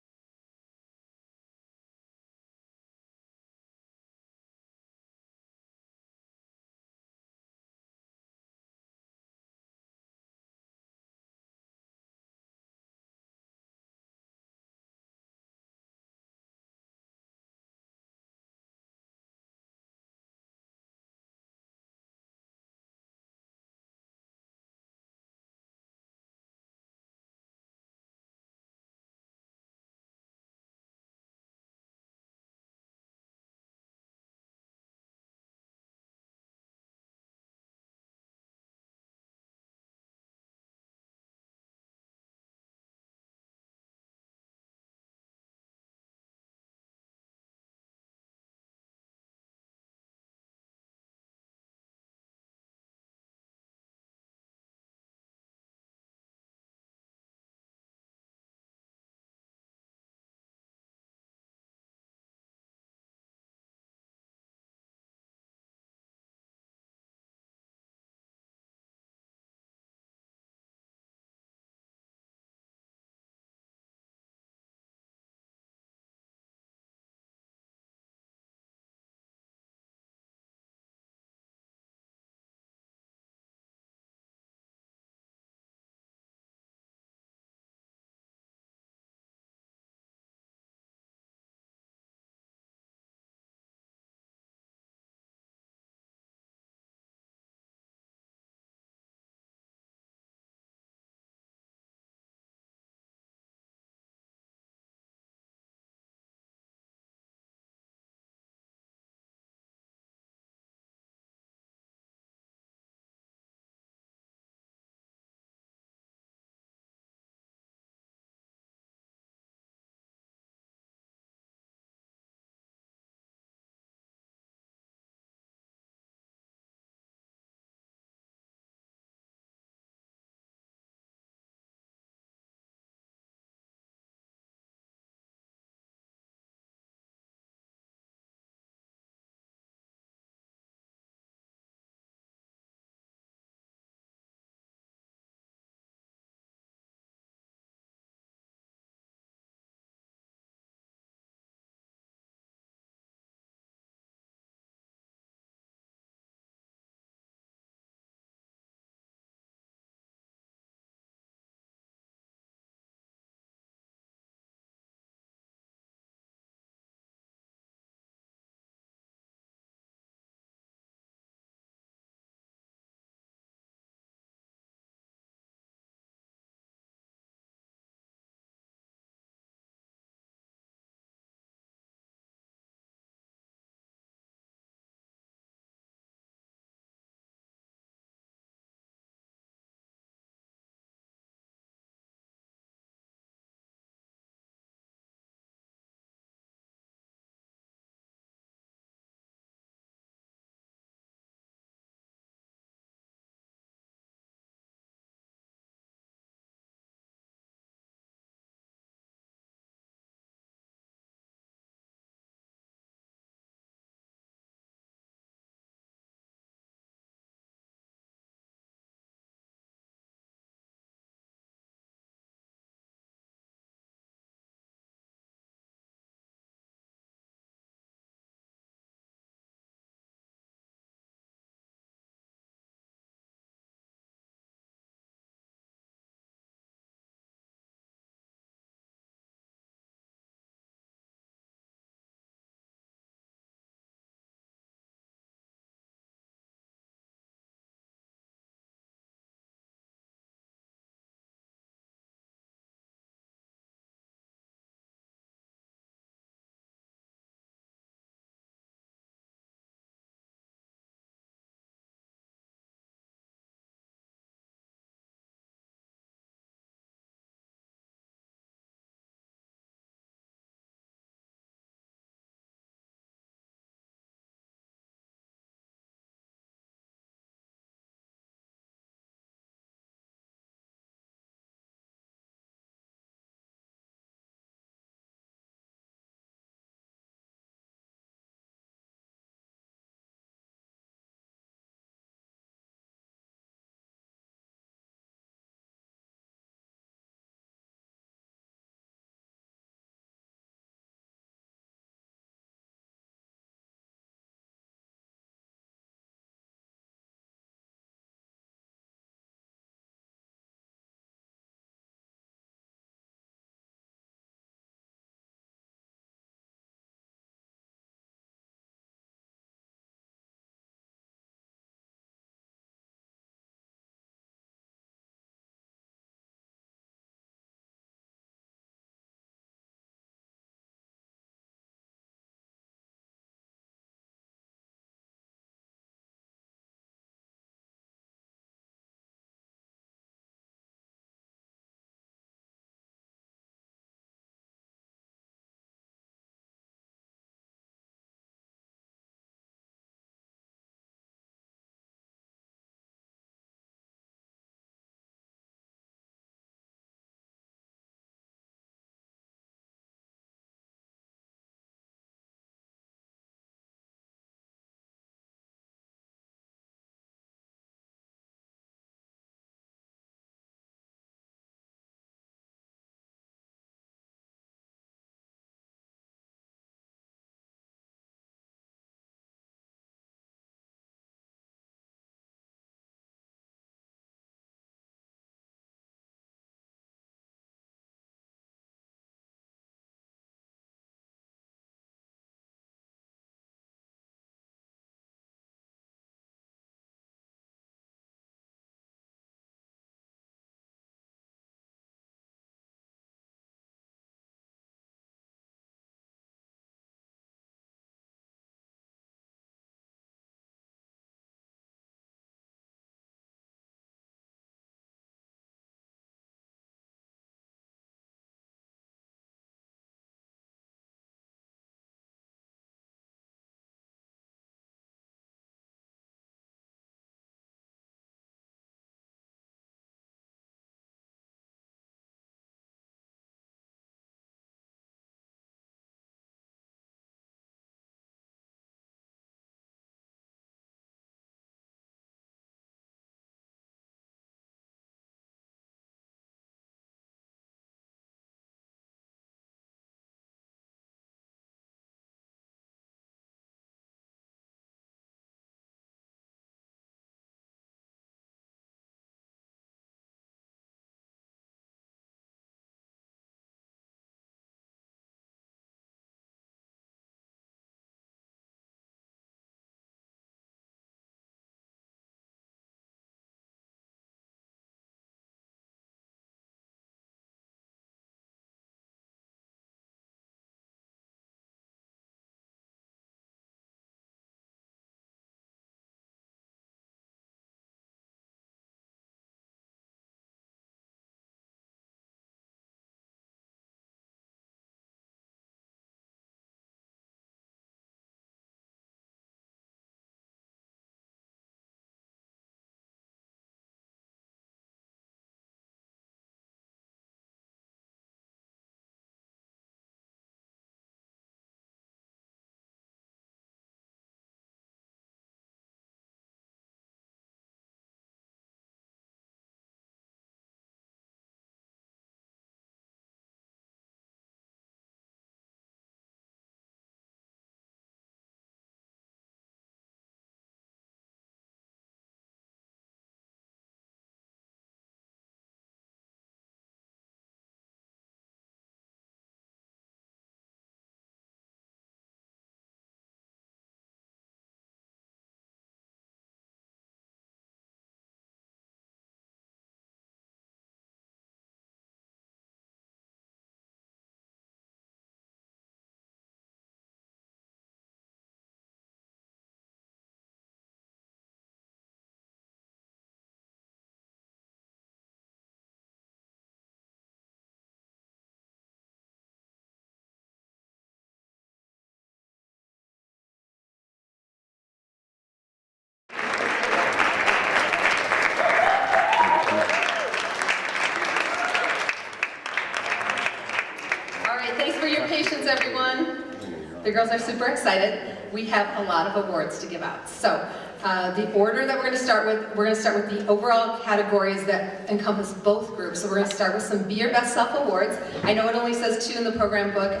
The girls are super excited. We have a lot of awards to give out. So the order that we're going to start with the overall categories that encompass both groups. So we're going to start with some Be Your Best Self awards. I know it only says 2 in the program book,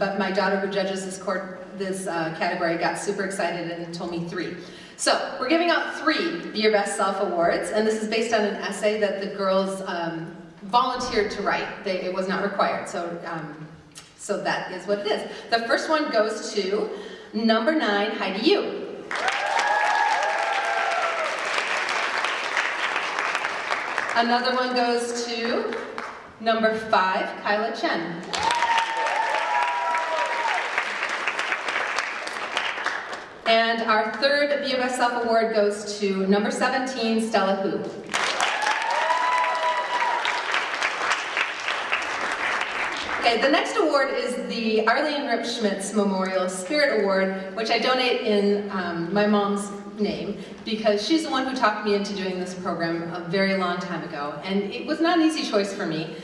but my daughter who judges this category got super excited and told me 3. So we're giving out 3 Be Your Best Self awards, and this is based on an essay that the girls volunteered to write. It was not required, so that is what it is. The first one goes to number 9, Heidi Yu. Another one goes to number 5, Kyla Chen. And our third Be Your Best Self award goes to number 17, Stella Hu. Okay, the next award is the Arlene Ripschmitz Memorial Spirit Award, which I donate in my mom's name, because she's the one who talked me into doing this program a very long time ago, and it was not an easy choice for me.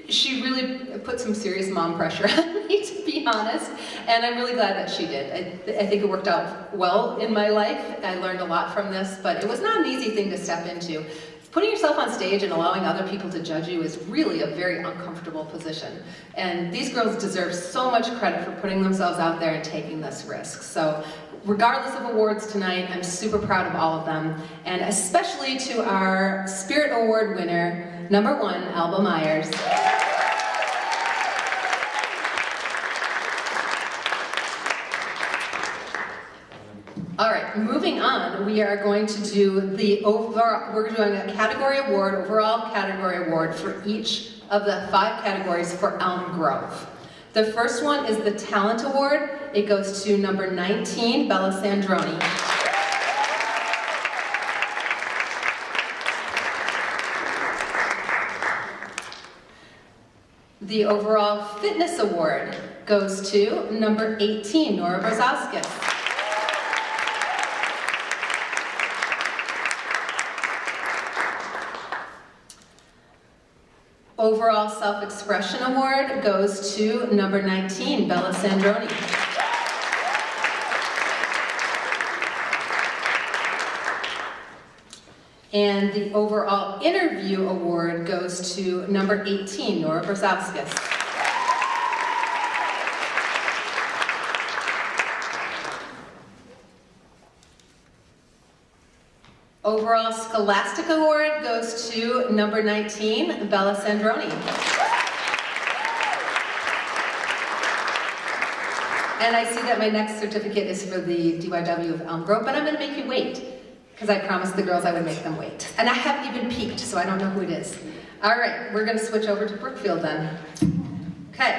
She really put some serious mom pressure on me, to be honest, and I'm really glad that she did. I think it worked out well in my life. I learned a lot from this, but it was not an easy thing to step into. Putting yourself on stage and allowing other people to judge you is really a very uncomfortable position. And these girls deserve so much credit for putting themselves out there and taking this risk. So regardless of awards tonight, I'm super proud of all of them. And especially to our Spirit Award winner, number 1, Alba Myers. All right, moving on, we are going to do we're doing a category award, overall category award for each of the 5 categories for Elm Grove. The first one is the Talent Award. It goes to number 19, Bella Sandroni. The overall Fitness Award goes to number 18, Nora Brzozowskis. Overall Self-Expression Award goes to number 19, Bella Sandroni. And the Overall Interview Award goes to number 18, Nora Brzozowskis. Overall Scholastic Award goes to number 19, Bella Sandroni. And I see that my next certificate is for the DYW of Elm Grove, but I'm going to make you wait, because I promised the girls I would make them wait. And I haven't even peeked, so I don't know who it is. All right, we're going to switch over to Brookfield then. Okay,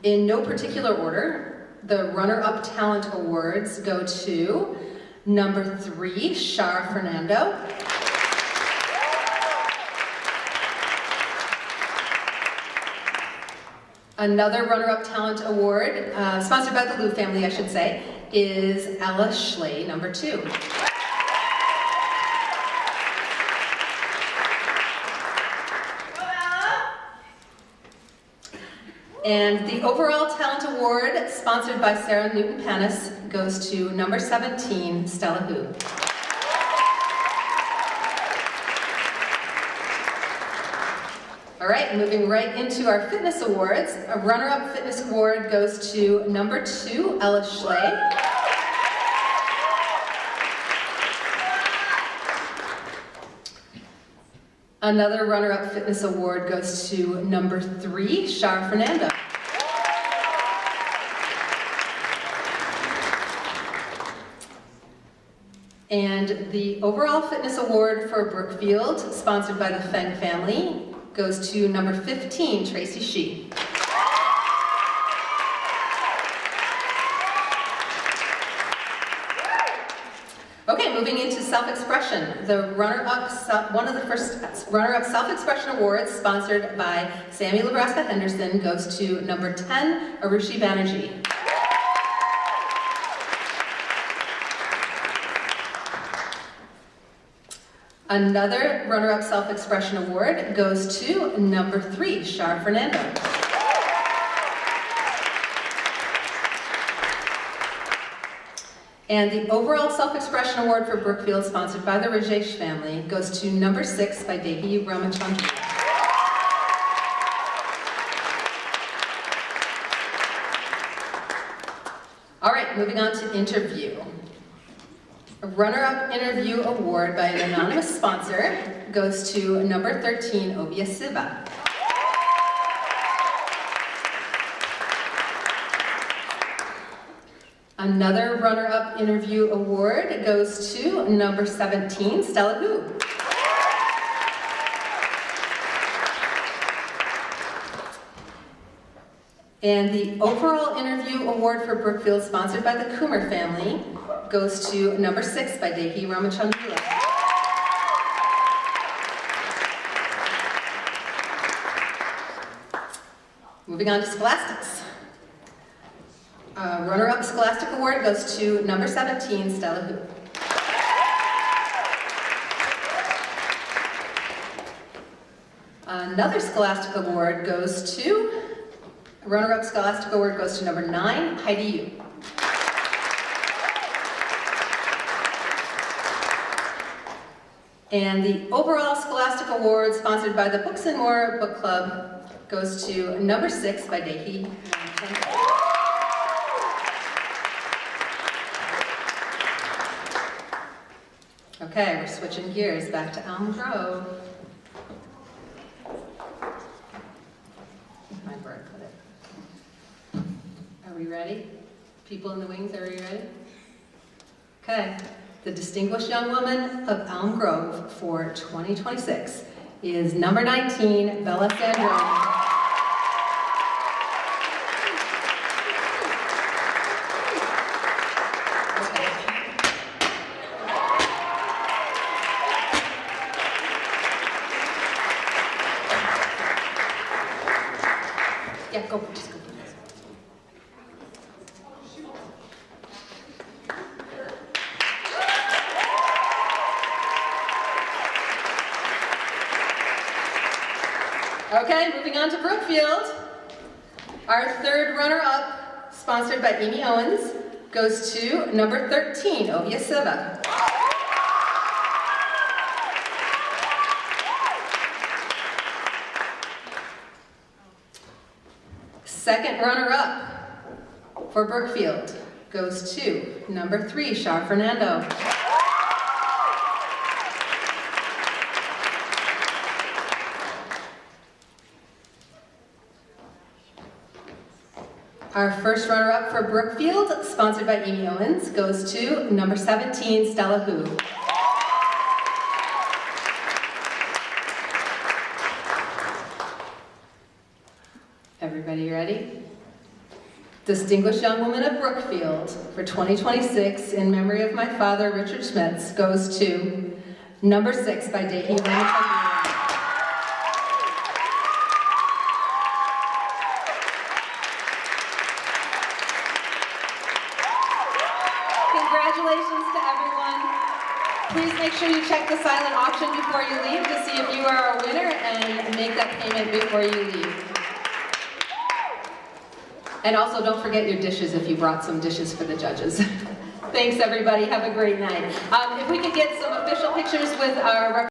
in no particular order, the runner-up talent awards go to number 3, Shar Fernando. Another runner-up talent award, sponsored by the Liu family, I should say, is Ella Schley, number 2. And the overall talent award, sponsored by Sarah Newton-Panis, goes to number 17, Stella Hu. All right, moving right into our fitness awards. A runner-up fitness award goes to number 2, Ella Schley. Another runner-up fitness award goes to number 3, Shar Fernando. And the overall fitness award for Brookfield, sponsored by the Feng family, goes to number 15, Tracy Shee. Okay, moving into self-expression. The runner-up, one of the first runner-up self-expression awards, sponsored by Sammy Nebraska Henderson, goes to number 10, Arushi Banerjee. Another runner-up self-expression award goes to number 3, Shar Fernando. And the overall self-expression award for Brookfield, sponsored by the Rajesh family, goes to number 6 by Dehi Ramachandran. All right, moving on to interview. A runner-up interview award by an anonymous sponsor goes to number 13, Obia Siva. Another runner-up interview award goes to number 17, Stella Hu. And the overall interview award for Brookfield, sponsored by the Kumar family, goes to number 6 by Dehi Ramachandran. Moving on to scholastics. Runner-up Scholastic Award goes to number 17, Stella Hu. Another Scholastic Award goes to, runner-up Scholastic Award goes to number 9, Heidi Yu. And the overall Scholastic Award, sponsored by the Books and More Book Club, goes to number 6 by Dehi. Okay, we're switching gears back to Elm Grove. Find where I put it. Are we ready? People in the wings, are we ready? Okay, the Distinguished Young Woman of Elm Grove for 2026 is number 19, Bella Sandro. Yeah, go, just go. Okay, moving on to Brookfield. Our third runner-up, sponsored by Amy Owens, goes to number 13, Ovia Silva. Second runner-up for Brookfield goes to number 3, Shar Fernando. Our first runner-up for Brookfield, sponsored by Amy Owens, goes to number 17, Stella Hu. Everybody ready? Distinguished Young Woman of Brookfield for 2026, in memory of my father, Richard Schmitz, goes to number 6 by Dehi Ramachandran. Congratulations to everyone. Please make sure you check the silent auction before you leave to see if you are a winner and make that payment before you leave. And also, don't forget your dishes if you brought some dishes for the judges. Thanks, everybody. Have a great night. If we could get some official pictures with our